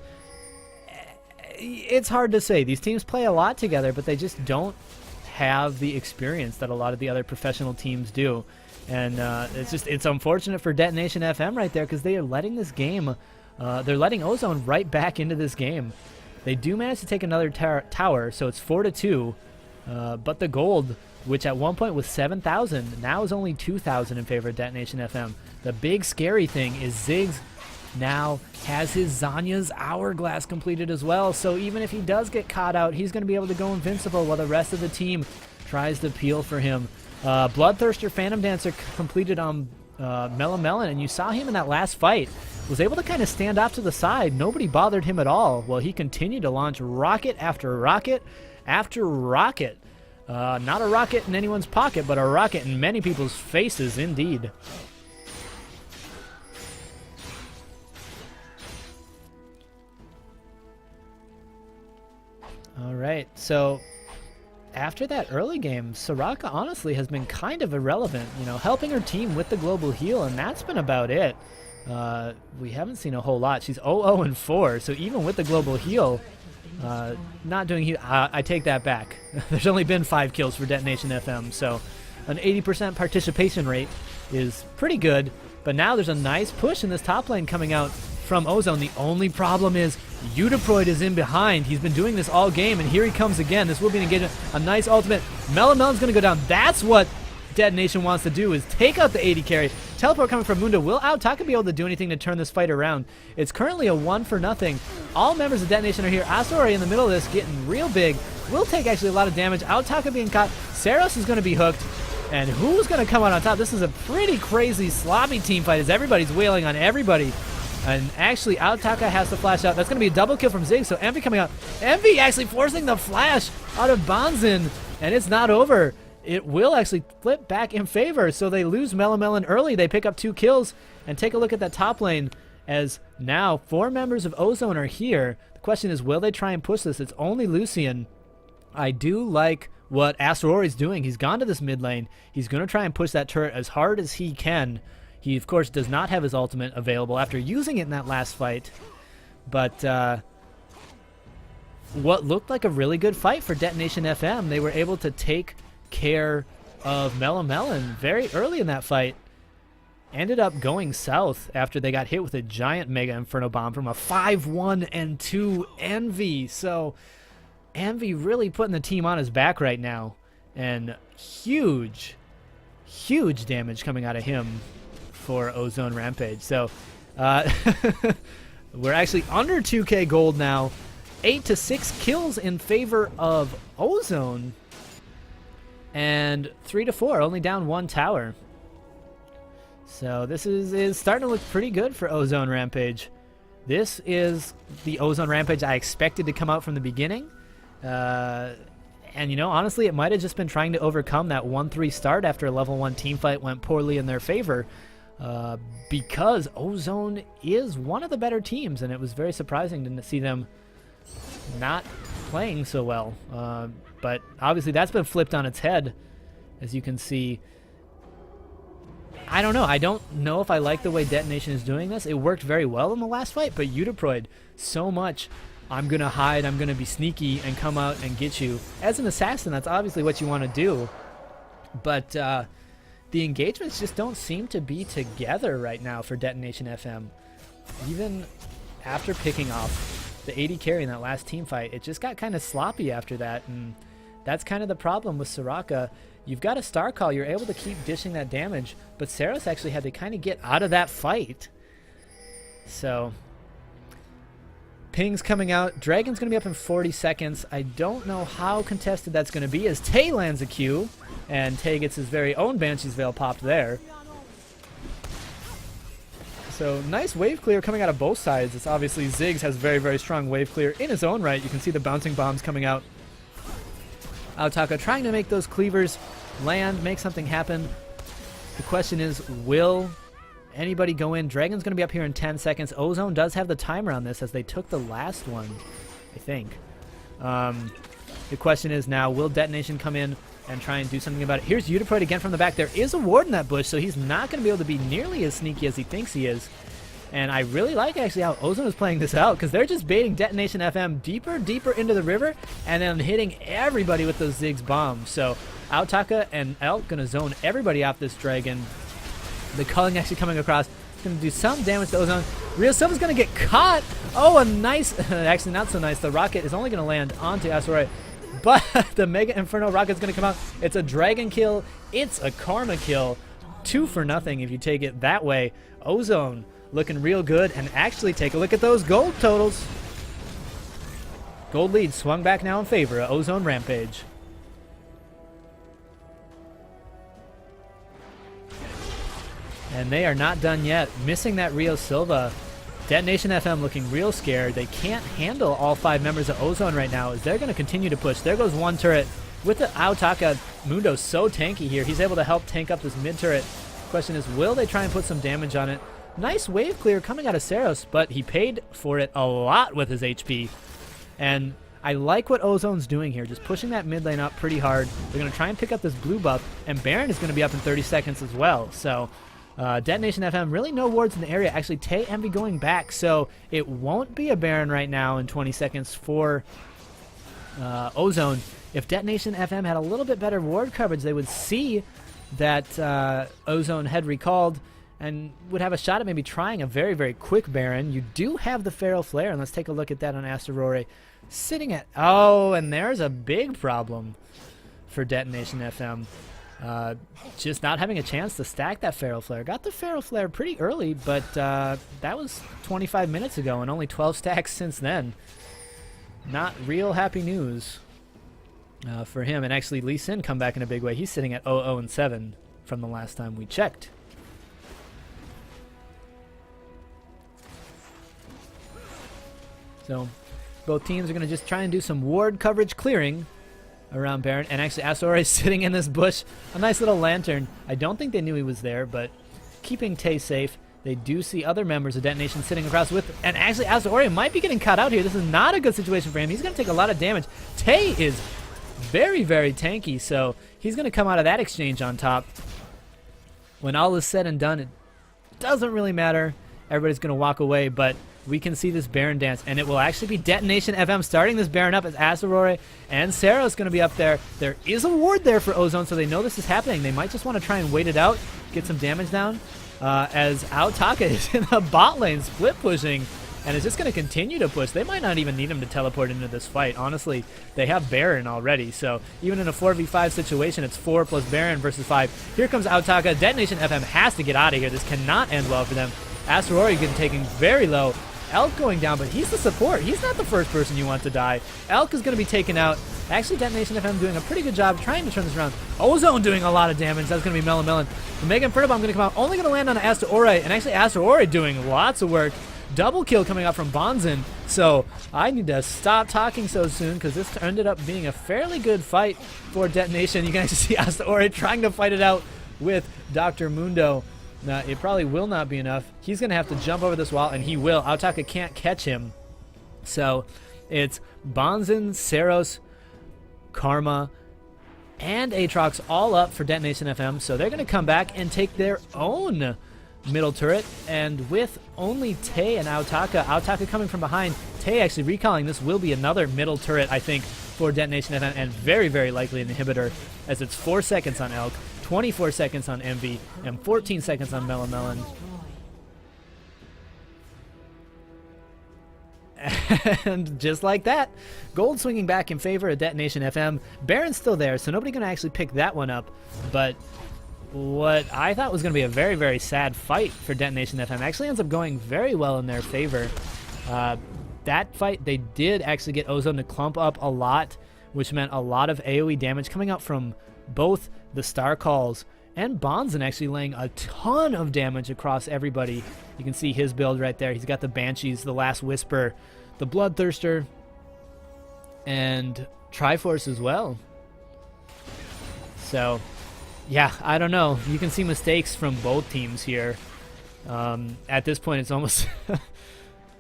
It's hard to say. These teams play a lot together, but they just don't have the experience that a lot of the other professional teams do. And it's unfortunate for Detonation FM right there, because they are letting this game, they're letting Ozone right back into this game. They do manage to take another tower, so it's 4-2. But the gold, which at one point was 7,000, now is only 2,000 in favor of Detonation FM. The big scary thing is Ziggs now has his Zanya's Hourglass completed as well, so even if he does get caught out, he's going to be able to go invincible while the rest of the team tries to peel for him. Bloodthirster Phantom Dancer completed on Melon, and you saw him in that last fight. Was able to kind of stand off to the side. Nobody bothered him at all. Well, he continued to launch rocket after rocket after rocket. Not a rocket in anyone's pocket, but a rocket in many people's faces indeed. All right, so after that early game, Soraka honestly has been kind of irrelevant, you know, helping her team with the global heal, and that's been about it. We haven't seen a whole lot. She's 0-4, so even with the global heal, not doing heal. I take that back. There's only been 5 kills for Detonation FM, so an 80% participation rate is pretty good, but now there's a nice push in this top lane coming out from Ozone. The only problem is Udiproid is in behind. He's been doing this all game, and here he comes again. This will be an engagement. A nice ultimate. Melon's going to go down. That's what Detonation wants to do, is take out the 80 carry. Teleport coming from Mundo. Will Aotaka be able to do anything to turn this fight around? It's currently a 1-0. All members of Detonation are here. Astori in the middle of this, getting real big. Will take actually a lot of damage. Aotaka being caught. Saros is going to be hooked. And who's going to come out on top? This is a pretty crazy sloppy team fight as everybody's wailing on everybody. And actually, Aotaka has to flash out. That's going to be a double kill from Ziggs, so Envy coming out. Envy actually forcing the flash out of Bonzin, and it's not over. It will actually flip back in favor, so they lose Melon early. They pick up 2 kills, and take a look at that top lane, as now 4 members of Ozone are here. The question is, will they try and push this? It's only Lucian. I do like what Asterori's doing. He's gone to this mid lane. He's going to try and push that turret as hard as he can. He, of course, does not have his ultimate available after using it in that last fight. But what looked like a really good fight for Detonation FM, they were able to take care of Melon very early in that fight. Ended up going south after they got hit with a giant Mega Inferno Bomb from a 5-1-2 Envy. So Envy really putting the team on his back right now. And huge damage coming out of him for Ozone Rampage. So we're actually under 2k gold now. 8-6 kills in favor of Ozone, and 3-4, only down 1 tower. So this is starting to look pretty good for Ozone Rampage. This is the Ozone Rampage I expected to come out from the beginning. And, you know, honestly, it might have just been trying to overcome that 1-3 start after a level 1 teamfight went poorly in their favor. Because Ozone is one of the better teams, and it was very surprising to see them not playing so well. But obviously that's been flipped on its head, as you can see. I don't know. I don't know if I like the way Detonation is doing this. It worked very well in the last fight, but Udiproid, so much, I'm going to hide, I'm going to be sneaky, and come out and get you. As an assassin, that's obviously what you want to do. But the engagements just don't seem to be together right now for Detonation FM. Even after picking off the AD carry in that last team fight, it just got kind of sloppy after that, and that's kind of the problem with Soraka. You've got a star call, you're able to keep dishing that damage, but Saros actually had to kind of get out of that fight. So, ping's coming out. Dragon's going to be up in 40 seconds. I don't know how contested that's going to be as Tay lands a Q, and Tay gets his very own Banshee's Veil popped there. So nice wave clear coming out of both sides. It's obviously Ziggs has very, very strong wave clear in his own right. You can see the bouncing bombs coming out. Aotaka trying to make those cleavers land, make something happen. The question is, will anybody go in? Dragon's going to be up here in 10 seconds. Ozone does have the timer on this as they took the last one, I think. The question is now, will Detonation come in and try and do something about it? Here's Udiproid again from the back. There is a ward in that bush, so he's not going to be able to be nearly as sneaky as he thinks he is. And I really like actually how Ozone is playing this out, because they're just baiting Detonation FM deeper into the river and then hitting everybody with those Ziggs bombs. So Aotaka and Elk going to zone everybody off this Dragon. The culling actually coming across. Going to do some damage to Ozone. Real Silva's going to get caught. Oh, a nice, actually not so nice. The rocket is only going to land onto Asteroid. But the Mega Inferno rocket's going to come out. It's a Dragon kill. It's a Karma kill. 2 for nothing if you take it that way. Ozone looking real good. And actually take a look at those gold totals. Gold lead swung back now in favor of Ozone Rampage. And they are not done yet. Missing that Rio Silva. Detonation FM looking real scared. They can't handle all 5 members of Ozone right now as they're going to continue to push. There goes one turret. With the Aotaka, Mundo's so tanky here. He's able to help tank up this mid turret. Question is, will they try and put some damage on it? Nice wave clear coming out of Saros, but he paid for it a lot with his HP. And I like what Ozone's doing here, just pushing that mid lane up pretty hard. They're going to try and pick up this blue buff, and Baron is going to be up in 30 seconds as well. So Detonation FM, really no wards in the area. Actually, Tay Envy going back, so it won't be a Baron right now in 20 seconds for Ozone. If Detonation FM had a little bit better ward coverage, they would see that Ozone had recalled and would have a shot at maybe trying a very, very quick Baron. You do have the Feral Flare, and let's take a look at that on Asterore. Sitting at... Oh, and there's a big problem for Detonation FM. Just not having a chance to stack that Feral Flare. Got the Feral Flare pretty early, but that was 25 minutes ago and only 12 stacks since then. Not real happy news for him. And actually, Lee Sin come back in a big way. He's sitting at 0-7 from the last time we checked. So both teams are going to just try and do some ward coverage clearing around Baron. And actually, Asteroid is sitting in this bush. A nice little lantern. I don't think they knew he was there, but keeping Tay safe. They do see other members of Detonation sitting across with... And actually, Asteroid might be getting caught out here. This is not a good situation for him. He's going to take a lot of damage. Tay is very, very tanky, so he's going to come out of that exchange on top. When all is said and done, it doesn't really matter. Everybody's going to walk away, but we can see this Baron dance, and it will actually be Detonation FM starting this Baron up as Asteroid and Sarah's going to be up there. There is a ward there for Ozone, so they know this is happening. They might just want to try and wait it out, get some damage down, as Aotaka is in the bot lane split pushing, and is just going to continue to push. They might not even need him to teleport into this fight. Honestly, they have Baron already, so even in a 4v5 situation, it's 4 plus Baron versus 5. Here comes Aotaka. Detonation FM has to get out of here. This cannot end well for them. Asteroid getting taken very low. Elk going down, but he's the support. He's not the first person you want to die. Elk is going to be taken out. Actually, Detonation FM doing a pretty good job trying to turn this around. Ozone doing a lot of damage. That's going to be Melon Melon. The Mega Inferno Bomb going to come out. Only going to land on Asteroid, and actually Asteroid doing lots of work. Double kill coming out from Bonzin. So I need to stop talking so soon because this ended up being a fairly good fight for Detonation. You can actually see Asteroid trying to fight it out with Dr. Mundo. Now, it probably will not be enough. He's going to have to jump over this wall, and he will. Aotaka can't catch him. So it's Bonzin, Saros, Karma, and Aatrox all up for Detonation FM. So they're going to come back and take their own middle turret. And with only Tay and Aotaka coming from behind, Tay actually recalling, this will be another middle turret, I think, for Detonation FM, and very, very likely an inhibitor, as it's 4 seconds on Elk. 24 seconds on Envy, and 14 seconds on Melon. And just like that, gold swinging back in favor of Detonation FM. Baron's still there, so nobody going to actually pick that one up. But what I thought was going to be a very, very sad fight for Detonation FM actually ends up going very well in their favor. That fight, they did actually get Ozone to clump up a lot, which meant a lot of AoE damage coming out from both the Star Calls and Bonzen actually laying a ton of damage across everybody. You can see his build right there. He's got the Banshees, the Last Whisper, the Bloodthirster, and Triforce as well. So, yeah, I don't know. You can see mistakes from both teams here. At this point, it's almost,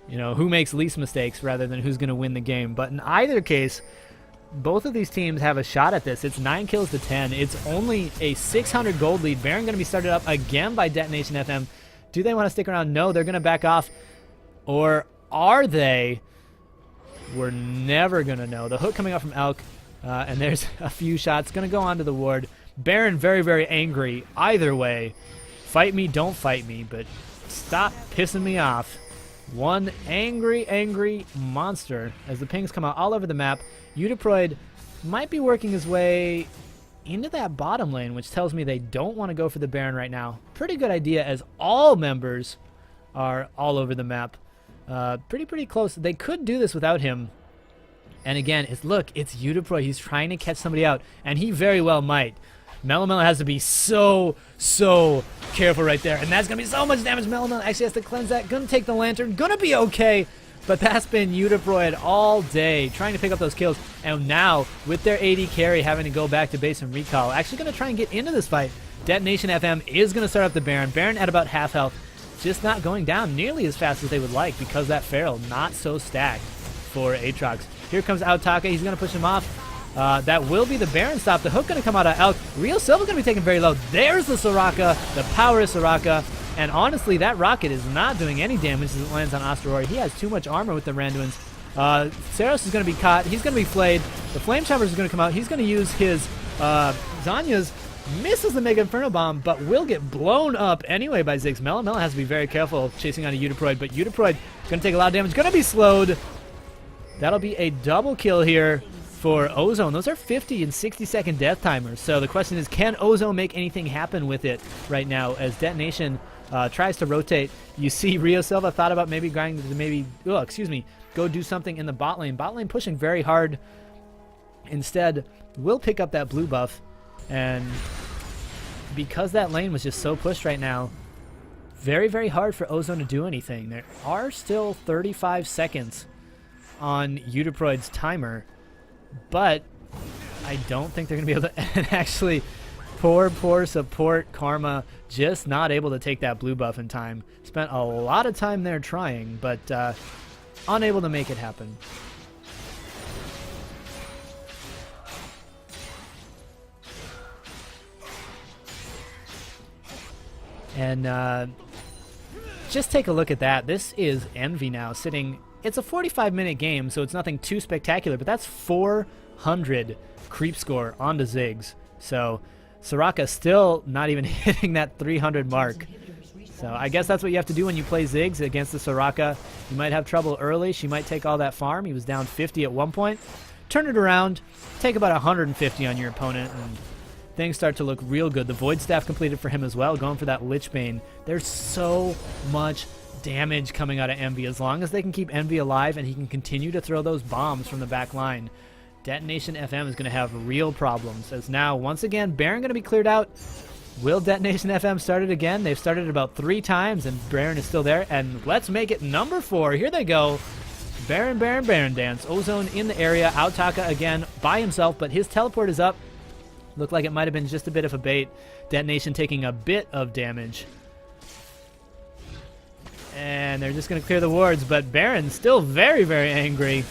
you know, who makes least mistakes rather than who's going to win the game. But in either case, both of these teams have a shot at this. It's 9 kills to 10. It's only a 600 gold lead. Baron going to be started up again by Detonation FM. Do they want to stick around? No, they're going to back off. Or are they? We're never going to know. The hook coming out from Elk, and there's a few shots. Going to go onto the ward. Baron very, very angry. Either way, fight me, don't fight me, but stop pissing me off. One angry, angry monster as the pings come out all over the map. Eudiproid might be working his way into that bottom lane, which tells me they don't want to go for the Baron right now. Pretty good idea, as all members are all over the map. Pretty close. They could do this without him. And again, it's Eudiproid. He's trying to catch somebody out, and he very well might. Melon has to be so careful right there, and that's going to be so much damage. Melon actually has to cleanse that. Gonna take the Lantern. Gonna be okay. But that's been Eudiproid all day, trying to pick up those kills. And now, with their AD carry having to go back to base and recall, actually going to try and get into this fight. Detonation FM is going to start up the Baron. Baron at about half health, just not going down nearly as fast as they would like because that Feral not so stacked for Aatrox. Here comes Aotaka. He's going to push him off. That will be the Baron stop. The hook going to come out of Elk. Real Silva's going to be taken very low. There's the Soraka, the power of Soraka. And honestly, that rocket is not doing any damage as it lands on Asteroid. He has too much armor with the Randuins. Saros is going to be caught. He's going to be flayed. The Flame Chambers is going to come out. He's going to use his Zanya's. Misses the Mega Inferno Bomb, but will get blown up anyway by Ziggs. Melon has to be very careful chasing on a Eudiproid, but Eudiproid going to take a lot of damage. Going to be slowed. That'll be a double kill here for Ozone. Those are 50 and 60 second death timers. So the question is, can Ozone make anything happen with it right now as Detonation tries to rotate? You see Rio Silva thought about maybe grinding to go do something in the bot lane. Bot lane pushing very hard. Instead, will pick up that blue buff. And because that lane was just so pushed right now, very hard for Ozone to do anything. There are still 35 seconds on Eudiproid's timer, but I don't think they're going to be able to. And actually, poor support Karma just not able to take that blue buff in time. Spent a lot of time there trying, but unable to make it happen. And just take a look at that. This is Envy now sitting. It's a 45-minute game, so it's nothing too spectacular, but that's 400 creep score onto Ziggs. So Soraka still not even hitting that 300 mark. So I guess that's what you have to do when you play Ziggs against the Soraka. You might have trouble early. She might take all that farm. He was down 50 at one point. Turn it around, take about 150 on your opponent, and things start to look real good. The Void Staff completed for him as well, going for that Lich Bane. There's so much damage coming out of Envy. As long as they can keep Envy alive and he can continue to throw those bombs from the back line, Detonation FM is going to have real problems. As now, once again, Baron going to be cleared out. Will Detonation FM start it again? They've started it about 3 times, and Baron is still there. And let's make it number 4. Here they go. Baron dance. Ozone in the area. Aotaka again by himself, but his teleport is up. Looked like it might have been just a bit of a bait. Detonation taking a bit of damage. And they're just going to clear the wards, but Baron still very angry.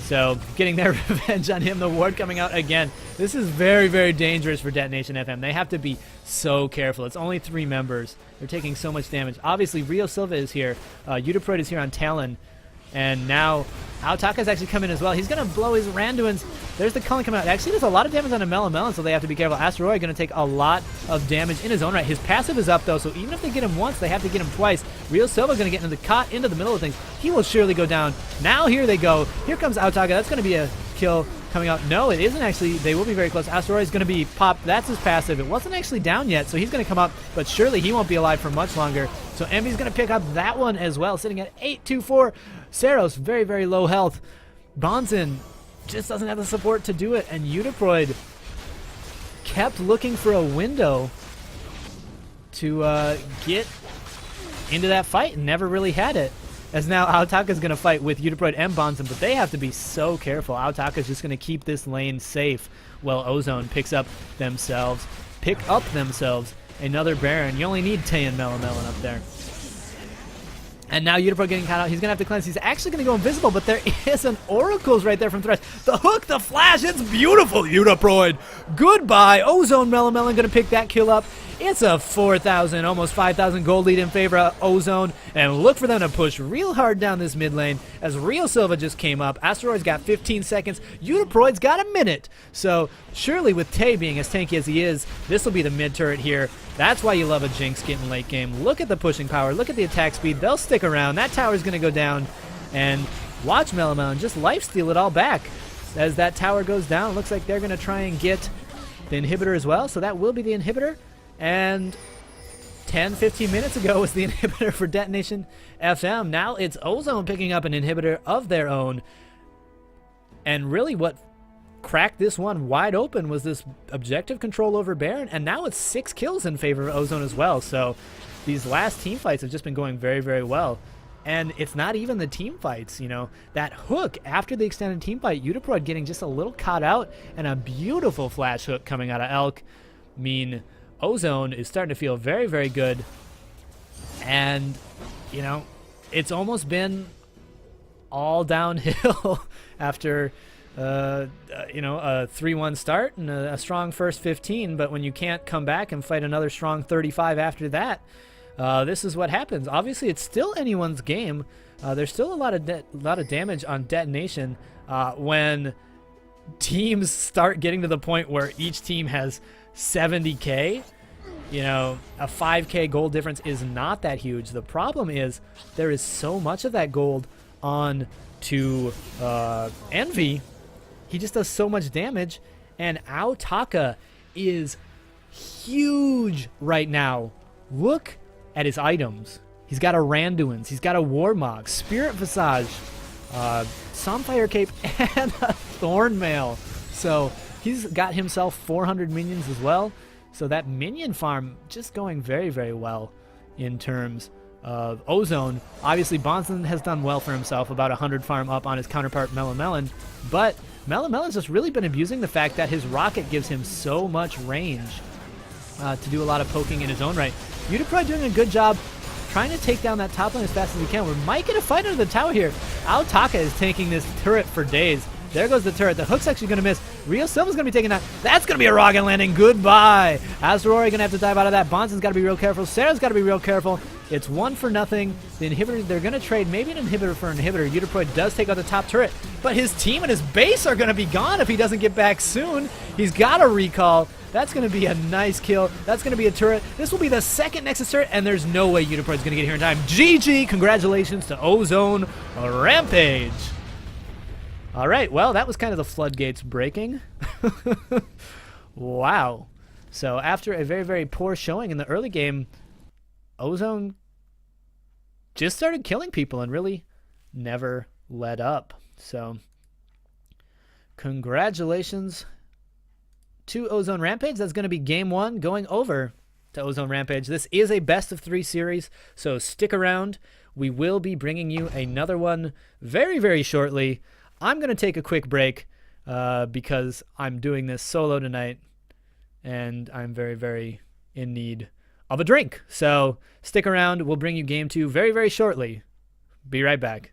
So getting their revenge on him. The ward coming out again. This is very dangerous for Detonation FM. They have to be so careful. It's only 3 members. They're taking so much damage. Obviously, Rio Silva is here. Eudiproid is here on Talon. And now Aotaka's actually come in as well. He's going to blow his Randuins. There's the Culling coming out. Actually, there's a lot of damage on a Melon, so they have to be careful. Asteroid going to take a lot of damage in his own right. His passive is up, though, so even if they get him once, they have to get him twice. Real Silva going to get caught into the middle of things. He will surely go down. Now here they go. Here comes Aotaka. That's going to be a kill coming out. No, it isn't actually. They will be very close. Asteroid is going to be popped. That's his passive. It wasn't actually down yet, so he's going to come up, but surely he won't be alive for much longer. So Envy's going to pick up that one as well, sitting at 8-2-4. Saros, very, very low health. Bonzen just doesn't have the support to do it, and Udiproid kept looking for a window to get into that fight and never really had it. As now Aotaka's going to fight with Udiproid and Bonzen, but they have to be so careful. Aotaka's just going to keep this lane safe while Ozone picks up themselves another Baron. You only need Tay and Melon up there. And now Udiproid getting caught out. He's going to have to cleanse. He's actually going to go invisible, but there is an Oracles right there from Thresh. The hook, the flash, it's beautiful, Udiproid. Goodbye. Ozone Melon going to pick that kill up. It's a 4,000, almost 5,000 gold lead in favor of Ozone. And look for them to push real hard down this mid lane as Real Silva just came up. Asteroid's got 15 seconds. Udiproid's got a minute. So surely with Tay being as tanky as he is, this will be the mid turret here. That's why you love a Jinx getting late game. Look at the pushing power. Look at the attack speed. They'll stick around. That tower's going to go down. And watch Melon just lifesteal it all back. As that tower goes down, it looks like they're going to try and get the inhibitor as well. So that will be the inhibitor. And 10-15 minutes ago was the inhibitor for Detonation FM. Now it's Ozone picking up an inhibitor of their own. And really what cracked this one wide open was this objective control over Baron. And now it's 6 kills in favor of Ozone as well. So these last team fights have just been going very, very well. And it's not even the team fights, you know. That hook after the extended team fight, Udiproid getting just a little caught out, and a beautiful flash hook coming out of Elk. Ozone is starting to feel very, very good. And, you know, it's almost been all downhill after, you know, a 3-1 start and a strong first 15. But when you can't come back and fight another strong 35 after that, this is what happens. Obviously, it's still anyone's game. There's still a lot of damage on Detonation when teams start getting to the point where each team has 70k. You know, a 5k gold difference is not that huge. The problem is there is so much of that gold on to Envy. He just does so much damage, and Aotaka is huge right now. Look at his items. He's got a Randuin's, he's got a Warmog, Spirit Visage, Sunfire Cape, and a Thornmail. So he's got himself 400 minions as well. So that minion farm just going very, very well in terms of Ozone. Obviously, Bonzen has done well for himself, about 100 farm up on his counterpart Melon. But Melon's just really been abusing the fact that his rocket gives him so much range to do a lot of poking in his own right. Udiproid doing a good job trying to take down that top lane as fast as he can. We might get a fight under the tower here. Aotaka is taking this turret for days. There goes the turret. The hook's actually going to miss. Real Silva's going to be taking that. That's going to be a rocket landing. Goodbye. Asteroid going to have to dive out of that. Bonzen's got to be real careful. Sarah's got to be real careful. It's 1-0. The inhibitor, they're going to trade maybe an inhibitor for an inhibitor. Udiproid does take out the top turret, but his team and his base are going to be gone if he doesn't get back soon. He's got a recall. That's going to be a nice kill. That's going to be a turret. This will be the second Nexus turret, and there's no way Udiproid's going to get here in time. GG. Congratulations to Ozone Rampage. All right, well, that was kind of the floodgates breaking. Wow. So after a very, very poor showing in the early game, Ozone just started killing people and really never let up. So congratulations to Ozone Rampage. That's going to be game 1 going over to Ozone Rampage. This is a best of 3 series, so stick around. We will be bringing you another one very, very shortly. I'm going to take a quick break because I'm doing this solo tonight, and I'm very, very in need of a drink. So stick around. We'll bring you game 2 very, very shortly. Be right back.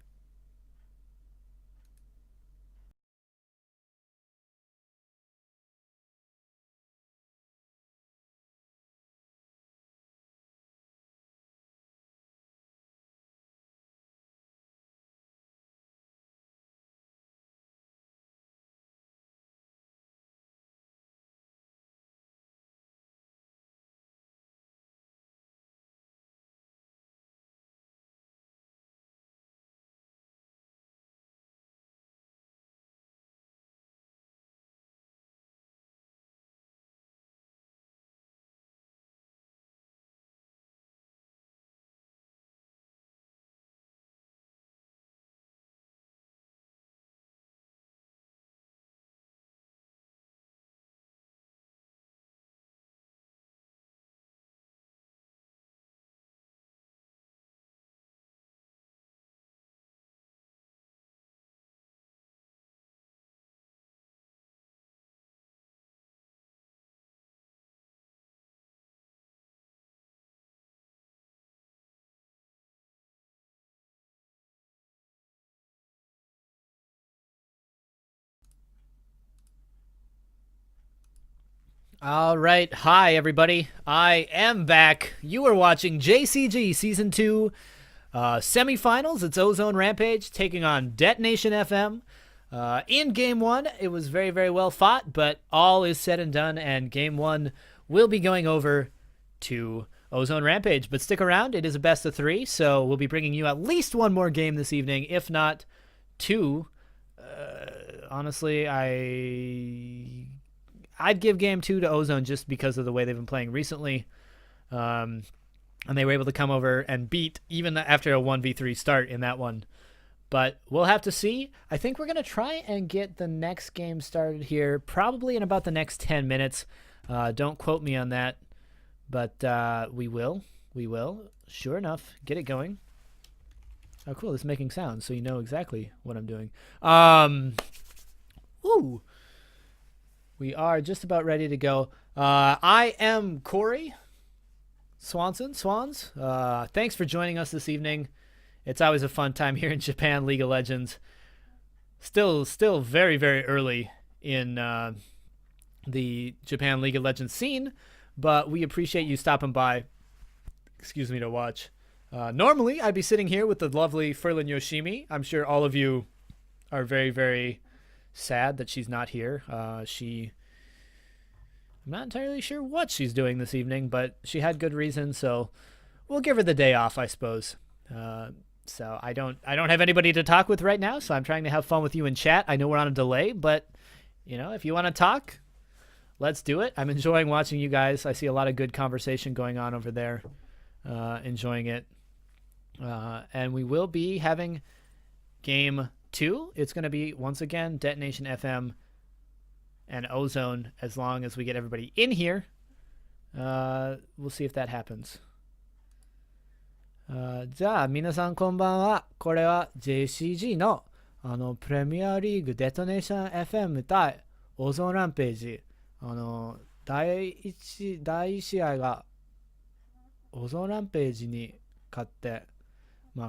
All right. Hi, everybody. I am back. You are watching JCG Season 2 semifinals. It's Ozone Rampage taking on Detonation FM. In Game 1, it was very, very well fought, but all is said and done, and Game 1 will be going over to Ozone Rampage. But stick around. It is a best of 3, so we'll be bringing you at least one more game this evening, if not 2. Honestly, I'd give Game 2 to Ozone just because of the way they've been playing recently. And they were able to come over and beat even after a 1v3 start in that one. But we'll have to see. I think we're going to try and get the next game started here probably in about the next 10 minutes. Don't quote me on that. But we will. We will. Sure enough, get it going. Oh, cool. It's making sounds, so you know exactly what I'm doing. Ooh. We are just about ready to go. I am Corey Swans. Thanks for joining us this evening. It's always a fun time here in Japan League of Legends. Still very, very early in the Japan League of Legends scene, but we appreciate you stopping by, to watch. Normally, I'd be sitting here with the lovely Ferlin Yoshimi. I'm sure all of you are very, very sad that she's not here. I'm not entirely sure what she's doing this evening, but she had good reason, so we'll give her the day off, I suppose. So I don't have anybody to talk with right now, so I'm trying to have fun with you in chat. I know we're on a delay, but if you want to talk, let's do it. I'm enjoying watching you guys. I see a lot of good conversation going on over there. Enjoying it. And we will be having Game 2. It's going to be, once again, Detonation FM and Ozone, as long as we get everybody in here. We'll see if that happens. じゃあ皆さんこんばんは。これは JCG のプレミアリーグデトネーション FM 対オゾンランページ。第1試合がオゾンランページに勝って、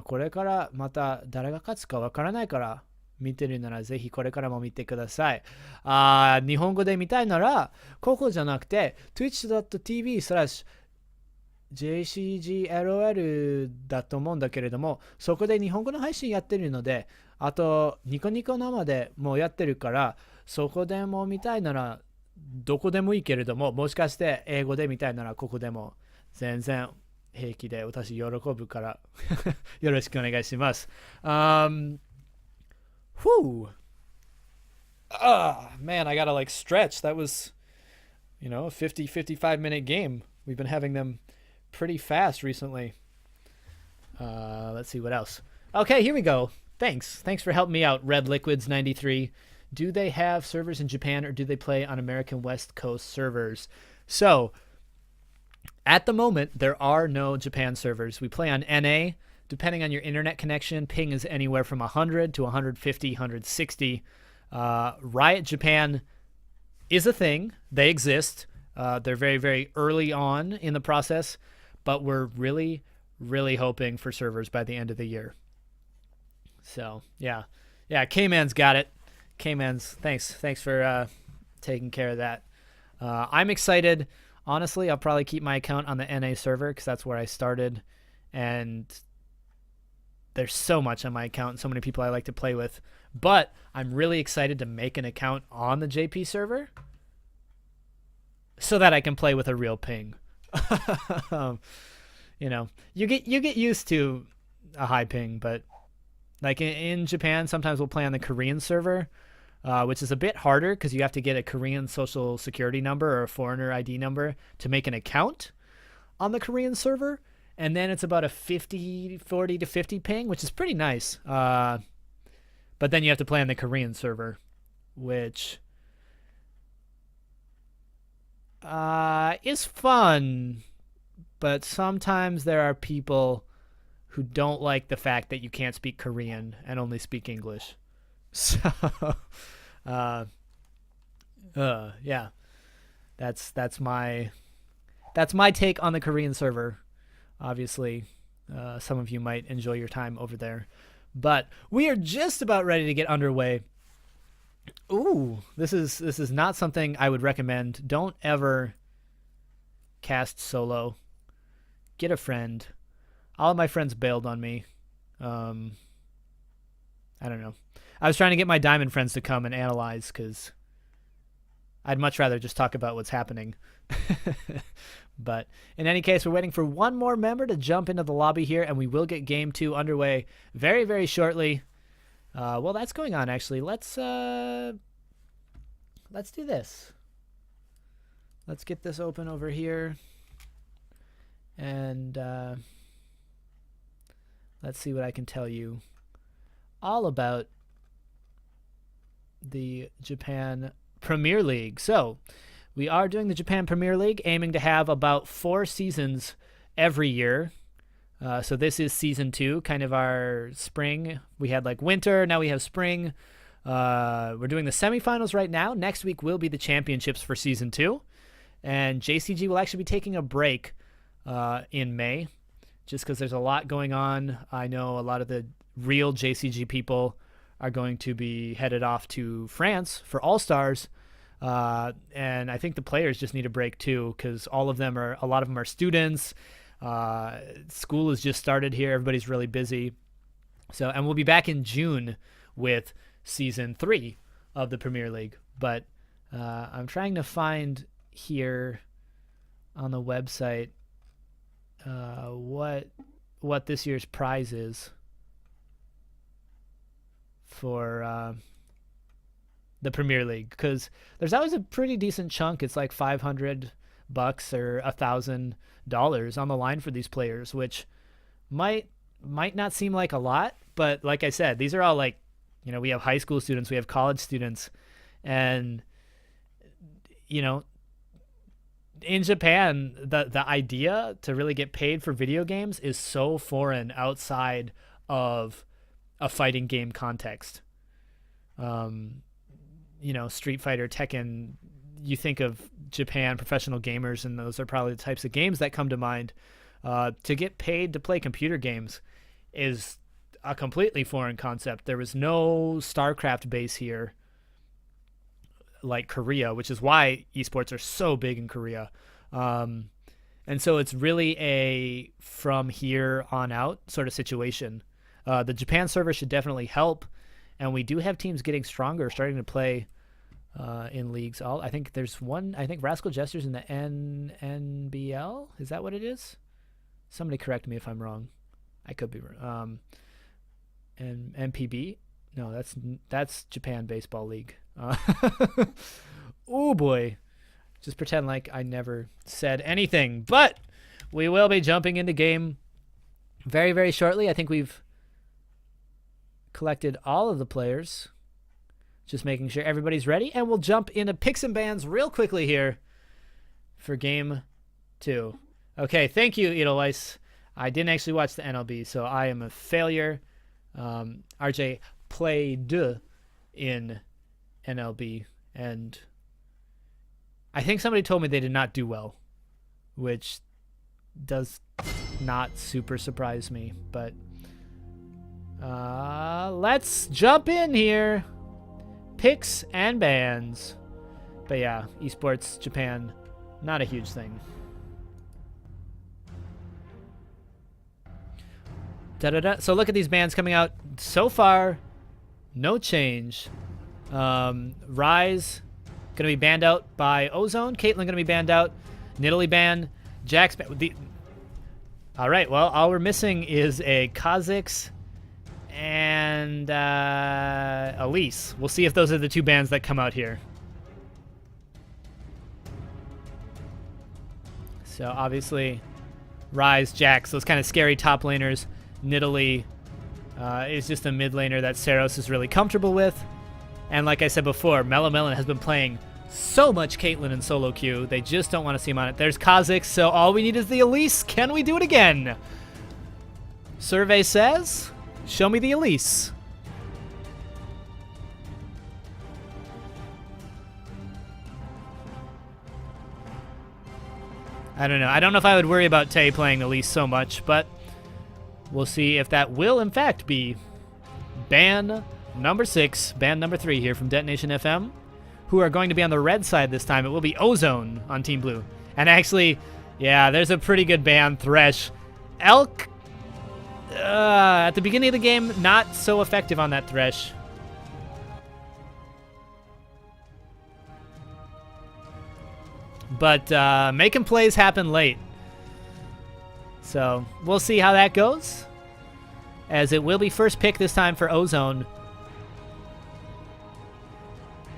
これからまた誰が勝つかわからないから見てるならぜひこれからも見てください。日本語で見たいならここじゃなくて twitch.tv/JCG LoL だと思うんだけれども、そこで日本語の配信やってるので、あとニコニコ生でもうやってるから、そこでも見たいならどこでもいいけれども、もしかして英語で見たいならここでも全然平気で私喜ぶからよろしくお願いします。Man, I gotta stretch. That was, a 55 minute game. We've been having them pretty fast recently. Let's see what else. Okay, here we go. Thanks for helping me out, Red Liquids 93. Do they have servers in Japan or do they play on American West Coast servers? So, at the moment, there are no Japan servers. We play on NA. Depending on your internet connection, ping is anywhere from 100 to 150, 160. Riot Japan is a thing. They exist. They're very, very early on in the process, but we're really, really hoping for servers by the end of the year. So, yeah, K-Man's got it. K-Man's, thanks for taking care of that. I'm excited. Honestly, I'll probably keep my account on the NA server because that's where I started, and there's so much on my account and so many people I like to play with. But I'm really excited to make an account on the JP server so that I can play with a real ping. You get used to a high ping, but in Japan, sometimes we'll play on the Korean server, which is a bit harder because you have to get a Korean social security number or a foreigner ID number to make an account on the Korean server. And then it's about a 40 to 50 ping, which is pretty nice. But then you have to play on the Korean server, which is fun. But sometimes there are people who don't like the fact that you can't speak Korean and only speak English. So, yeah, that's my take on the Korean server. Obviously, some of you might enjoy your time over there. But we are just about ready to get underway. Ooh, this is not something I would recommend. Don't ever cast solo. Get a friend. All of my friends bailed on me. I don't know. I was trying to get my diamond friends to come and analyze because I'd much rather just talk about what's happening. But in any case, we're waiting for one more member to jump into the lobby here, and we will get game 2 underway very, very shortly. Well, that's going on, actually. Let's do this. Let's get this open over here. And let's see what I can tell you all about the Japan Premier League. So, we are doing the Japan Premier League, aiming to have about 4 seasons every year. So this is season 2, kind of our spring. We had like winter, now we have spring. We're doing the semifinals right now. Next week will be the championships for season 2. And JCG will actually be taking a break in May, just because there's a lot going on. I know a lot of the real JCG people are going to be headed off to France for All-Stars. And I think the players just need a break too, because a lot of them are students. School has just started here. Everybody's really busy. So, and we'll be back in June with season 3 of the Premier League. But I'm trying to find here on the website what this year's prize is for the Premier League, because there's always a pretty decent chunk. It's like $500 or $1,000 on the line for these players, which might not seem like a lot, but like I said, these are all like, you know, we have high school students, we have college students, and you know, in Japan, the idea to really get paid for video games is so foreign outside of a fighting game context. You know, Street Fighter, Tekken, you think of Japan professional gamers, and those are probably the types of games that come to mind. To get paid to play computer games is a completely foreign concept. There was no StarCraft base here like Korea, which is why esports are so big in Korea. And so it's really a from here on out sort of situation. The Japan server should definitely help. And we do have teams getting stronger, starting to play in leagues. I think there's one. I think Rascal Jester's in the NBL. Is that what it is? Somebody correct me if I'm wrong. I could be wrong. And MPB? No, that's Japan Baseball League. Oh boy. Just pretend like I never said anything. But we will be jumping into game very, very shortly. I think we've collected all of the players, just making sure everybody's ready, and we'll jump into picks and bans real quickly here for game 2. Okay, thank you, Edelweiss. I didn't actually watch the NLB, so I am a failure. RJ played in NLB, and I think somebody told me they did not do well, which does not super surprise me, but let's jump in here. Picks and bans. But yeah, esports Japan, not a huge thing. So look at these bans coming out so far. No change. Rise gonna be banned out by Ozone. Caitlyn gonna be banned out. Nidalee banned. Jax banned. All right. Well, all we're missing is a Kha'Zix and Elise. We'll see if those are the 2 bans that come out here. So obviously, Rise, Jax, those kind of scary top laners. Nidalee is just a mid laner that Saros is really comfortable with. And like I said before, Melon has been playing so much Caitlyn in solo queue. They just don't want to see him on it. There's Kha'Zix, so all we need is the Elise. Can we do it again? Survey says, show me the Elise. I don't know. I don't know if I would worry about Tay playing Elise so much, but we'll see if that will, in fact, be ban number 6, band number 3 here from Detonation FM, who are going to be on the red side this time. It will be Ozone on Team Blue. And actually, yeah, there's a pretty good band, Thresh. Elk, at the beginning of the game, not so effective on that Thresh. But making plays happen late. So we'll see how that goes, as it will be first pick this time for Ozone.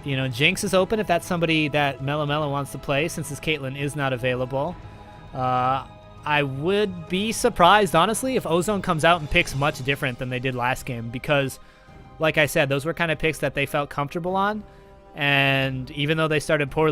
You know, Jinx is open if that's somebody that Mello wants to play, since his Caitlyn is not available. I would be surprised, honestly, if Ozone comes out and picks much different than they did last game, because, like I said, those were kind of picks that they felt comfortable on. And even though they started poorly,